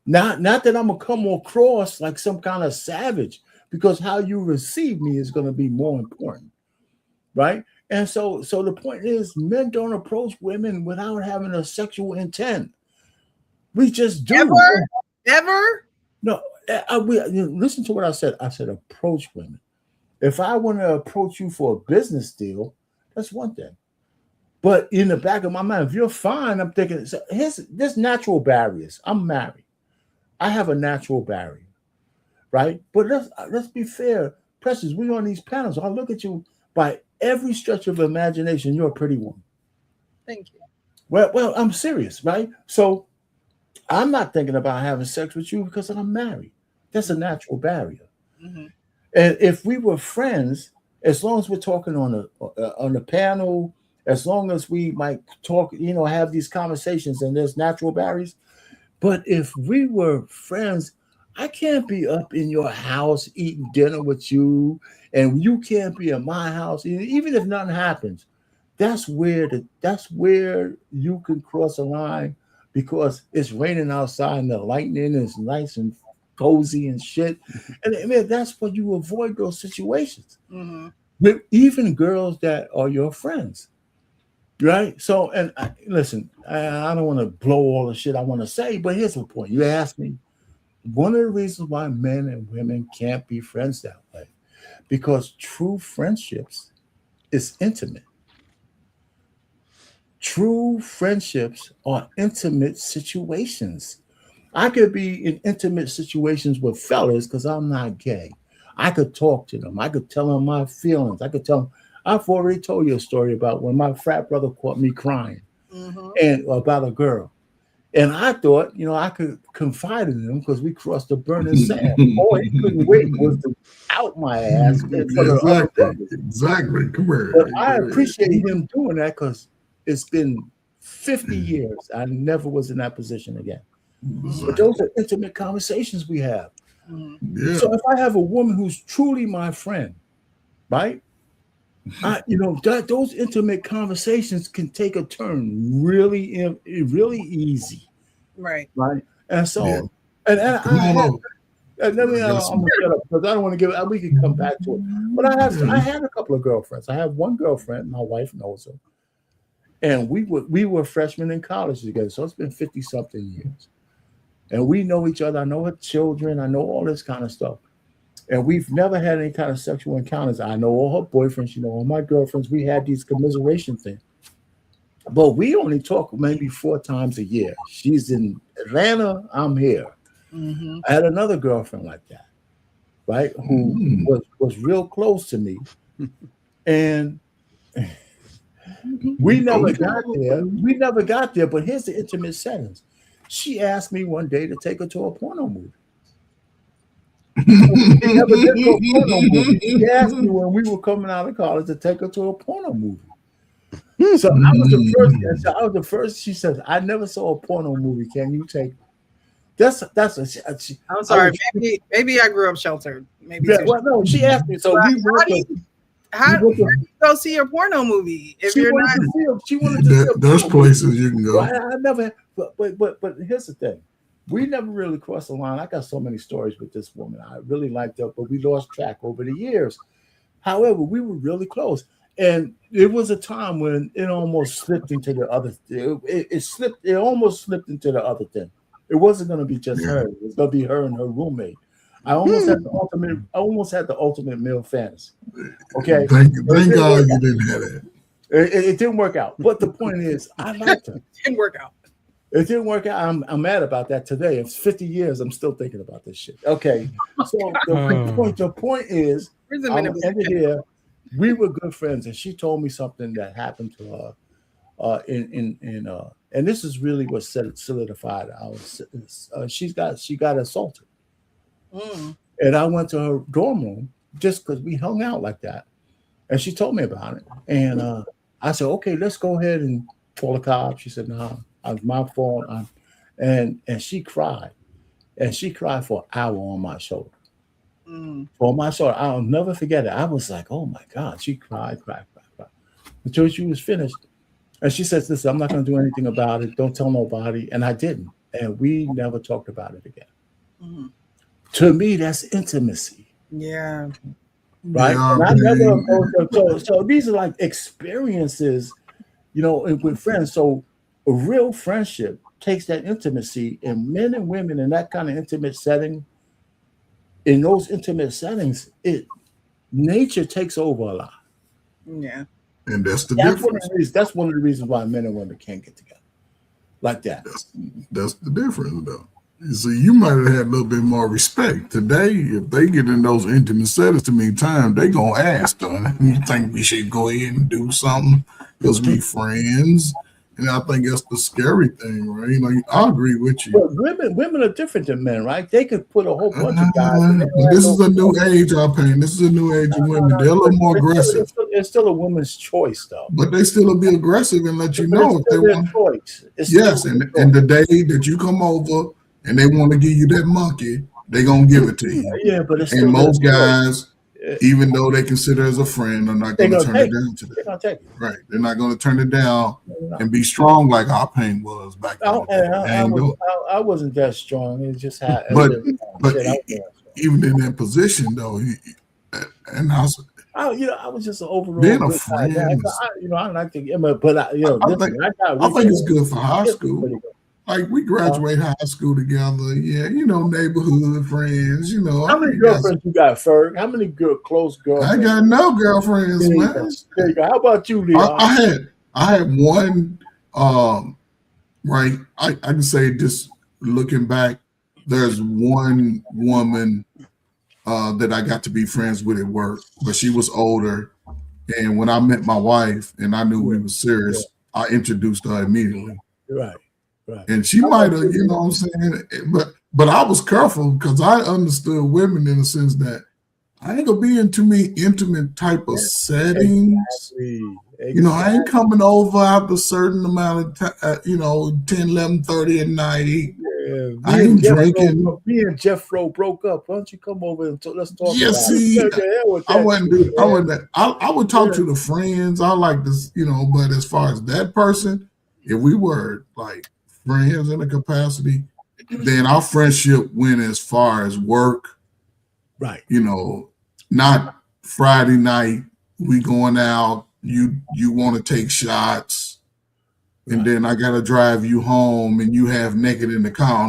Not that I'm going to come across like some kind of savage, because how you receive me is going to be more important, right? And so the point is, men don't approach women without having a sexual intent. We just do. Ever? No, listen to what I said. I said approach women. If I want to approach you for a business deal, that's one thing. But in the back of my mind, if you're fine, I'm thinking, so there's natural barriers. I'm married. I have a natural barrier, right? But let's be fair. Precious, we're on these panels. I look at you by every stretch of imagination, you're a pretty woman. Thank you. Well, I'm serious, right? So I'm not thinking about having sex with you because I'm married. That's a natural barrier. Mm-hmm. And if we were friends, as long as we're talking on a panel, as long as we might talk, have these conversations, and there's natural barriers. But if we were friends, I can't be up in your house eating dinner with you, and you can't be in my house, even if nothing happens. That's where you can cross a line, because it's raining outside and the lightning is nice and cozy and shit. And I mean, that's when you avoid those situations. Mm-hmm. With even girls that are your friends, right? So, and listen, I don't want to blow all the shit I want to say, but here's the point. You asked me, one of the reasons why men and women can't be friends that way, because true friendships is intimate. True friendships are intimate situations. I could be in intimate situations with fellas because I'm not gay. I could talk to them. I could tell them my feelings. I could tell them. I've already told you a story about when my frat brother caught me crying and about a girl. And I thought, I could confide in him because we crossed the burning sand. All he couldn't wait was to out my ass. Exactly. Come here. But I appreciate him doing that because it's been 50 years. I never was in that position again. But those are intimate conversations we have. Yeah. So if I have a woman who's truly my friend, right? Those intimate conversations can take a turn really easy. Right. And so, and I'm gonna shut up because I don't want to give it. We can come back to it. But I had a couple of girlfriends. I have one girlfriend. My wife knows her, and we were freshmen in college together. So it's been 50-something years, and we know each other. I know her children. I know all this kind of stuff. And we've never had any kind of sexual encounters. I know all her boyfriends, all my girlfriends. We had these commiseration things. But we only talk maybe 4 times a year. She's in Atlanta, I'm here. I had another girlfriend like that, right? Who was real close to me. And we never got there. But here's the intimate settings. She asked me one day to take her to a porno movie. She never did go to a porno movie. She asked me when we were coming out of college to take her to a porno movie. So I was the first. She says, "I never saw a porno movie. Can you take?" I'm sorry. Maybe I grew up sheltered. Maybe. Yeah, well, no, she asked me. So how do you go see a porno movie if you're not? She wanted to see there's places you can go. I never. But here's the thing. We never really crossed the line. I got so many stories with this woman. I really liked her, but we lost track over the years. However, we were really close. And it was a time when it almost slipped into the other. It almost slipped into the other thing. It wasn't going to be just her. It was going to be her and her roommate. I almost had the ultimate male fantasy. Okay. Thank God you didn't have that. It didn't work out. But the point is, I liked her. It didn't work out. It didn't work out. I'm mad about that today. It's 50 years. I'm still thinking about this shit. Okay. So the point is, I'm ended here. We were good friends, and she told me something that happened to her. And this is really what solidified she got assaulted. And I went to her dorm room just because we hung out like that, and she told me about it. And I said, "Okay, let's go ahead and call the cops." She said, "No, it's my fault." And she cried, for an hour on my shoulder. For my shoulder, I'll never forget it. I was like, "Oh my God!" She cried until she was finished. And she says, "Listen, I'm not going to do anything about it. Don't tell nobody." And I didn't. And we never talked about it again. To me, that's intimacy. Yeah. Right. Yeah, and I never. So these are like experiences, with friends. So a real friendship takes that intimacy, and men and women in that kind of intimate setting. In those intimate settings, nature takes over a lot. Yeah. And that's the difference. That's one of the reasons why men and women can't get together like that. That's the difference, though. So you might have had a little bit more respect today. If they get in those intimate settings too many times, they gonna ask them. You think we should go ahead and do something because we friends? And I think that's the scary thing, right? I agree with you. But women are different than men, right? They could put a whole bunch of guys. This is a new age, This is a new age of women. They're a little more aggressive. It's still a woman's choice, though. But they still will be aggressive and let you know if they want. Choice. Yes, and the day that you come over and they want to give you that monkey, they're gonna give it to you. Yeah, but it's and most guys, even though they consider as a friend, are not going to turn it down to that. Right, they're not going to turn it down and be strong like our pain was back then. I wasn't that strong. It just had. But even in that position, though, I was just an overall being a friend. I like to, but I think it's good for high school. Like we graduate high school together, neighborhood friends, How many girlfriends you got, Ferg? How many close girlfriends? I got no girlfriends, man. There you go. How about you, Leon? I had one. Right. I can say just looking back, there's one woman that I got to be friends with at work, but she was older. And when I met my wife and I knew we were serious, I introduced her immediately. Right. And she might have, you know what I'm saying? But I was careful because I understood women in the sense that I ain't gonna be in too many intimate type of settings. Exactly. You know, I ain't coming over after a certain amount of time, 10, 11:30 at night. Yeah, I ain't drinking. Me and Jeffro broke up. Why don't you come over and let's talk Yeah, about see, it? I would talk to the friends. I like this, but as far as that person, if we were like friends in a capacity, then our friendship went as far as work. Right. Not Friday night, we going out, you want to take shots, and then I gotta drive you home and you half naked in the car.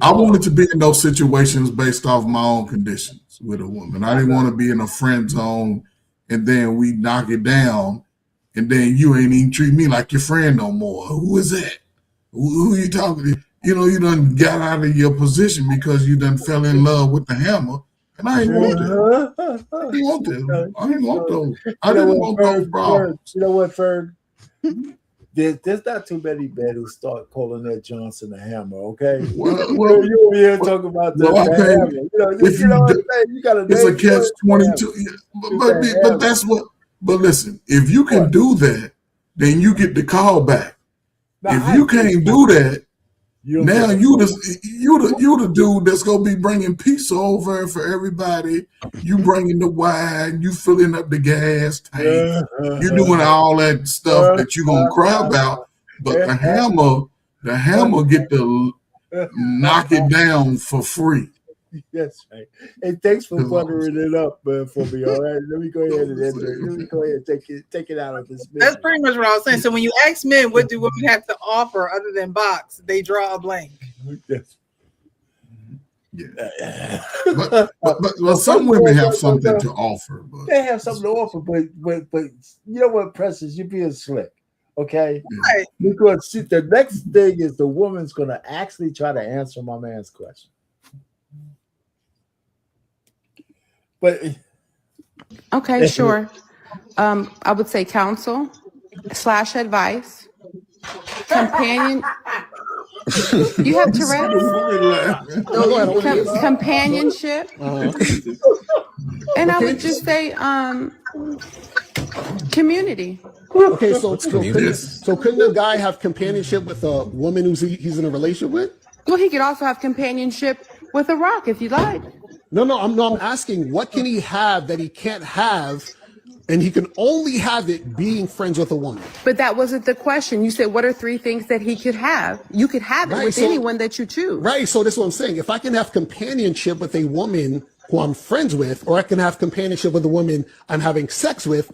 I wanted to be in those situations based off my own conditions with a woman. I didn't want to be in a friend zone and then we knock it down and then you ain't even treat me like your friend no more. Who is that? Who are you talking to? You done got out of your position because you done fell in love with the hammer. And I ain't want that. I didn't want that. I didn't want those. I didn't want those problems. You know what, Ferg? There's not too many men who start calling that Johnson a hammer, okay? Well, you over here talking about the hammer. You know what I'm saying? You got it's a catch-22. But that's what. But listen, if you can do that, then you get the call back. If you can't do that, now you the dude that's gonna be bringing pizza over for everybody. You bringing the wine, you filling up the gas tank, you doing all that stuff that you gonna cry about. But the hammer get to knock it down for free. That's right. Hey, thanks for buttering it up for me. All right, let me go ahead and end it. Let me go ahead and take it out of this. That's pretty much what I was saying. So when you ask men, what do women have to offer other than box? They draw a blank. Yes. Yeah. But some women have something to offer. But they have something to offer, but you know what, Precious, you're being slick. Okay, right. Because the next thing is the woman's going to actually try to answer my man's question. But okay, sure. I would say counsel / advice, companion. You have Tourette's. Companionship, and I would just say community. Okay, so couldn't a guy have companionship with a woman he's in a relationship with? Well, he could also have companionship with a rock if you like. No, I'm asking, what can he have that he can't have, and he can only have it being friends with a woman? But that wasn't the question. You said, what are 3 things that he could have? You could have it with anyone that you choose. Right, so that's what I'm saying. If I can have companionship with a woman who I'm friends with, or I can have companionship with a woman I'm having sex with,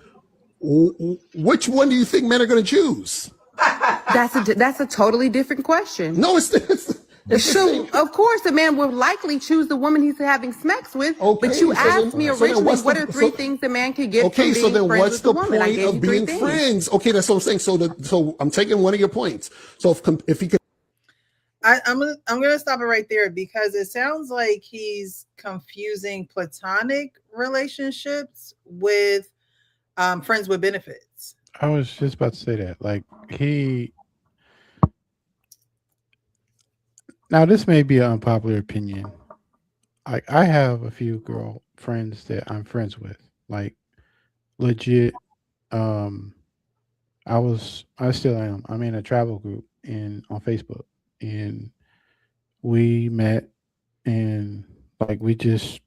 which one do you think men are going to choose? That's a totally different question. No, it's so of course a man would likely choose the woman he's having sex with. Okay, but you asked me originally, what are 3 things a man could get from being friends with a woman? I gave you 3 things. Friends? Okay, that's what I'm saying. So I'm taking one of your points. So if he could, I'm gonna stop it right there because it sounds like he's confusing platonic relationships with friends with benefits. I was just about to say that. Like now this may be an unpopular opinion. I have a few girl friends that I'm friends with. Like legit. I still am. I'm in a travel group on Facebook, and we met, and like we just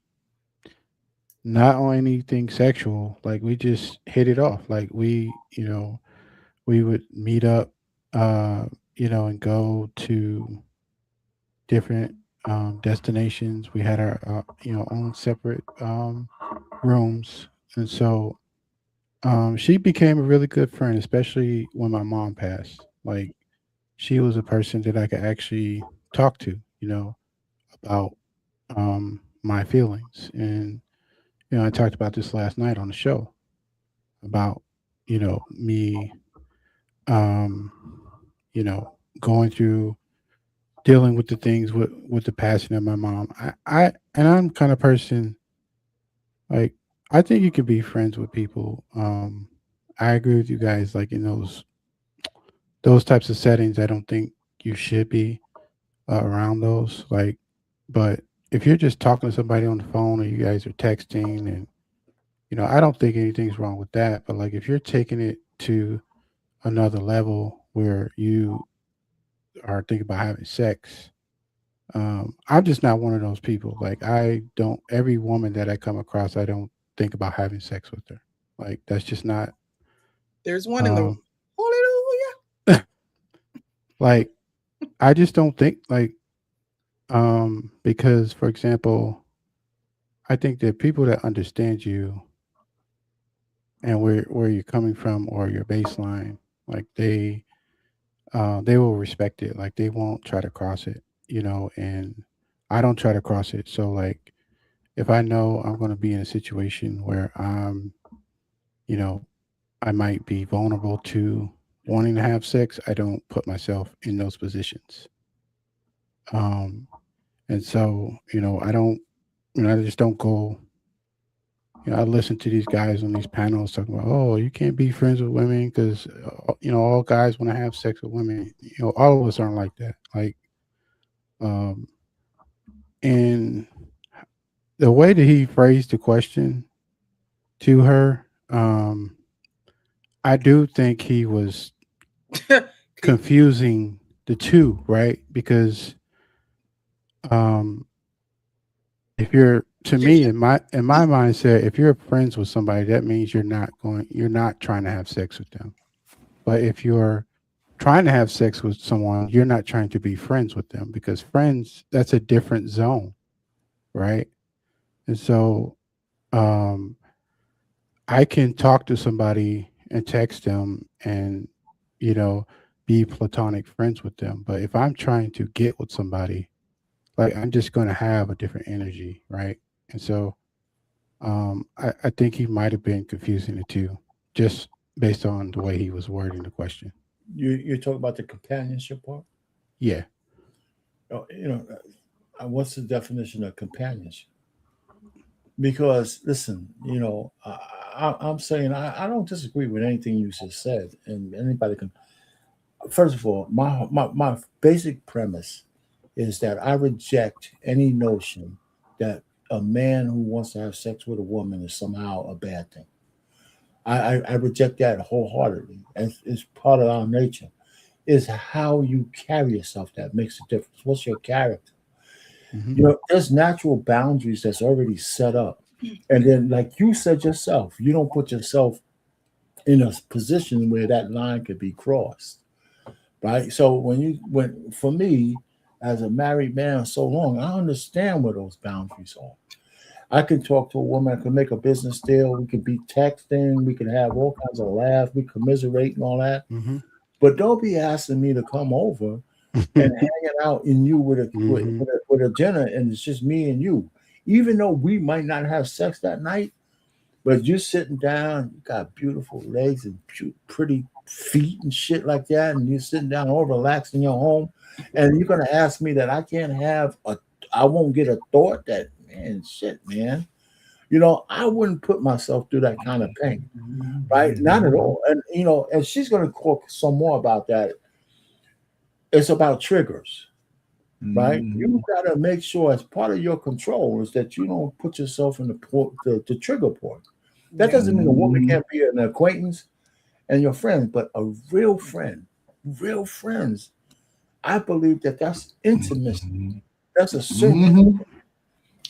not on anything sexual. Like we just hit it off. Like we would meet up, and go to different destinations. We had our own separate rooms, and so she became a really good friend, especially when my mom passed. Like she was a person that I could actually talk to, about my feelings. And I talked about this last night on the show about me going through dealing with the things with the passing of my mom. I'm kind of person like I think you can be friends with people. I agree with you guys. Like in those types of settings, I don't think you should be around those. Like, but if you're just talking to somebody on the phone or you guys are texting, and I don't think anything's wrong with that. But like, if you're taking it to another level where you are thinking about having sex, I'm just not one of those people. Like, I don't. Every woman that I come across, I don't think about having sex with her. Like, that's just not. There's one in the hallelujah. Like, I just don't think like, because for example, I think that people that understand you and where you're coming from or your baseline, like they will respect it. Like they won't try to cross it, and I don't try to cross it. So like, if I know I'm going to be in a situation where I might be vulnerable to wanting to have sex, I don't put myself in those positions. And so, I don't, I just don't go, I listen to these guys on these panels talking about, oh, you can't be friends with women because, all guys want to have sex with women. All of us aren't like that. Like, and the way that he phrased the question to her, I do think he was confusing the two, right? Because if you're, to me, in my mindset, if you're friends with somebody, that means you're not trying to have sex with them. But if you're trying to have sex with someone, you're not trying to be friends with them, because friends, that's a different zone, right? And so I can talk to somebody and text them and, be platonic friends with them. But if I'm trying to get with somebody, like, I'm just going to have a different energy, right? And so I think he might have been confusing the two just based on the way he was wording the question. You're talking about the companionship part? Yeah. What's the definition of companionship? Because listen, I'm saying I don't disagree with anything you just said, and anybody can. First of all, my basic premise is that I reject any notion that a man who wants to have sex with a woman is somehow a bad thing. I reject that wholeheartedly. It's part of our nature. It's how you carry yourself that makes a difference. What's your character? Mm-hmm. There's natural boundaries that's already set up. And then, like you said yourself, you don't put yourself in a position where that line could be crossed. Right? So when for me, as a married man so long, I understand where those boundaries are. I can talk to a woman, I can make a business deal, we could be texting, we can have all kinds of laughs, we commiserate and all that. Mm-hmm. But don't be asking me to come over and hanging out in you with a dinner, and it's just me and you. Even though we might not have sex that night, but you're sitting down, you got beautiful legs and pretty feet and shit like that, and you're sitting down all relaxed in your home, and you're gonna ask me that I won't get a thought that, man, I wouldn't put myself through that kind of pain, right? Not at all. And and she's gonna talk some more about that. It's about triggers, right? You gotta make sure, as part of your control, is that you don't put yourself in the trigger point. That doesn't mean a woman can't be an acquaintance and your friend, but a real friends, I believe that's intimacy. That's a single.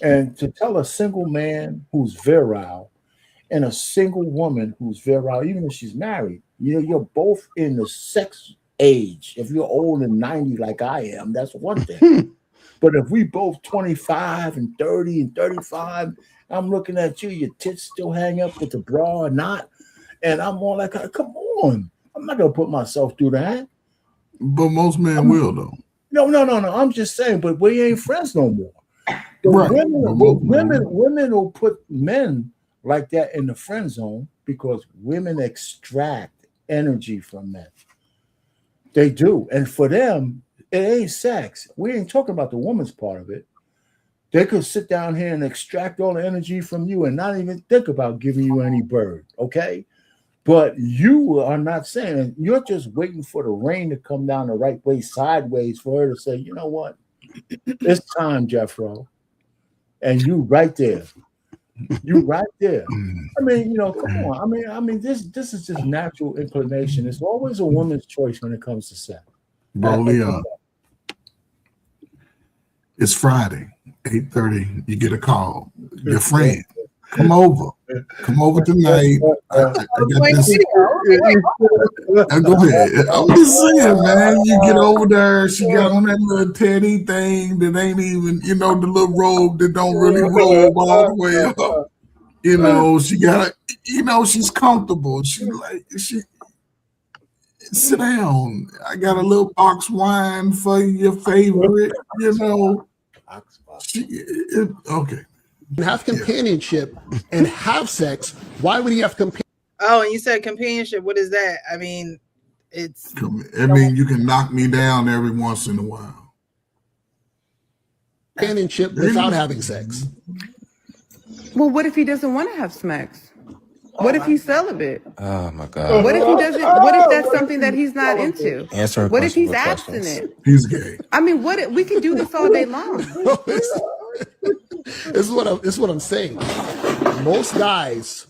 And to tell a single man who's virile and a single woman who's virile, even if she's married, you're both in the sex age. If you're old and 90 like I am, that's one thing. But if we both 25 and 30 and 35, I'm looking at you, your tits still hang up with the bra or not, and I'm more like, come on, I'm not gonna put myself through that. But most men will, though. No. I'm just saying, but we ain't friends no more. Right. Women will put men like that in the friend zone because women extract energy from men. They do. And for them, it ain't sex. We ain't talking about the woman's part of it. They could sit down here and extract all the energy from you and not even think about giving you any bird, okay? But you are not saying, you're just waiting for the rain to come down the right way, sideways, for her to say, you know what? It's time, Jeffro. And you right there. You right there. I mean, you know, come on. I mean, this is just natural inclination. It's always a woman's choice when it comes to sex. Bro, Leon, it's Friday, 8:30. You get a call. Your friend, come over tonight. I got this. Go ahead. I'm just saying, man. You get over there. She got on that little teddy thing that ain't even, you know, the little robe that don't really robe all the way up. You know, she got, you know, she's comfortable. She sit down. I got a little box wine for your favorite, you know. Okay. Have companionship and have sex. Why would he have companionship? Oh, and you said companionship. What is that? I mean, it's. I mean, you can knock me down every once in a while. Companionship without having sex. Well, what if he doesn't want to have sex? What if he's celibate? Oh my God. What if he doesn't? What if that's something that he's not into? Answer. What if he's abstinent? He's gay. I mean, we can do this all day long. This is what I'm saying. Most guys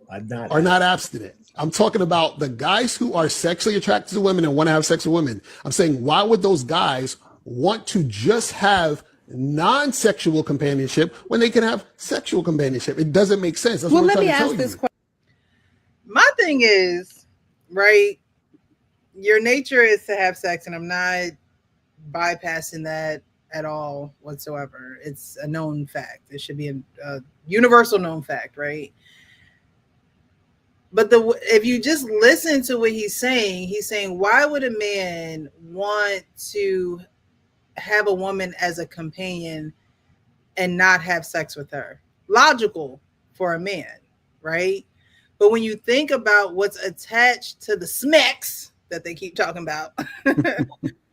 are not abstinent. I'm talking about the guys who are sexually attracted to women and want to have sex with women. I'm saying, why would those guys want to just have non-sexual companionship when they can have sexual companionship? It doesn't make sense. That's Well, what I'm let me trying to ask tell this you. question. My thing is, right, your nature is to have sex, and I'm not bypassing that at all whatsoever. It's a known fact. It should be a universal known fact, right? But if you just listen to what he's saying, why would a man want to have a woman as a companion and not have sex with her? Logical for a man, right? But when you think about what's attached to the smacks that they keep talking about,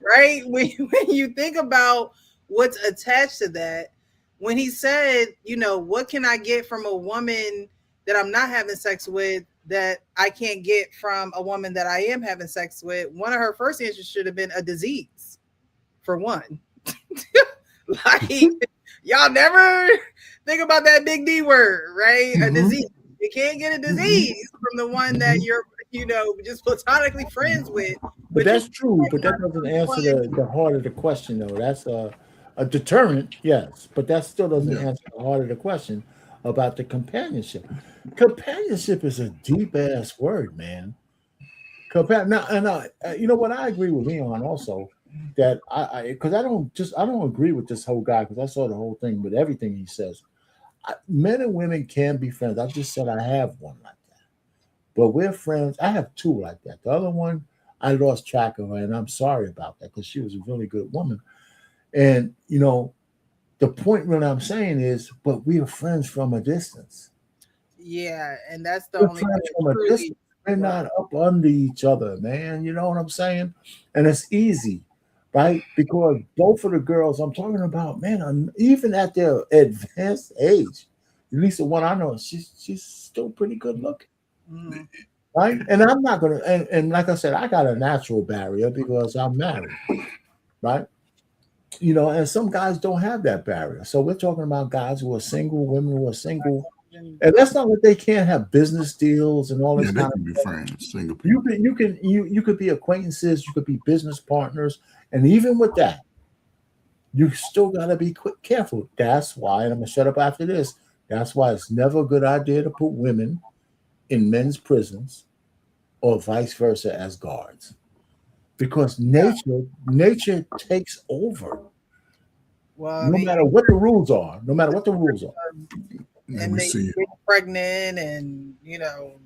right? When you think about what's attached to that, when he said, you know, what can I get from a woman that I'm not having sex with that I can't get from a woman that I am having sex with? One of her first answers should have been a disease, for one. Like, y'all never think about that big D word, right? A disease. You can't get a disease from the one that you're, you know, just platonically friends with. But that's true. But that doesn't answer the heart of the question, though. That's a deterrent, yes, but that still doesn't answer the heart of the question about the companionship. Companionship is a deep ass word, man. You know what? I agree with Leon also that because I don't agree with this whole guy, because I saw the whole thing with everything he says. Men and women can be friends. I just said I have one like that, but we're friends. I have two like that. The other one, I lost track of her, and I'm sorry about that because she was a really good woman. And you know, the point what I'm saying is, but we are friends from a distance. Yeah, and that's the We're only friends way from a truly. distance. We're not up under each other, man. You know what I'm saying? And it's easy, right? Because both of the girls I'm talking about, man, even at their advanced age, at least the one I know, she's still pretty good looking. Right? And I'm not gonna and like I said, I got a natural barrier because I'm married, right? You know, and some guys don't have that barrier. So we're talking about guys who are single, women who are single. And that's not that they can't have business deals and all this kind of be stuff. friends, single people. You could be acquaintances, you could be business partners, and even with that, you still gotta be careful. That's why, and I'm gonna shut up after this. That's why it's never a good idea to put women in men's prisons or vice versa as guards. Because nature takes over. Well, No matter what the rules are. And they get pregnant, and you know,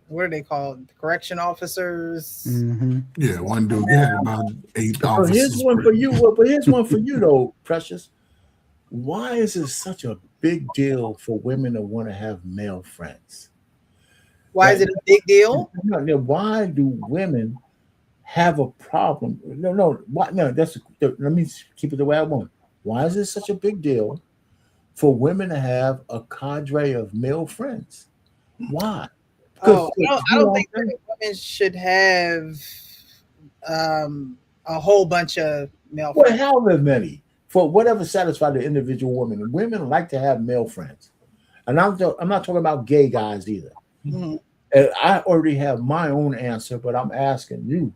what are they called? Correction officers. Mm-hmm. Yeah, one dude had about 8 officers. But here's one for you. But here's one for you, though, Precious. Why is it such a big deal for women to want to have male friends? Why is it a big deal? Why do women have a problem. No. Why? No, let me keep it the way I want. Why is it such a big deal for women to have a cadre of male friends? Why? Oh, I don't think women should have a whole bunch of male Well, friends. however many, for whatever satisfies the individual woman. And women like to have male friends. And I'm not talking about gay guys either. Mm-hmm. And I already have my own answer, but I'm asking you,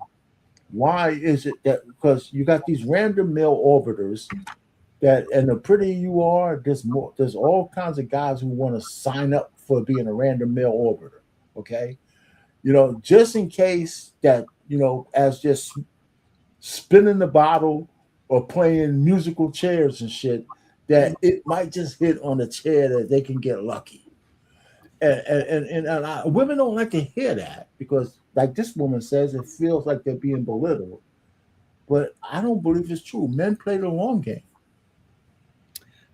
why is it that, because you got these random male orbiters that, and the prettier you are, there's all kinds of guys who want to sign up for being a random male orbiter. Okay. Just in case that, as just spinning the bottle or playing musical chairs and shit, that it might just hit on a chair that they can get lucky. And women don't like to hear that because, like this woman says, it feels like they're being belittled. But I don't believe it's true. Men play the long game.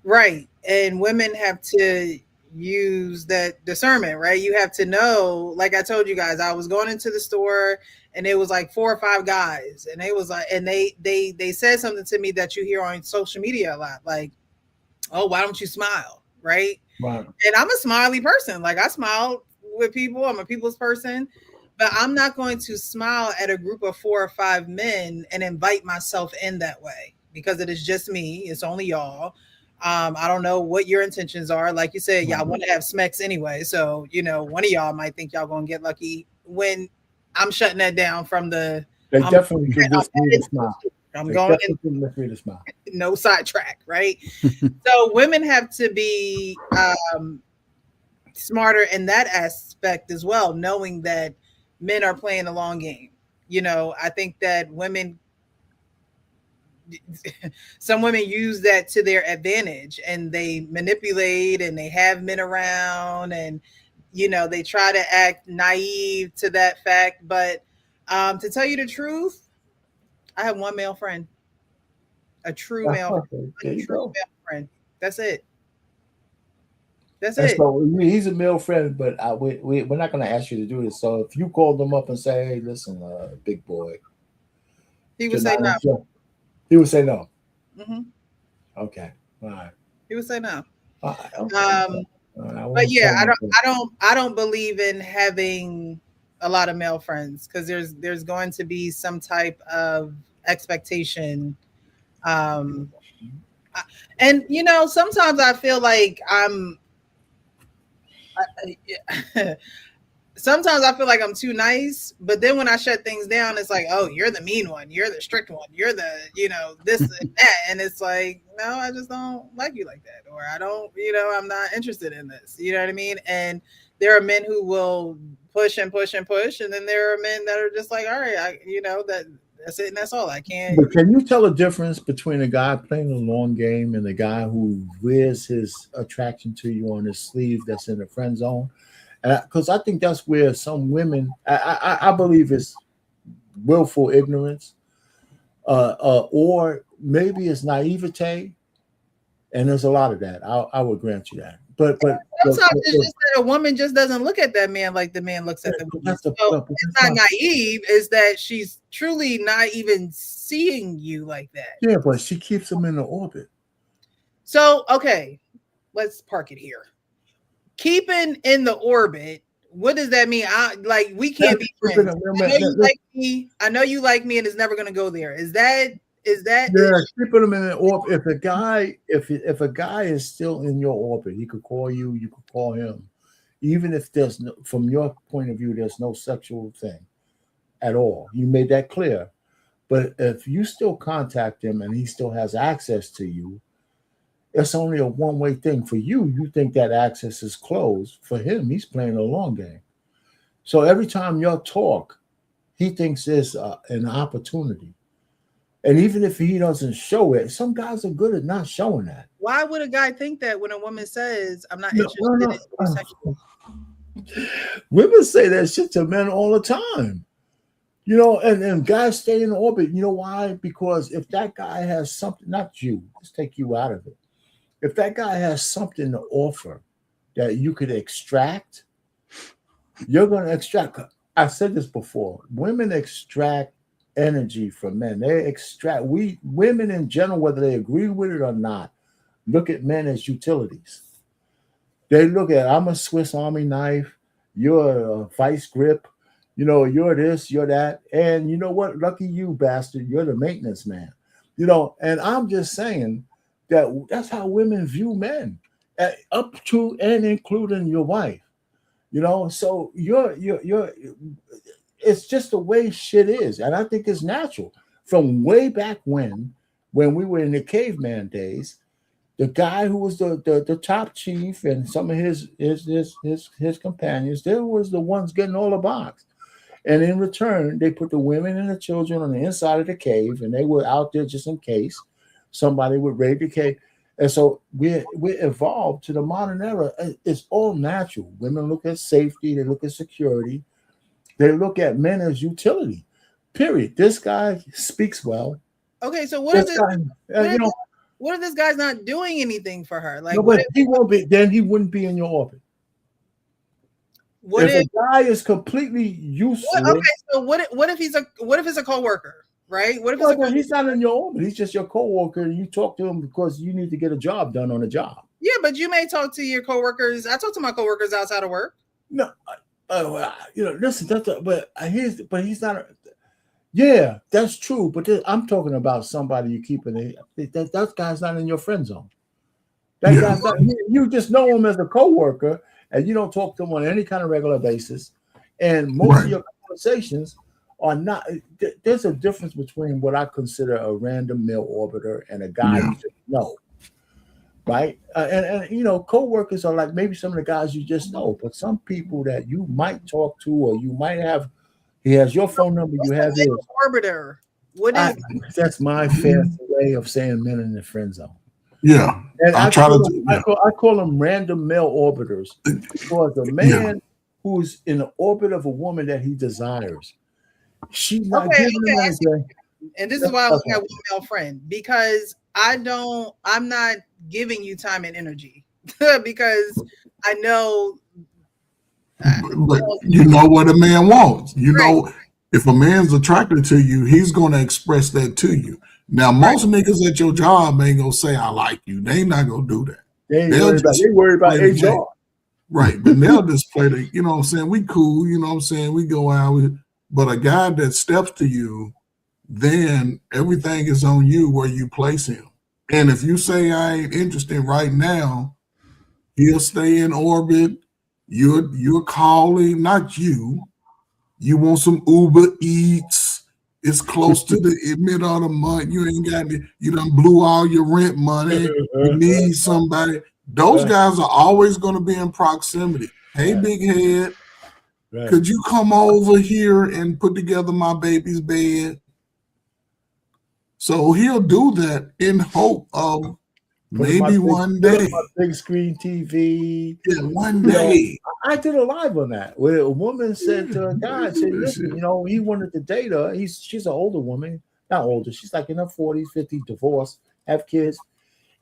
Right. And women have to use that discernment, right? You have to know, like I told you guys, I was going into the store and it was like 4 or 5 guys, and they was like, and they said something to me that you hear on social media a lot, like, oh, why don't you smile? Right. And I'm a smiley person. Like, I smile with people. I'm a people's person, but I'm not going to smile at a group of 4 or 5 men and invite myself in that way, because it is just me. It's only y'all. I don't know what your intentions are. Like you said, y'all want to have smecks anyway. So, one of y'all might think y'all going to get lucky when I'm shutting that down from the. They definitely convince me to smile. I'm going in, no sidetrack, right? So women have to be smarter in that aspect as well, knowing that men are playing a long game. I think that some women use that to their advantage, and they manipulate and they have men around, and they try to act naive to that fact. But to tell you the truth, I have one male friend, a true male friend. That's it. That's it. So he's a male friend, but we're not going to ask you to do this. So if you called him up and say, "Hey, listen, big boy," he would say no. He would say no. Mm-hmm. Okay, all right. He would say no. Okay. But yeah, I don't believe in having a lot of male friends, because there's going to be some type of expectation, and sometimes I feel like sometimes I feel like I'm too nice, but then when I shut things down, it's like, oh, you're the mean one, you're the strict one, you're the this and that, and it's like, no, I just don't like you like that, or I don't, I'm not interested in this, you know what I mean? And there are men who will push and push and push, and then there are men that are just like, all right, that's it and that's all. I can't. But can you tell a difference between a guy playing a long game and the guy who wears his attraction to you on his sleeve that's in the friend zone? Because I think that's where some women, I believe, it's willful ignorance, or maybe it's naivete, and there's a lot of that. I would grant you that. But sometimes it's just that a woman just doesn't look at that man like the man looks at the woman. So it's not naive, is that she's truly not even seeing you like that. Yeah, but she keeps him in the orbit. So, okay, let's park it here. Keeping in the orbit, what does that mean? We can't be friends. I know you like me, and it's never going to go there. Is that? Yeah, keeping him in the orbit. If a guy is still in your orbit, he could call you. You could call him, even if there's no, from your point of view, there's no sexual thing at all. You made that clear. But if you still contact him and he still has access to you, it's only a one-way thing. For you, you think that access is closed. For him, he's playing a long game. So every time y'all talk, he thinks there's an opportunity. And even if he doesn't show it, some guys are good at not showing that. Why would a guy think that when a woman says, I'm not interested in sexual? Women say that shit to men all the time. And guys stay in orbit. You know why? Because if that guy has something, not you, let's take you out of it. If that guy has something to offer that you could extract, you're going to extract. I said this before. Women extract energy from men. They extract women in general, whether they agree with it or not, look at men as utilities. They look at, I'm a Swiss Army knife, you're a vice grip, you're this, you're that. And you know what? Lucky you, bastard, you're the maintenance man. And I'm just saying that's how women view men, up to and including your wife. So you're it's just the way shit is. And I think it's natural. From way back when we were in the caveman days, the guy who was the top chief and some of his companions, they was the ones getting all the box. And in return, they put the women and the children on the inside of the cave, and they were out there just in case somebody would raid the cave. And so we evolved to the modern era. It's all natural. Women look at safety, they look at security, they look at men as utility. Period. This guy speaks well. Okay, so what if this guy's not doing anything for her? Like, but he won't be. Then he wouldn't be in your orbit. If a guy is completely useless, okay, so what if it's a coworker, right? What if he's not in your orbit? He's just your coworker, and you talk to him because you need to get a job done on a job. Yeah, but you may talk to your coworkers. I talk to my coworkers outside of work. No, listen, but he's not. Yeah, that's true. But I'm talking about somebody you keep in that guy's not in your friend zone. That guy's not. You just know him as a coworker, and you don't talk to him on any kind of regular basis. And most of your conversations are not. There's a difference between what I consider a random male orbiter and a guy you just know, right? And coworkers are like maybe some of the guys you just know, but some people that you might talk to or you might have. He has your phone number. You have his. Orbiter. What is? That's my fancy way of saying men in the friend zone. Yeah, and I call them random male orbiters because the man who's in the orbit of a woman that he desires, she's not giving him anything. And this is why I was got one male friend, because I'm not giving you time and energy because I know. But you know what a man wants. You know, if a man's attracted to you, he's going to express that to you. Now, most niggas at your job ain't going to say, I like you. They ain't not going to do that. They worry about HR. Right. But they'll just play the, you know what I'm saying? We cool, you know what I'm saying? We go out. But a guy that steps to you, then everything is on you where you place him. And if you say I ain't interested right now, he'll stay in orbit. You're calling, not you. You want some Uber Eats. It's close to the middle of the month. You ain't got it. You done blew all your rent money. You need somebody. Those guys are always going to be in proximity. Hey, big head, could you come over here and put together my baby's bed? So he'll do that in hope of maybe one day. Big screen TV. Yeah, one day. I did a live on that where a woman said to a guy, said, listen, he wanted to date her. She's an older woman, not older. She's like in her 40s, 50s, divorced, have kids.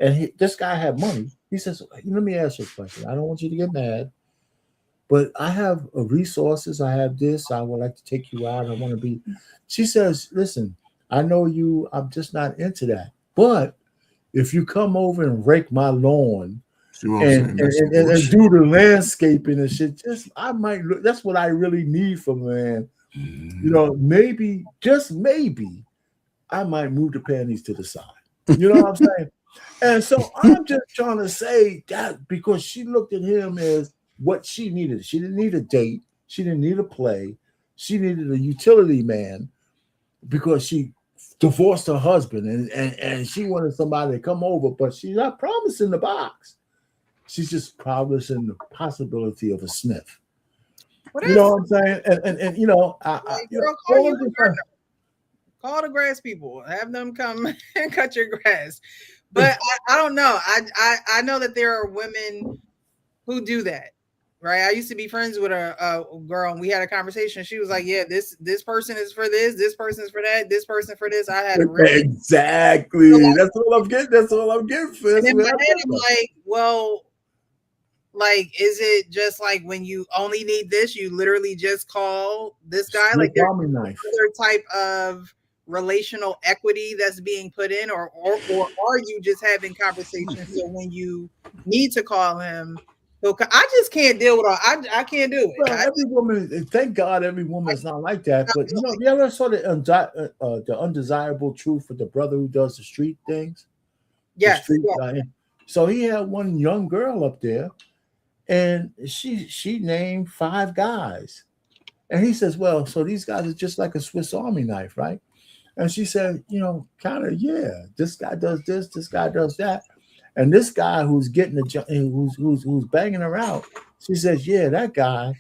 And this guy had money. He says, let me ask you a question. I don't want you to get mad, but I have resources. I have this. I would like to take you out. I want to be. She says, listen, I know you. I'm just not into that. But if you come over and rake my lawn and do the landscaping and shit, I might look. That's what I really need from a man. Mm-hmm. Maybe, just maybe, I might move the panties to the side. You know what I'm saying? And so I'm just trying to say that because she looked at him as what she needed. She didn't need a date. She didn't need a play. She needed a utility man because she divorced her husband and she wanted somebody to come over, but she's not promising the box. She's just promising the possibility of a sniff. You know what I'm saying? And call the grass people, have them come and cut your grass. But I don't know. I know that there are women who do that, right? I used to be friends with a girl, and we had a conversation. She was like, "Yeah, this person is for this person is for that, this person for this." I had exactly. That's all I'm getting. That's all I'm getting for. And in my head, I'm like, well, like, is it just like when you only need this, you literally just call this guy? Like, there's another type of relational equity that's being put in, or are you just having conversations so when you need to call him, I just can't deal with all. I can't do it. Well, every woman, thank God, every woman is not like that. But you know, you ever saw the undesirable truth of the brother who does the street things? Yes. So he had one young girl up there, and she named 5 guys, and he says, "Well, so these guys are just like a Swiss Army knife, right?" And she said, "You know, kind of, yeah. This guy does this. This guy does that." And this guy who's getting who's banging her out, she says, "Yeah, that guy,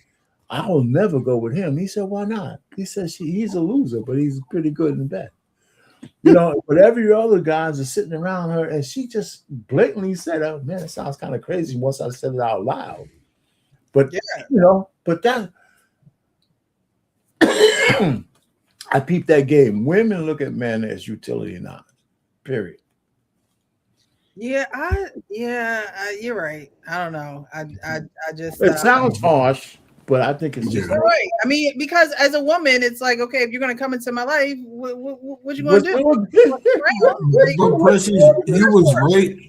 I will never go with him." He said, "Why not?" He says, "He's a loser, but he's pretty good in bed." You know, but every other guys are sitting around her, and she just blatantly said, "Oh man, it sounds kind of crazy." Once I said it out loud, but you know, but that I peep that game. Women look at men as utility knives. Period. Yeah, you're right. I don't know. I just it sounds harsh, but I think it's just right. I mean, because as a woman, it's like, okay, if you're gonna come into my life, what you gonna do? But Precious,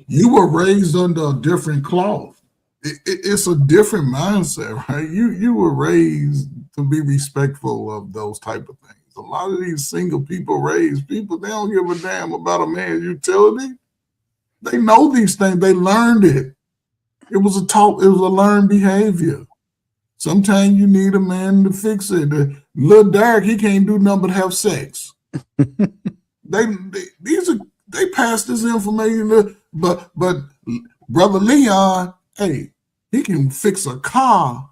you were raised under a different cloth. It's a different mindset, right? You were raised to be respectful of those type of things. A lot of these single people raised people, they don't give a damn about a man's utility. They know these things. They learned it. It was a learned behavior. Sometimes you need a man to fix it. Little Derek, he can't do nothing but have sex. They pass this information, but Brother Leon, hey, he can fix a car.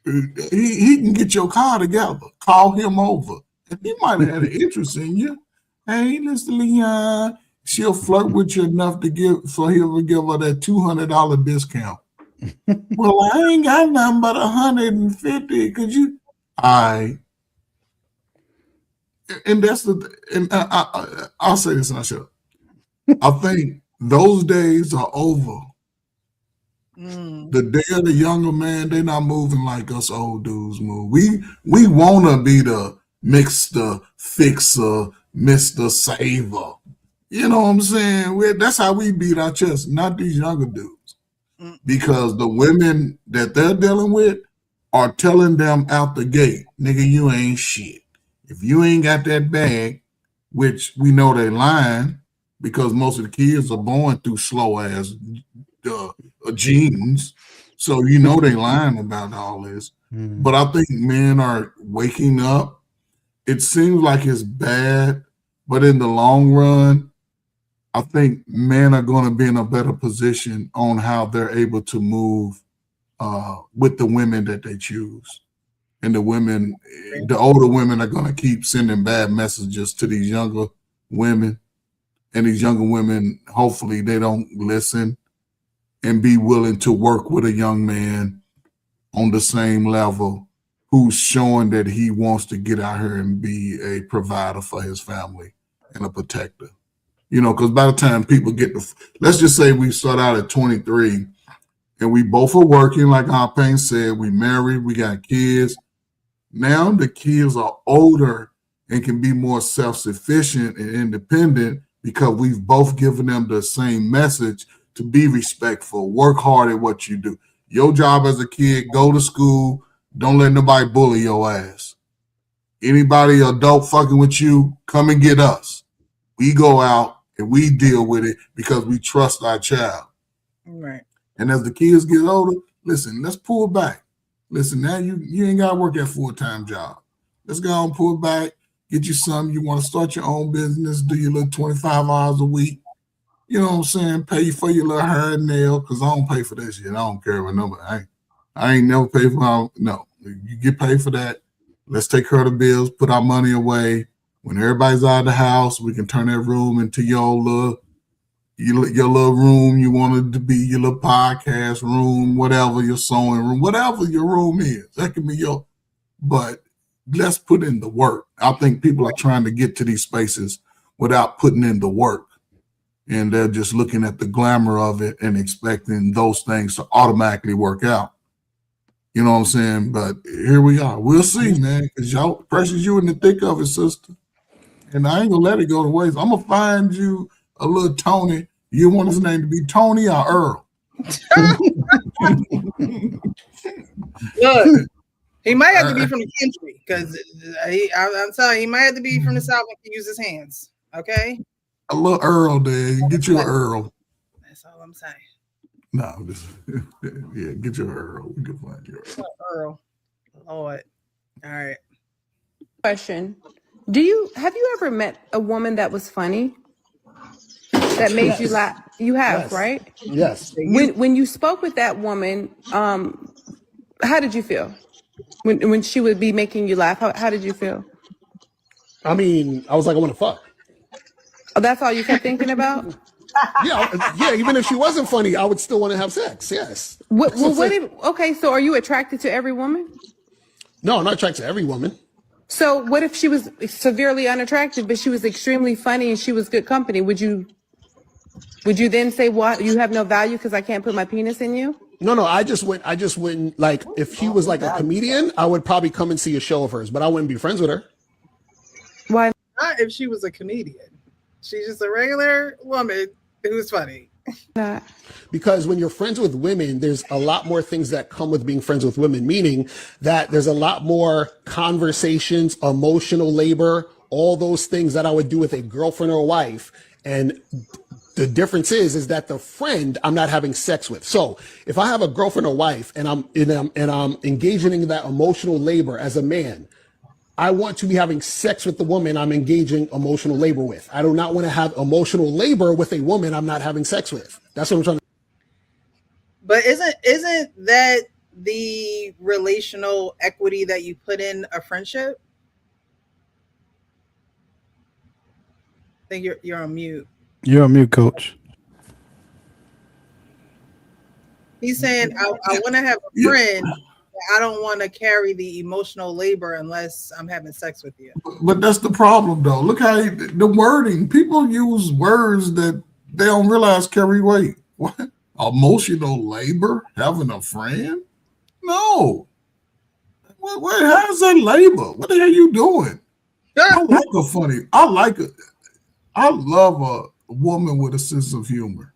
He can get your car together. Call him over. And he might have had an interest in you. Hey, Mr. Leon, she'll flirt with you enough for him to give her that $200 discount. Well, I ain't got nothing but 150. Could you? And that's I'll say this and I shut up. I think those days are over. The day of the younger man, they're not moving like us old dudes move. We want to be the Mr. Fixer, Mr. Saver. You know what I'm saying? That's how we beat our chest, not these younger dudes. Because the women that they're dealing with are telling them out the gate, nigga, you ain't shit. If you ain't got that bag, which we know they lying because most of the kids are born through slow ass genes. So you know they lying about all this. But I think men are waking up. It seems like it's bad, but in the long run, I think men are going to be in a better position on how they're able to move with the women that they choose. And the older women are going to keep sending bad messages to these younger women. And these younger women, hopefully they don't listen and be willing to work with a young man on the same level who's showing that he wants to get out here and be a provider for his family and a protector. You know, because by the time people let's just say we start out at 23 and we both are working, like Aunt Payne said, we married, we got kids. Now the kids are older and can be more self-sufficient and independent because we've both given them the same message to be respectful, work hard at what you do. Your job as a kid, go to school, don't let nobody bully your ass. Anybody adult fucking with you, come and get us. We go out and we deal with it because we trust our child. Right. And as the kids get older, listen, let's pull back. Listen, now you ain't got to work that full-time job. Let's go and pull back, get you something. You want to start your own business, do your little 25 hours a week. You know what I'm saying? Pay for your little hair and nail, because I don't pay for that shit. I don't care what nobody. I ain't never paid for no. You get paid for that. Let's take care of the bills, put our money away. When everybody's out of the house, we can turn that room into your little room you want it to be, your little podcast room, whatever, your sewing room, whatever your room is. That can be but let's put in the work. I think people are trying to get to these spaces without putting in the work. And they're just looking at the glamour of it and expecting those things to automatically work out. You know what I'm saying? But here we are. We'll see, man, because y'all, Precious, you in the thick of it, sister. and I ain't gonna let it go to waste. I'm gonna find you a little Tony. You want his name to be Tony or Earl? Look, he might have to be from the country because I'm telling you, he might have to be from the South and can use his hands. Okay, a little Earl there. Get you an Earl. That's all I'm saying. No, yeah, get your Earl. We can find you Earl. Lord. All right. Question: have you ever met a woman that was funny that made you laugh? You have, Yes. right? Yes. When you spoke with that woman, how did you feel when she would be making you laugh? How did you feel? I mean, I was like, I want to fuck. Oh, that's all you kept thinking about? Yeah. Even if she wasn't funny, I would still want to have sex. Yes. Okay, so are you attracted to every woman? No, I'm not attracted to every woman. So what if she was severely unattractive, but she was extremely funny and she was good company? Would you then say, what, you have no value because I can't put my penis in you? No, I just wouldn't, like, if she was like a comedian, I would probably come and see a show of hers, but I wouldn't be friends with her. Why? Not if she was a comedian. She's just a regular woman who's funny. Because when you're friends with women, there's a lot more things that come with being friends with women, meaning that there's a lot more conversations, emotional labor, all those things that I would do with a girlfriend or wife. And the difference is that the friend I'm not having sex with. So if I have a girlfriend or wife and I'm engaging in that emotional labor as a man, I want to be having sex with the woman I'm engaging emotional labor with. I do not want to have emotional labor with a woman I'm not having sex with. That's what I'm trying to. But isn't that the relational equity that you put in a friendship? I think you're on mute. You're on mute, Coach. He's saying I want to have a friend. I don't want to carry the emotional labor unless I'm having sex with you. But that's the problem, though. Look how the wording. People use words that they don't realize carry weight. What? Emotional labor? Having a friend? No. How is that labor? What the hell are you doing? I like a funny. I love a woman with a sense of humor.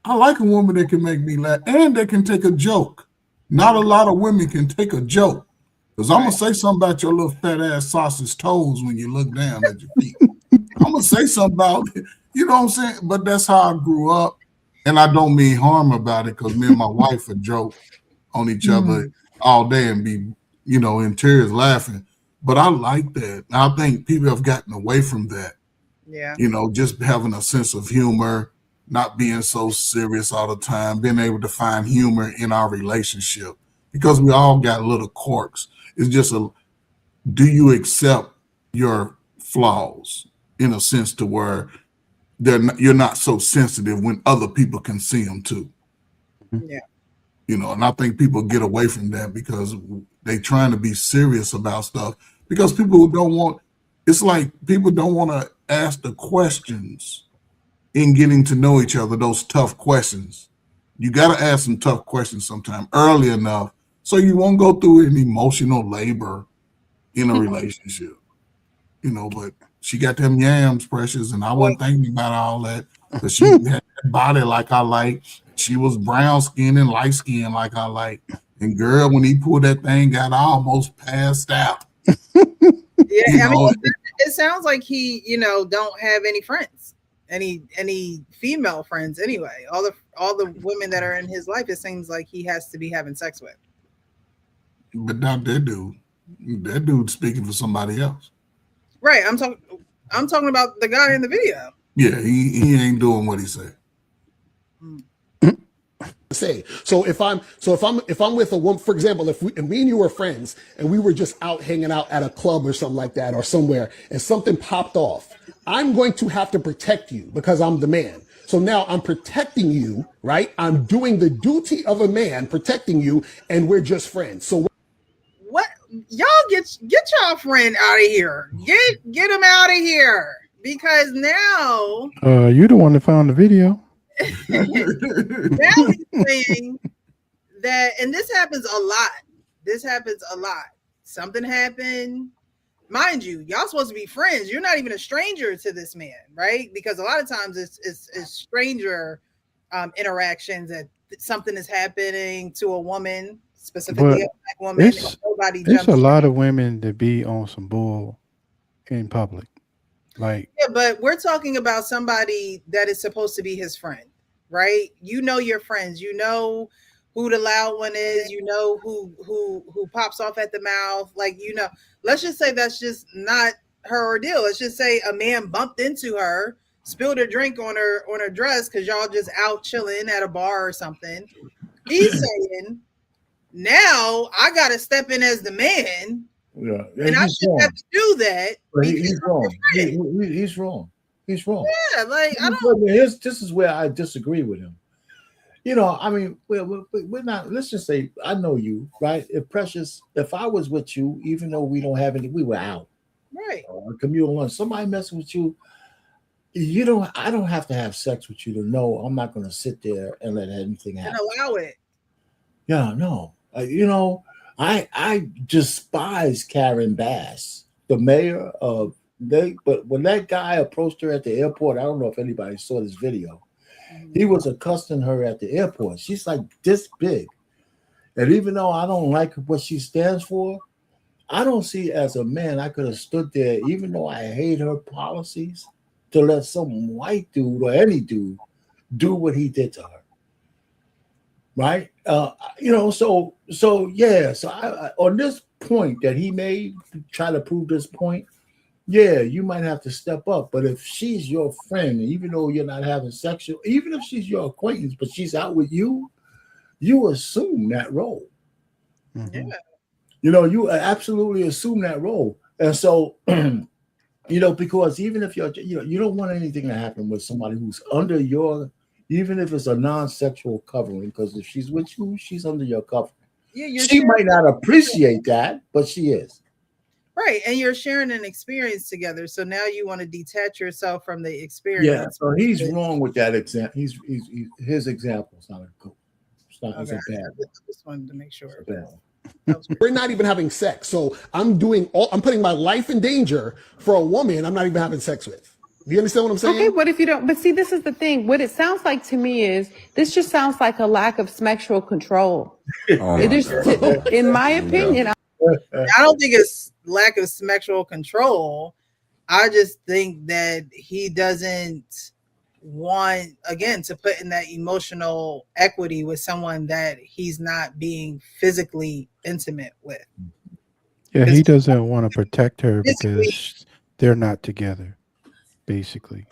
I like a woman that can make me laugh and that can take a joke. Not a lot of women can take a joke. Because I'm going to say something about your little fat ass sausage toes when you look down at your feet. I'm going to say something about it. You know what I'm saying? But that's how I grew up. And I don't mean harm about it because me and my wife would joke on each other all day and be, in tears laughing. But I like that. I think people have gotten away from that. Yeah. Just having a sense of humor, not being so serious all the time, being able to find humor in our relationship because we all got little quirks. It's just do you accept your flaws in a sense to where you're not so sensitive when other people can see them too. Yeah. And I think people get away from that because they trying to be serious about stuff because people don't want to ask the questions in getting to know each other, those tough questions. You got to ask some tough questions sometime early enough so you won't go through an emotional labor in a relationship. But she got them yams, Precious, and I wasn't thinking about all that because she had that body like I like. She was brown skin and light skin like I like. And girl, when he pulled that thing out, I almost passed out. Yeah, I mean, it sounds like he, don't have any friends. Any female friends anyway. All the women that are in his life, it seems like he has to be having sex with. But not that dude. That dude's speaking for somebody else. Right. I'm talking about the guy in the video. Yeah, he ain't doing what he said. So if I'm with a woman, for example, if me and you were friends and we were just out hanging out at a club or something like that or somewhere and something popped off, I'm going to have to protect you because I'm the man. So now I'm protecting you, right? I'm doing the duty of a man, protecting you, and we're just friends. So what? Y'all get y'all friend out of here. Get him out of here because now you're the one that found the video. now he's saying that, and this happens a lot. Something happened. mind you, y'all supposed to be friends. You're not even a stranger to this man, right? Because a lot of times it's stranger interactions that something is happening to a woman, specifically a black woman. It's a lot of women that be on some bull in public. Like, yeah, but we're talking about somebody that is supposed to be his friend, right? You know your friends, you know who the loud one is, you know who pops off at the mouth, like, you know. Let's just say that's just not her ordeal. Let's just say a man bumped into her, spilled a drink on her dress because y'all just out chilling at a bar or something. He's saying, now I gotta step in as the man. Yeah, and I shouldn't have to do that. But he's wrong. He's wrong. He's wrong. Yeah, like I don't. This is where I disagree with him. You know, I mean, we're not. Let's just say I know you, right? If I was with you, even though we don't have any, we were out, right? Communal lunch. Somebody messing with you, I don't have to have sex with you to know I'm not going to sit there and let anything happen. And allow it. Yeah, no. You know, I despise Karen Bass, the mayor of but when that guy approached her at the airport, I don't know if anybody saw this video. He was accosting her at the airport. She's like this big. And even though I don't like what she stands for, I don't see as a man I could have stood there, even though I hate her policies, to let some white dude or any dude do what he did to her. Right? You know, so yeah. So I on this point that he made, to try to prove this point, yeah, you might have to step up. But if she's your friend, even though you're not having sexual, even if she's your acquaintance, but she's out with you, you assume that role. Mm-hmm. Yeah. You know, you absolutely assume that role. And so, you know, because even if you don't want anything to happen with somebody who's under your, even if it's a non-sexual covering, because if she's with you, she's under your covering. Yeah, she might not appreciate that, but she is. Right, and you're sharing an experience together. So now you want to detach yourself from the experience. Yeah, so he's wrong with that example. His example is not a good. It's not. It's a bad. I just wanted to make sure. We're not even having sex, so I'm putting my life in danger for a woman I'm not even having sex with. Do you understand what I'm saying? Okay, what if you don't? But see, this is the thing. What it sounds like to me is this just sounds like a lack of sexual control. In my opinion, I don't think it's lack of sexual control. I just think that he doesn't want, again, to put in that emotional equity with someone that he's not being physically intimate with. Yeah, he doesn't want to protect her because they're not together, basically.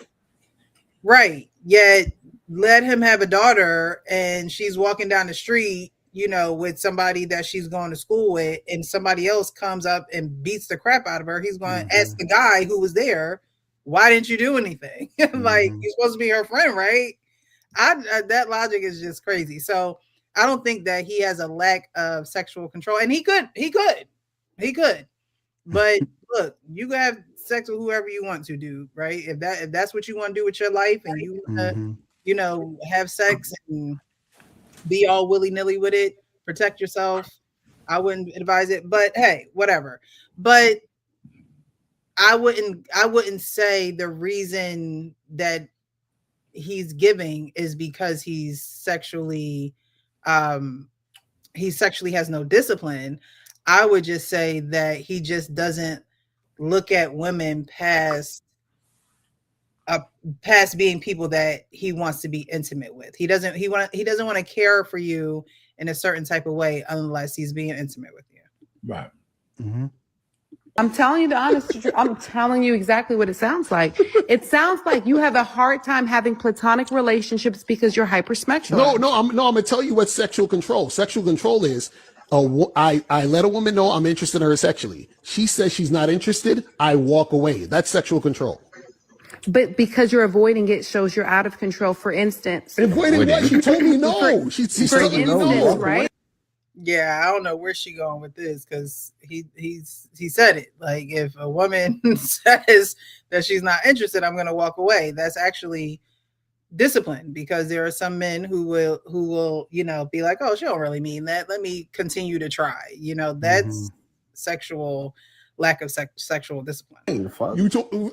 Right. Yet let him have a daughter and she's walking down the street, you know, with somebody that she's going to school with, and somebody else comes up and beats the crap out of her. He's going to ask the guy who was there, why didn't you do anything? Like, you're supposed to be her friend, right? That logic is just crazy. So I don't think that he has a lack of sexual control, and he could, but look, you can have sex with whoever you want to do, right? If that's what you want to do with your life, and you want to, you know, have sex and be all willy-nilly with it, protect yourself, I wouldn't advise it. But hey, whatever. But I wouldn't say the reason that he's giving is because he sexually has no discipline. I would just say that he just doesn't look at women past being people that he wants to be intimate with. He doesn't want to care for you in a certain type of way unless he's being intimate with you. Right. Mm-hmm. I'm telling you the honest truth. I'm telling you exactly what it sounds like. It sounds like you have a hard time having platonic relationships because you're hypersexual. No, I'm gonna tell you what sexual control. Sexual control is. I let a woman know I'm interested in her sexually. She says she's not interested. I walk away. That's sexual control. But because you're avoiding it shows you're out of control. For instance, avoiding what? She told me no. She told me no, right? Yeah, I don't know where she going with this, because he said it. Like, if a woman says that she's not interested, I'm going to walk away. That's actually discipline, because there are some men who will you know, be like, oh, she don't really mean that. Let me continue to try. You know, that's sexual lack of sexual discipline.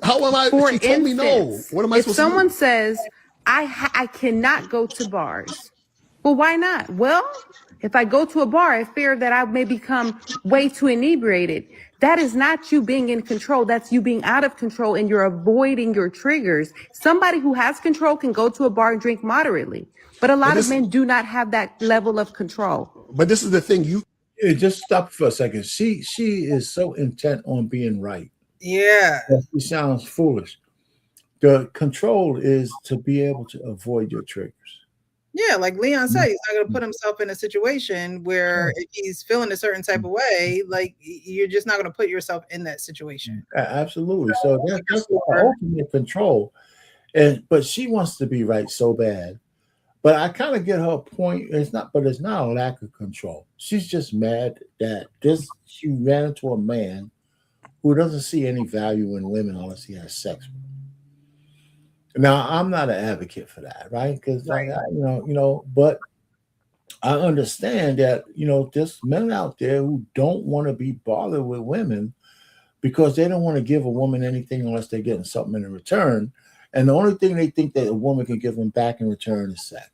How am I? For She told me no. instance, What am I if supposed someone to do? says, I cannot go to bars, well, why not? Well, if I go to a bar, I fear that I may become way too inebriated. That is not you being in control. That's you being out of control, and you're avoiding your triggers. Somebody who has control can go to a bar and drink moderately, but a lot of men do not have that level of control. But this is the thing. Just stop for a second. She is so intent on being right. Yeah. She sounds foolish. The control is to be able to avoid your triggers. Yeah, like Leon said, he's not going to put himself in a situation where if he's feeling a certain type of way, like you're just not going to put yourself in that situation. Absolutely. So that's the ultimate control. But she wants to be right so bad. But I kind of get her point. It's not a lack of control. She's just mad that she ran into a man who doesn't see any value in women unless he has sex with them. Now, I'm not an advocate for that, right? Because but I understand that there's men out there who don't want to be bothered with women because they don't want to give a woman anything unless they're getting something in return. And the only thing they think that a woman can give them back in return is sex.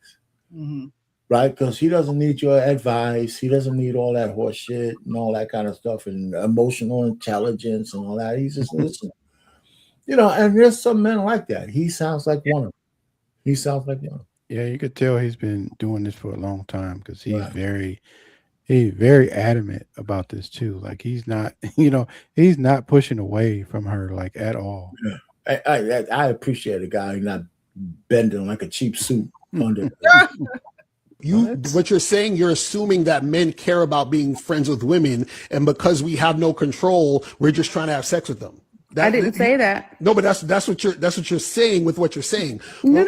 Mm-hmm. Right? Because he doesn't need your advice. He doesn't need all that horse shit and all that kind of stuff and emotional intelligence and all that. He's just listening. And there's some men like that. He sounds like one of them. Yeah, you could tell he's been doing this for a long time because he's very adamant about this too. Like he's not, he's not pushing away from her like at all. Yeah. I appreciate a guy not bending like a cheap suit under. What you're saying, you're assuming that men care about being friends with women, and because we have no control, we're just trying to have sex with them. I didn't say that. No, but that's what you're saying with what you're saying. No.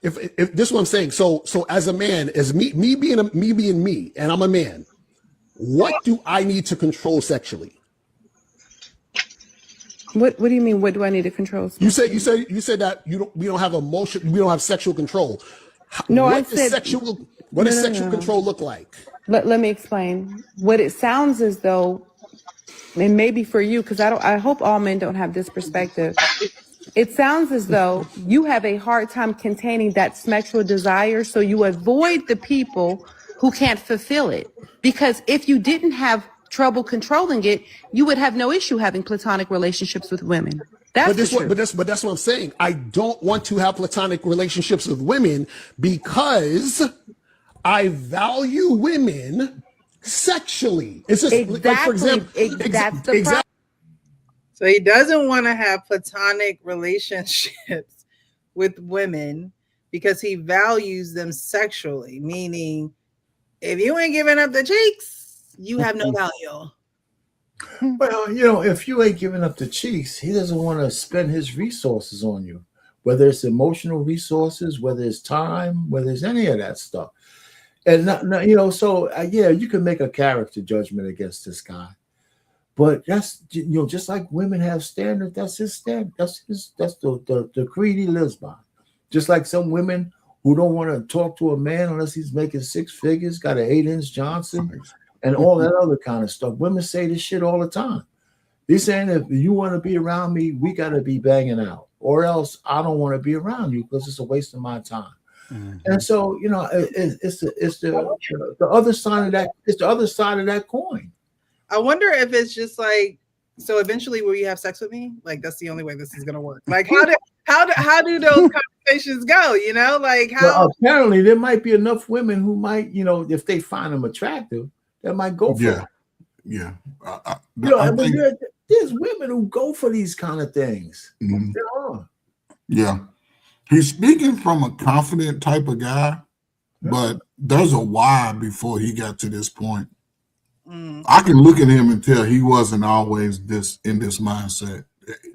If this is what I'm saying. So as a man, as me being me, and I'm a man, what do I need to control sexually? What do you mean? What do I need to control? You said that we don't have emotion, we don't have sexual control. No, what does sexual control look like? Let me explain. What it sounds as though, and maybe for you, because I hope all men don't have this perspective. It sounds as though you have a hard time containing that sexual desire, so you avoid the people who can't fulfill it. Because if you didn't have trouble controlling it, you would have no issue having platonic relationships with women. But that's what I'm saying. I don't want to have platonic relationships with women because I value women sexually. It's just like, for example, that's the problem. So he doesn't want to have platonic relationships with women because he values them sexually, meaning if you ain't giving up the cheeks, you have no value. Well, if you ain't giving up the cheeks, he doesn't want to spend his resources on you, whether it's emotional resources, whether it's time, whether it's any of that stuff. And you can make a character judgment against this guy, but that's just like women have standards. That's his standard. That's the creed he lives by. Just like some women who don't want to talk to a man unless he's making 6 figures, got an 8-inch Johnson, and all that other kind of stuff. Women say this shit all the time. They're saying if you want to be around me, we got to be banging out, or else I don't want to be around you because it's a waste of my time. Mm-hmm. And so it's the other side of that. It's the other side of that coin. I wonder if it's just like, so eventually will you have sex with me? Like that's the only way this is gonna work. Like how do those conversations go? Like how? Well, apparently there might be enough women who might, if they find them attractive, that might go for it. Yeah. There's women who go for these kind of things. Mm-hmm. Yeah. He's speaking from a confident type of guy, but there's a why before he got to this point. I can look at him and tell he wasn't always in this mindset.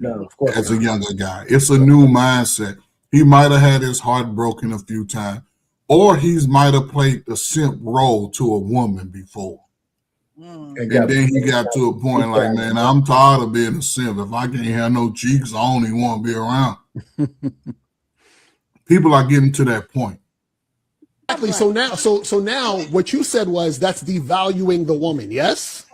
No, of course as a younger guy. It's a new mindset. He might have had his heart broken a few times, or he might have played the simp role to a woman before. And then he got to a point like, man, I'm tired of being a simp. If I can't have no cheeks, I don't even want to be around. People are getting to that point. Exactly. So now what you said was that's devaluing the woman. Yes.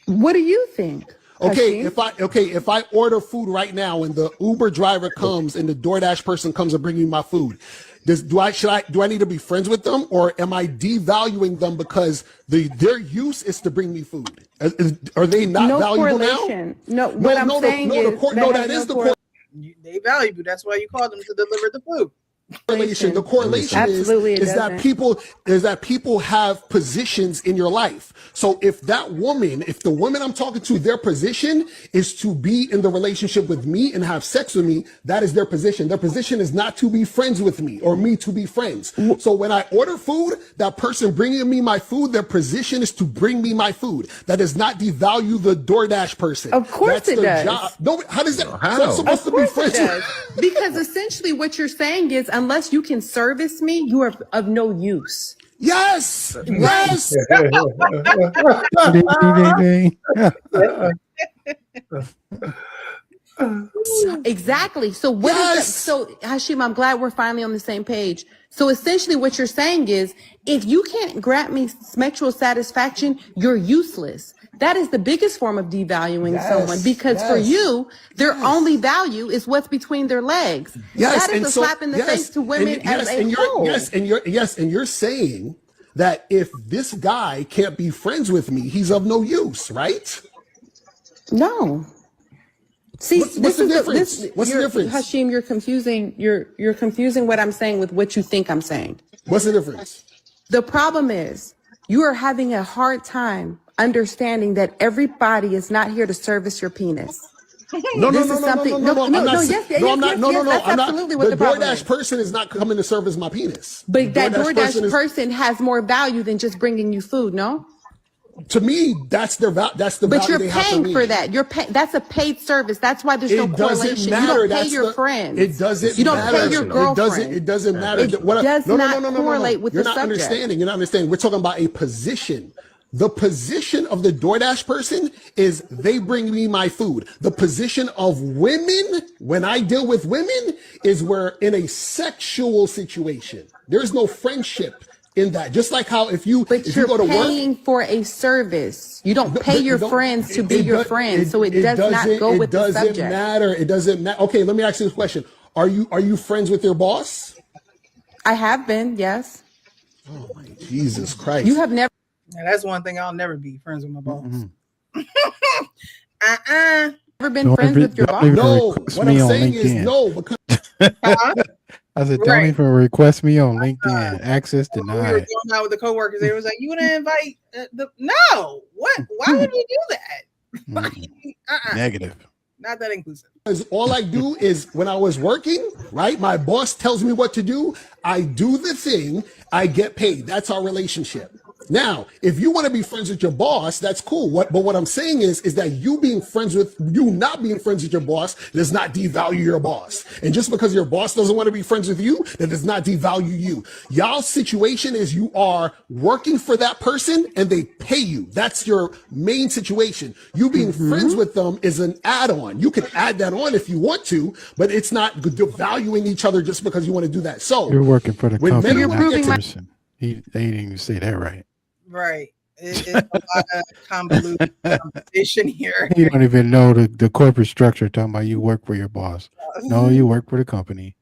What do you think? Okay, Hashim? if I order food right now and the Uber driver comes and the DoorDash person comes and bring me my food, do I need to be friends with them, or am I devaluing them because their use is to bring me food? Are they not No valuable correlation. now? No, what I'm saying is that is the correlation. They value you. That's why you call them to deliver the food. The correlation Absolutely, is that people have positions in your life. So if the woman I'm talking to, their position is to be in the relationship with me and have sex with me, that is their position. Their position is not to be friends with me or me to be friends. So when I order food, that person bringing me my food, their position is to bring me my food. That does not devalue the DoorDash person. Of course That's it their does. job. No, how does that? How? So I'm supposed to be Of course friends it with. does. Because essentially what you're saying is unless you can service me, you are of no use. Yes. Yes. Ding, ding, ding. Exactly. So what is that? So Hashim, I'm glad we're finally on the same page. So essentially what you're saying is if you can't grant me sexual satisfaction, you're useless. That is the biggest form of devaluing someone because for you, their only value is what's between their legs. Yes, that is and a so, slap in the face to women as a whole. And you're saying that if this guy can't be friends with me, he's of no use, right? No. See, What's the difference? What's the difference? Hashim, you're confusing. You're confusing what I'm saying with what you think I'm saying. What's the difference? The problem is you are having a hard time understanding that everybody is not here to service your penis. No, This is something. I'm not. Yes, No, I'm not. No, that's I'm not. absolutely what The the problem DoorDash is. person is not coming to service my penis. But that DoorDash is- person has more value than just bringing you food, no? to me, that's the But value you're they have paying me. for that. That's a paid service. That's why there's no It doesn't correlation. matter. You don't pay That's your the- friends. It doesn't You don't matter. pay your girlfriend. It doesn't matter. It does not correlate with You're the not subject. understanding. You're not understanding. We're talking about a position. The position of the DoorDash person is they bring me my food. The position of women, when I deal with women, is we're in a sexual situation. There's no friendship in that. Just like how if you But you're go to work, paying for a service. You don't pay your friends to be your friends, so it does not go with the subject. It doesn't matter. It doesn't matter. Okay, let me ask you this question: Are you friends with your boss? I have been, yes. Oh my Jesus Christ! You have never. Now, that's one thing I'll never be friends with my boss. Never been friends with your boss? No, request what me I'm on saying is LinkedIn. no because I said, don't Right. even request me on LinkedIn. Access We were denied. going out with the coworkers. They was like, "You want to invite No, what? Why would you do that? Negative. Not that inclusive." all I do is when I was working, right? My boss tells me what to do. I do the thing. I get paid. That's our relationship. Now, if you want to be friends with your boss, that's cool. But what I'm saying is that you not being friends with your boss does not devalue your boss. And just because your boss doesn't want to be friends with you, that does not devalue you. Y'all's situation is you are working for that person and they pay you. That's your main situation. You being friends with them is an add-on. You can add that on if you want to, but it's not devaluing each other just because you want to do that. So You're working for the when company, men not and the women get person. They didn't even say that right. Right. It's a lot of convoluted conversation here. You don't even know the corporate structure talking about you work for your boss. No, you work for the company.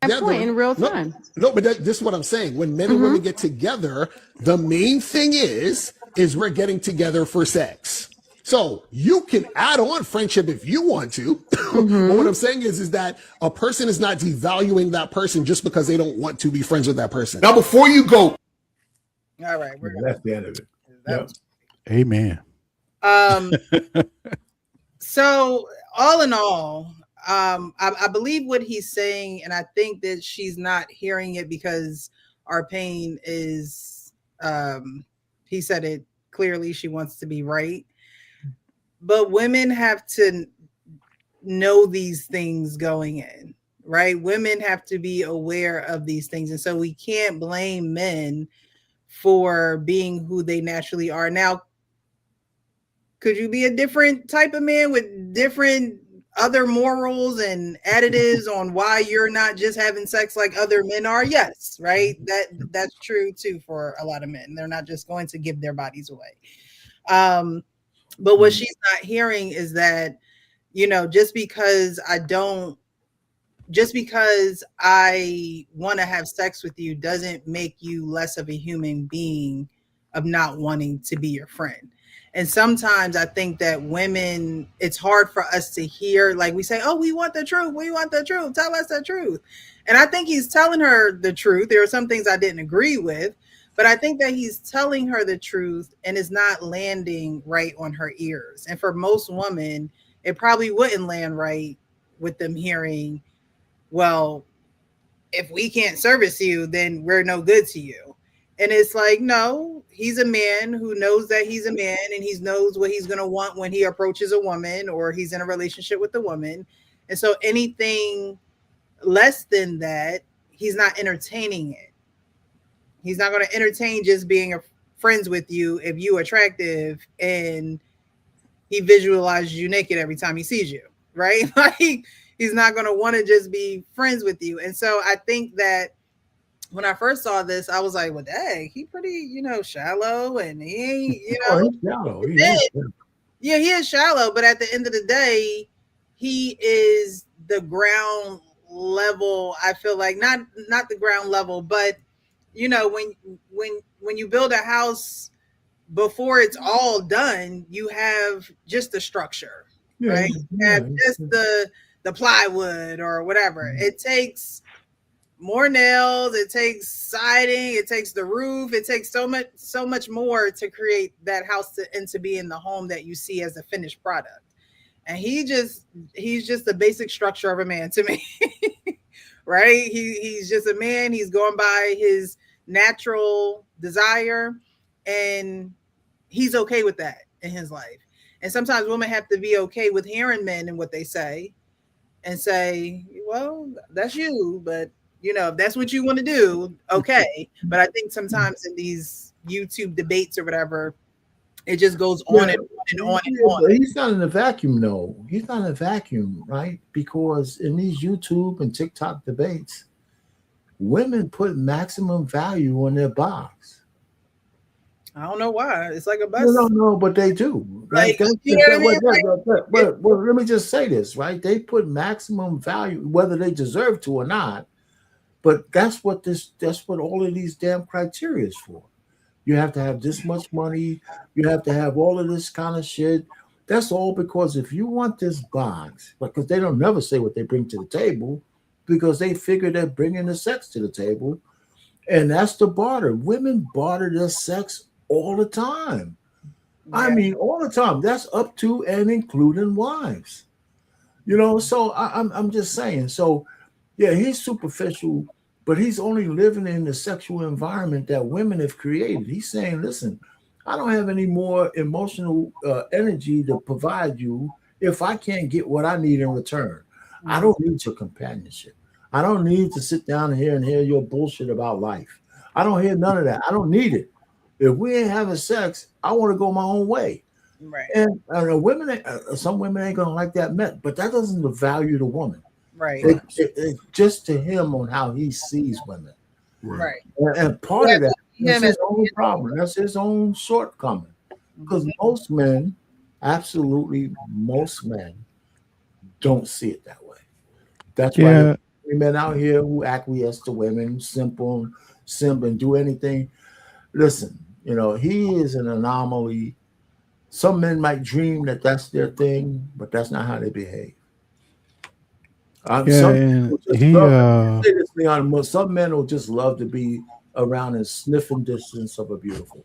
That point in real time. No, but this is what I'm saying. When men and women get together, the main thing is we're getting together for sex. So you can add on friendship if you want to. But what I'm saying is that a person is not devaluing that person just because they don't want to be friends with that person. Now, before you go, All right, That's the end of it. Yep. Amen. So all in all, I believe what he's saying, and I think that she's not hearing it because our pain is, he said it clearly, she wants to be right. But women have to know these things going in, right? Women have to be aware of these things. And so we can't blame men for being who they naturally are. Now, could you be a different type of man with different other morals and additives on why you're not just having sex like other men are? Yes, right? That's true too for a lot of men. They're not just going to give their bodies away. But what she's not hearing is that, just because I want to have sex with you doesn't make you less of a human being of not wanting to be your friend. And sometimes I think that women, it's hard for us to hear, like we say, oh, we want the truth. We want the truth. Tell us the truth. And I think he's telling her the truth. There are some things I didn't agree with, but I think that he's telling her the truth and is not landing right on her ears. And for most women, it probably wouldn't land right with them hearing, well, if we can't service you, then we're no good to you. And it's like, no, he's a man who knows that he's a man, and he knows what he's going to want when he approaches a woman or he's in a relationship with a woman. And so anything less than that, he's not entertaining it. He's not going to entertain just being friends with you if you attractive and he visualizes you naked every time he sees you, right? Like, he's not going to want to just be friends with you. And so I think that when I first saw this, I was like, well, dang, he pretty, shallow, and he ain't, he's shallow. Yeah, he is shallow, but at the end of the day, he is the ground level. I feel like not the ground level, but when you build a house, before it's all done, you have just the structure, right? You have just the plywood or whatever. It takes more nails, it takes siding, it takes the roof, it takes so much more to create that house to be in the home that you see as a finished product. And he's just the basic structure of a man to me. Right? He's just a man. He's going by his natural desire, and he's okay with that in his life. And sometimes women have to be okay with hearing men and what they say and say, well, that's you, but if that's what you want to do, okay. But I think sometimes in these YouTube debates or whatever, it just goes on and on and on and on. He's not in a vacuum, though. He's not in a vacuum, right? Because in these YouTube and TikTok debates, women put maximum value on their box. I don't know why. It's like a bus. No, but they do. Right? But let me just say this, right? They put maximum value, whether they deserve to or not. But that's what all of these damn criteria is for. You have to have this much money. You have to have all of this kind of shit. That's all because if you want this box, because they don't never say what they bring to the table, because they figure they're bringing the sex to the table, and that's the barter. Women barter their sex all the time. Yeah. I mean, all the time. That's up to and including wives. So I'm just saying. So yeah, he's superficial, but he's only living in the sexual environment that women have created. He's saying, listen, I don't have any more emotional energy to provide you if I can't get what I need in return. I don't need your companionship. I don't need to sit down here and hear your bullshit about life. I don't hear none of that. I don't need it. If we ain't having sex, I want to go my own way. Right. And some women ain't going to like that, but that doesn't devalue the woman. Right. It's just to him on how he sees women. Right. And part of that, that's his own problem. That's his own shortcoming. Because most men, absolutely most men, don't see it that way. That's why men out here who acquiesce to women, simp and do anything. Listen, he is an anomaly. Some men might dream that that's their thing, but that's not how they behave. Some men will just love to be around in sniffing distance of a beautiful.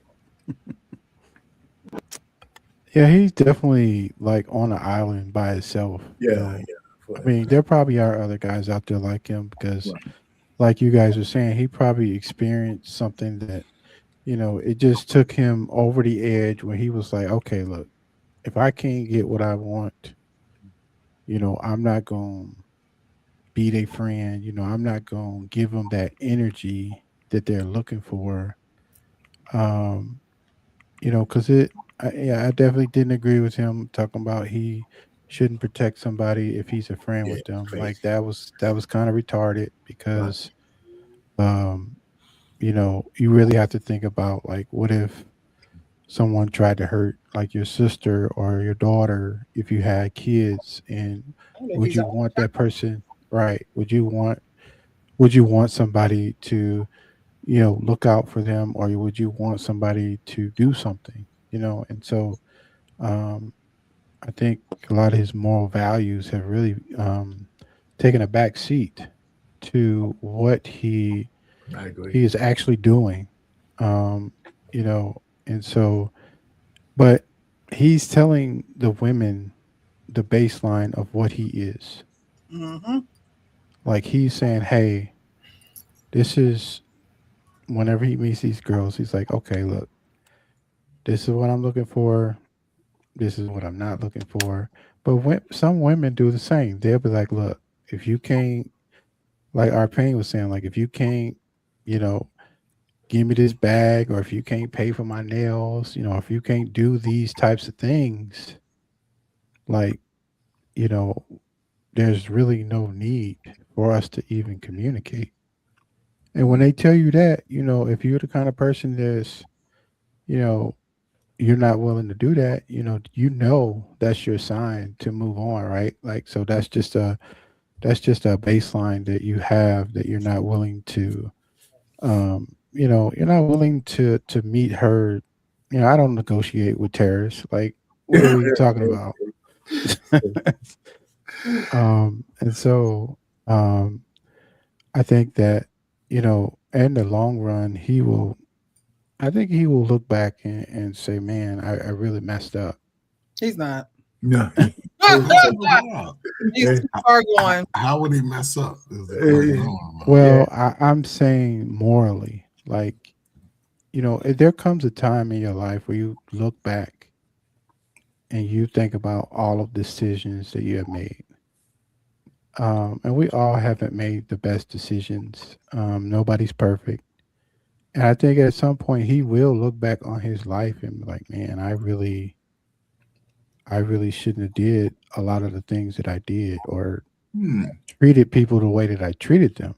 Yeah, he's definitely like on an island by himself. Yeah. I mean, there probably are other guys out there like him because, like you guys were saying, he probably experienced something that, it just took him over the edge when he was like, okay, look, if I can't get what I want, I'm not going to be their friend. I'm not going to give them that energy that they're looking for. Because I definitely didn't agree with him talking about he shouldn't protect somebody if he's a friend with them. Crazy. Like that was kind of retarded because, you really have to think about like, what if someone tried to hurt like your sister or your daughter if you had kids, and would you want that person, right? Would you want somebody to, look out for them, or would you want somebody to do something, and so I think a lot of his moral values have really taken a back seat to what he I agree. is actually doing. And so, but he's telling the women the baseline of what he is. Mm-hmm. Like he's saying, hey, this is, whenever he meets these girls, he's like, okay, look, this is what I'm looking for. This is what I'm not looking for. But some women do the same. They'll be like, look, if you can't, like Arpane was saying, like if you can't, give me this bag, or if you can't pay for my nails, if you can't do these types of things, like, there's really no need for us to even communicate. And when they tell you that, if you're the kind of person that's, you're not willing to do that, that's your sign to move on, right? Like, so that's just a baseline that you have, that you're not willing to, you're not willing to meet her. I don't negotiate with terrorists. Like, what are you talking about? And so, I think that, in the long run, I think he will look back and say, man, I really messed up. He's not. No. He's too far going. How would he mess up? Well, I'm saying morally, like, there comes a time in your life where you look back and you think about all of the decisions that you have made. And we all haven't made the best decisions. Nobody's perfect. And I think at some point he will look back on his life and be like, man, I really shouldn't have did a lot of the things that I did, or treated people the way that I treated them.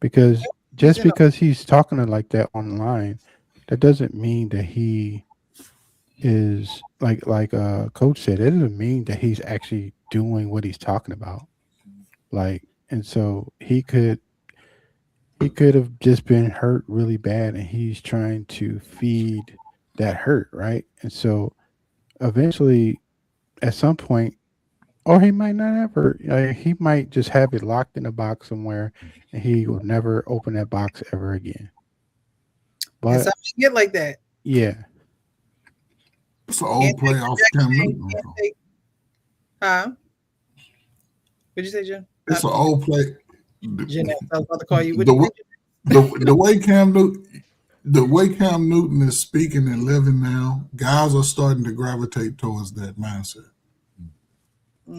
Because just because he's talking like that online, that doesn't mean that he is like Coach said, it doesn't mean that he's actually doing what he's talking about. Like, and so he could have just been hurt really bad, and he's trying to feed that hurt, right? And so eventually, at some point, or he might not ever, he might just have it locked in a box somewhere, and he will never open that box ever again. But some get like that. Yeah. It's an old play off Cam Newton. Huh? What'd you say, Jim? It's an old play. Jeanette, I was about to call you. The way Cam Newton is speaking and living now, guys are starting to gravitate towards that mindset.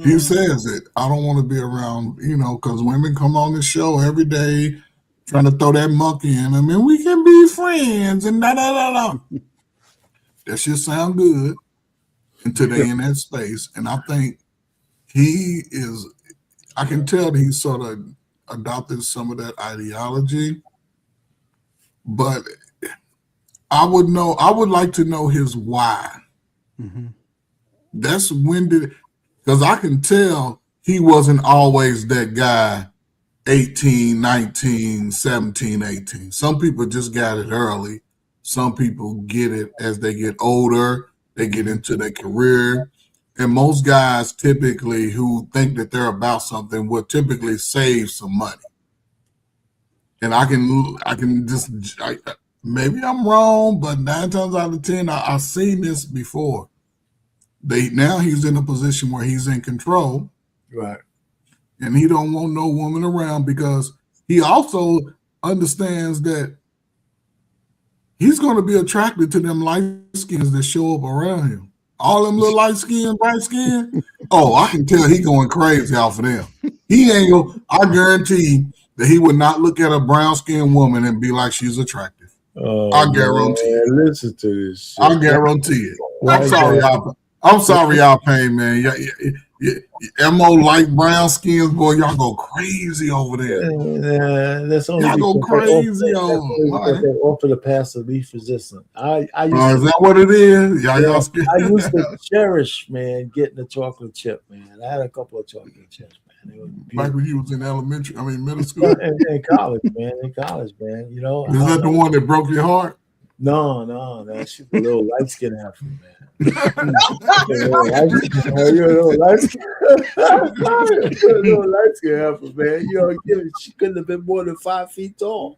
He says it. I don't want to be around, because women come on the show every day trying to throw that monkey in them, and we can be friends and da da da da. That shit sound good until they in that space. And I think I can tell that he's sort of adopted some of that ideology, but I would like to know his why. Mm-hmm. That's because I can tell he wasn't always that guy 18, 19, 17, 18. Some people just got it early. Some people get it as they get older, they get into their career. And most guys typically who think that they're about something will typically save some money. And I can just, maybe I'm wrong, but 9 times out of 10, I've seen this before. Now he's in a position where he's in control. Right. And he don't want no woman around, because he also understands that he's going to be attracted to them light skins that show up around him. All them little light skin, bright skin. Oh, I can tell he going crazy off of them. He ain't going. I guarantee that he would not look at a brown skinned woman and be like, she's attractive. I guarantee it. Listen to this shit. I guarantee it. I'm sorry, y'all. I'm sorry, y'all pain, man. Mo light brown skins, boy, y'all go crazy over there. That's only y'all go crazy because they offer the pass of least resistance. Is that what it is? I used to cherish, man, getting a chocolate chip, man. I had a couple of chocolate chips, man. Like when you was in middle school? in college, man. You know. Is that the one that broke your heart? No. That's a little light skin after, man. light skin after, man. You know, she couldn't have been more than 5 feet tall.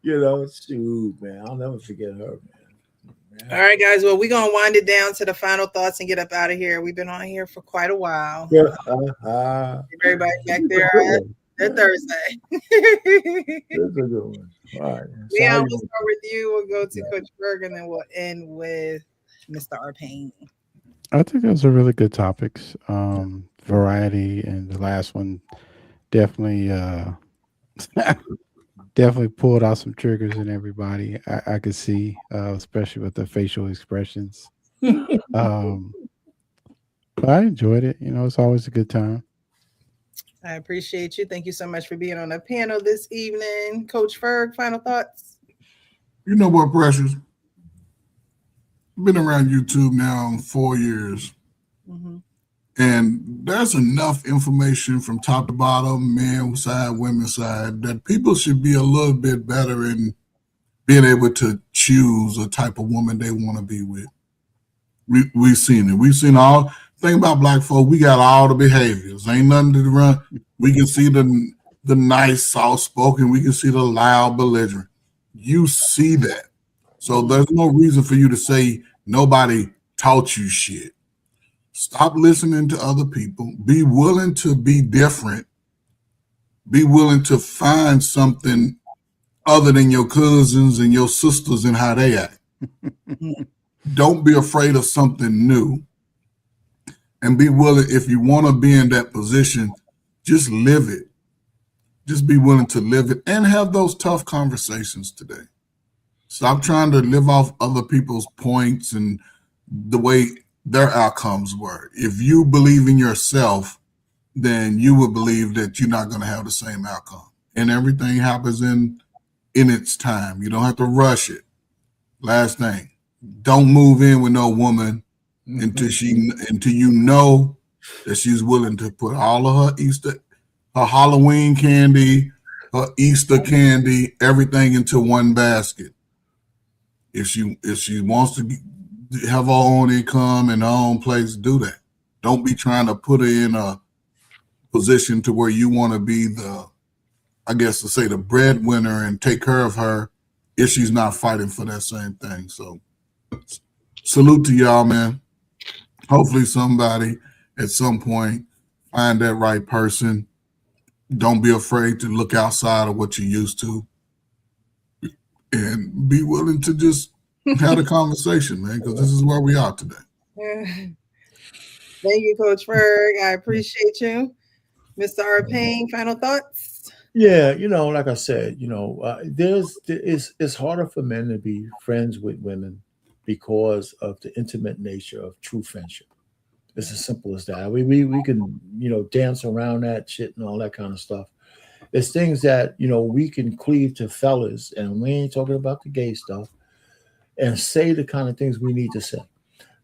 You know, shoot, man. I'll never forget her, man. All right, guys. Well, we're gonna wind it down to the final thoughts and get up out of here. We've been on here for quite a while. Everybody back there at Thursday. That's a good one. All right. Yeah, we'll start with you. We'll go to Coach Berg, and then we'll end with Mr. R-Pain. I think those are really good topics. Variety, and the last one definitely definitely pulled out some triggers in everybody. I could see, especially with the facial expressions. But I enjoyed it. You know, it's always a good time. I appreciate you. Thank you so much for being on the panel this evening. Coach Ferg, final thoughts? You know what, Precious? Been around YouTube now 4 years. Mm-hmm. And there's enough information from top to bottom, men's side, women's side, that people should be a little bit better in being able to choose a type of woman they want to be with. We've seen it. We've seen all. Thing about black folk, we got all the behaviors. Ain't nothing to run. We can see the nice, soft-spoken. We can see the loud, belligerent. You see that. So there's no reason for you to say nobody taught you shit. Stop listening to other people. Be willing to be different. Be willing to find something other than your cousins and your sisters and how they act. Don't be afraid of something new. And be willing, if you want to be in that position, just live it. Just be willing to live it and have those tough conversations today. Stop trying to live off other people's points and the way their outcomes were. If you believe in yourself, then you would believe that you're not going to have the same outcome. And everything happens in its time. You don't have to rush it. Last thing, don't move in with no woman until you know that she's willing to put all of her Halloween candy, her Easter candy, everything into one basket. If she wants to have her own income and her own place, do that. Don't be trying to put her in a position to where you want to be the breadwinner and take care of her if she's not fighting for that same thing. So salute to y'all, man. Hopefully somebody at some point find that right person. Don't be afraid to look outside of what you're used to. And be willing to just have a conversation, man, because this is where we are today. Thank you, Coach Ferg. I appreciate you. Mr. R-Pain, final thoughts? Yeah, you know, like I said, you know, it's harder for men to be friends with women because of the intimate nature of true friendship. It's as simple as that. We can, you know, dance around that shit and all that kind of stuff. It's things that, you know, we can cleave to fellas, and we ain't talking about the gay stuff, and say the kind of things we need to say.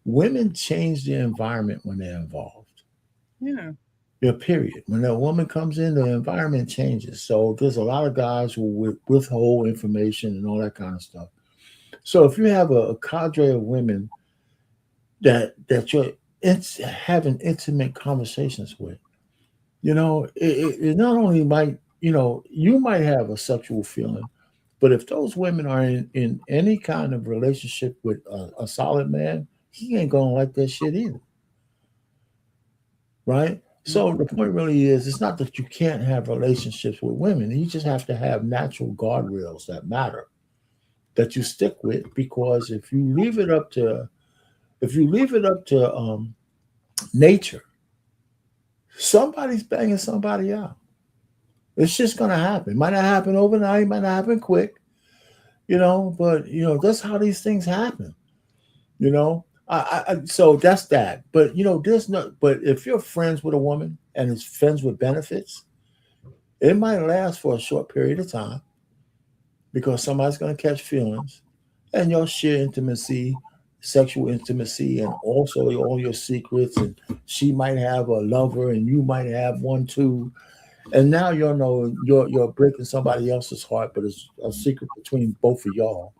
Women change the environment when they're involved. Yeah. Yeah, period. When a woman comes in, the environment changes. So there's a lot of guys who withhold information and all that kind of stuff. So if you have a cadre of women that you're having intimate conversations with, you know, it not only might, you know, you might have a sexual feeling, but if those women are in any kind of relationship with a solid man, he ain't gonna like that shit either. Right? So the point really is, it's not that you can't have relationships with women. You just have to have natural guardrails that matter, that you stick with, because if you leave it up to nature, somebody's banging somebody out. It's just gonna happen. It might not happen overnight, it might not happen quick, you know, but you know, that's how these things happen, you know. So that's that. But there's no. But if you're friends with a woman and is friends with benefits, it might last for a short period of time because somebody's going to catch feelings, and you'll share intimacy, sexual intimacy, and also all your secrets. And she might have a lover, and you might have one too. And now you're breaking somebody else's heart, but it's a secret between both of y'all,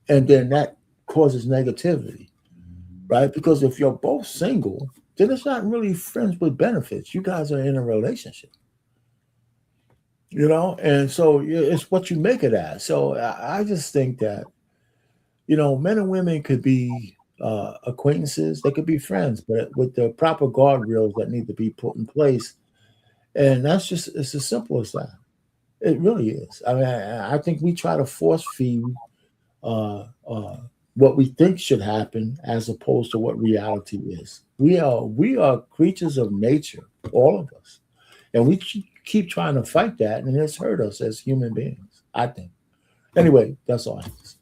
and then that causes negativity. Right? Because if you're both single, then it's not really friends with benefits. You guys are in a relationship, and so it's what you make it as. So I just think that, men and women could be acquaintances, they could be friends, but with the proper guardrails that need to be put in place. And it's as simple as that. It really is. I mean, I think we try to force feed what we think should happen as opposed to what reality is. We are creatures of nature, all of us, and we keep trying to fight that, and it's hurt us as human beings, I think. Anyway, that's all I have to say.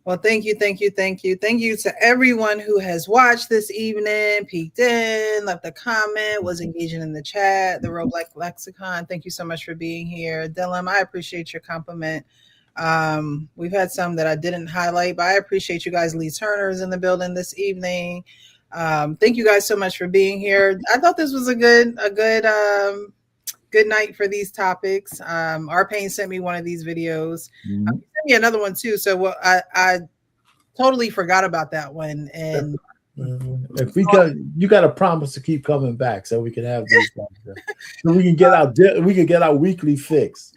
Well, thank you to everyone who has watched this evening, peeked in, left a comment, was engaging in the chat, the Real Black Lexicon. Thank you so much for being here. Dylan, I appreciate your compliment. We've had some that I didn't highlight, but I appreciate you guys. Lee Turner's in the building this evening. Thank you guys so much for being here. I thought this was a good night for these topics. Arpain sent me one of these videos. He sent me another one too. So I totally forgot about that one. And if you got to promise to keep coming back so we can have these so we can get our weekly fix.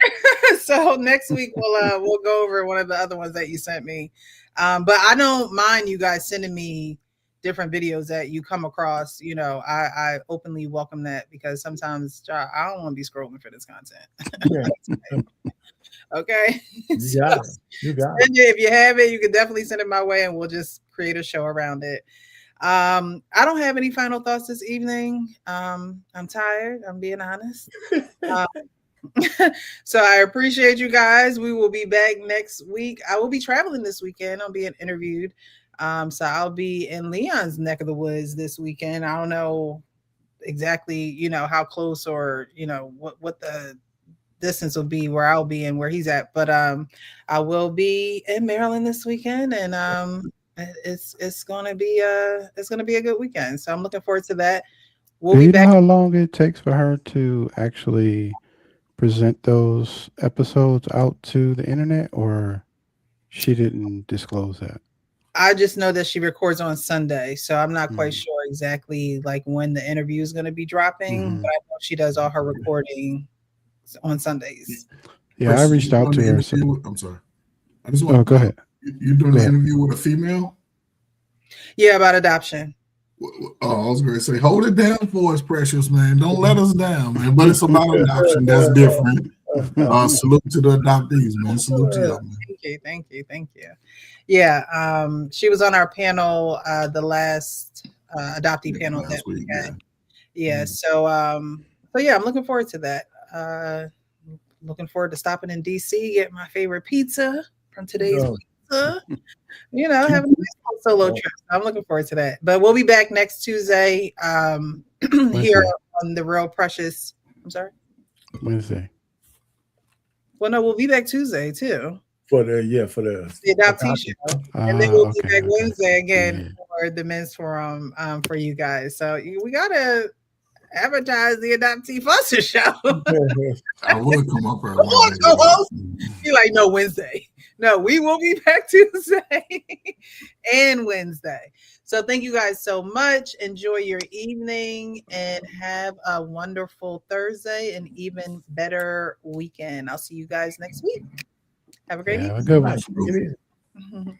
So next week we'll go over one of the other ones that you sent me. But I don't mind you guys sending me different videos that you come across. I openly welcome that because sometimes I don't want to be scrolling for this content. Yeah. Okay. You got it. If you have it, you can definitely send it my way and we'll just create a show around it. I don't have any final thoughts this evening. I'm tired. I'm being honest. So I appreciate you guys. We will be back next week. I will be traveling this weekend. I'm being interviewed. So I'll be in Leon's neck of the woods this weekend. I don't know exactly, how close or, what the distance will be where I'll be and where he's at. But I will be in Maryland this weekend, and it's gonna be a good weekend. So I'm looking forward to that. Do you know how long it takes for her to actually present those episodes out to the internet, or she didn't disclose that? I just know that she records on Sunday, so I'm not quite sure exactly like when the interview is going to be dropping, but I know she does all her recording on Sundays. Yeah, I reached out to her. I'm sorry. I just want. Go ahead. You're doing an interview with a female? Yeah, about adoption. Oh, I was going to say, hold it down for us, precious man. Don't let us down, man. But it's about adoption. That's different. Salute to the adoptees, man. Salute to y'all, man. Thank you. Yeah, she was on our panel, the last adoptee panel that we had. Yeah, so yeah, I'm looking forward to that. Looking forward to stopping in DC, get my favorite pizza from Today's Pizza. Having a nice solo trip. I'm looking forward to that. But we'll be back next Tuesday here on the Real Precious. I'm sorry? Wednesday. Well, no, we'll be back Tuesday too. For the adoptee show. And then we'll be back Wednesday again for the men's forum for you guys. So we gotta advertise the Adoptee Foster Show. I would come up Be like, no, Wednesday. No, we will be back Tuesday and Wednesday. So thank you guys so much. Enjoy your evening and have a wonderful Thursday and even better weekend. I'll see you guys next week. Have a great evening. Have a good one.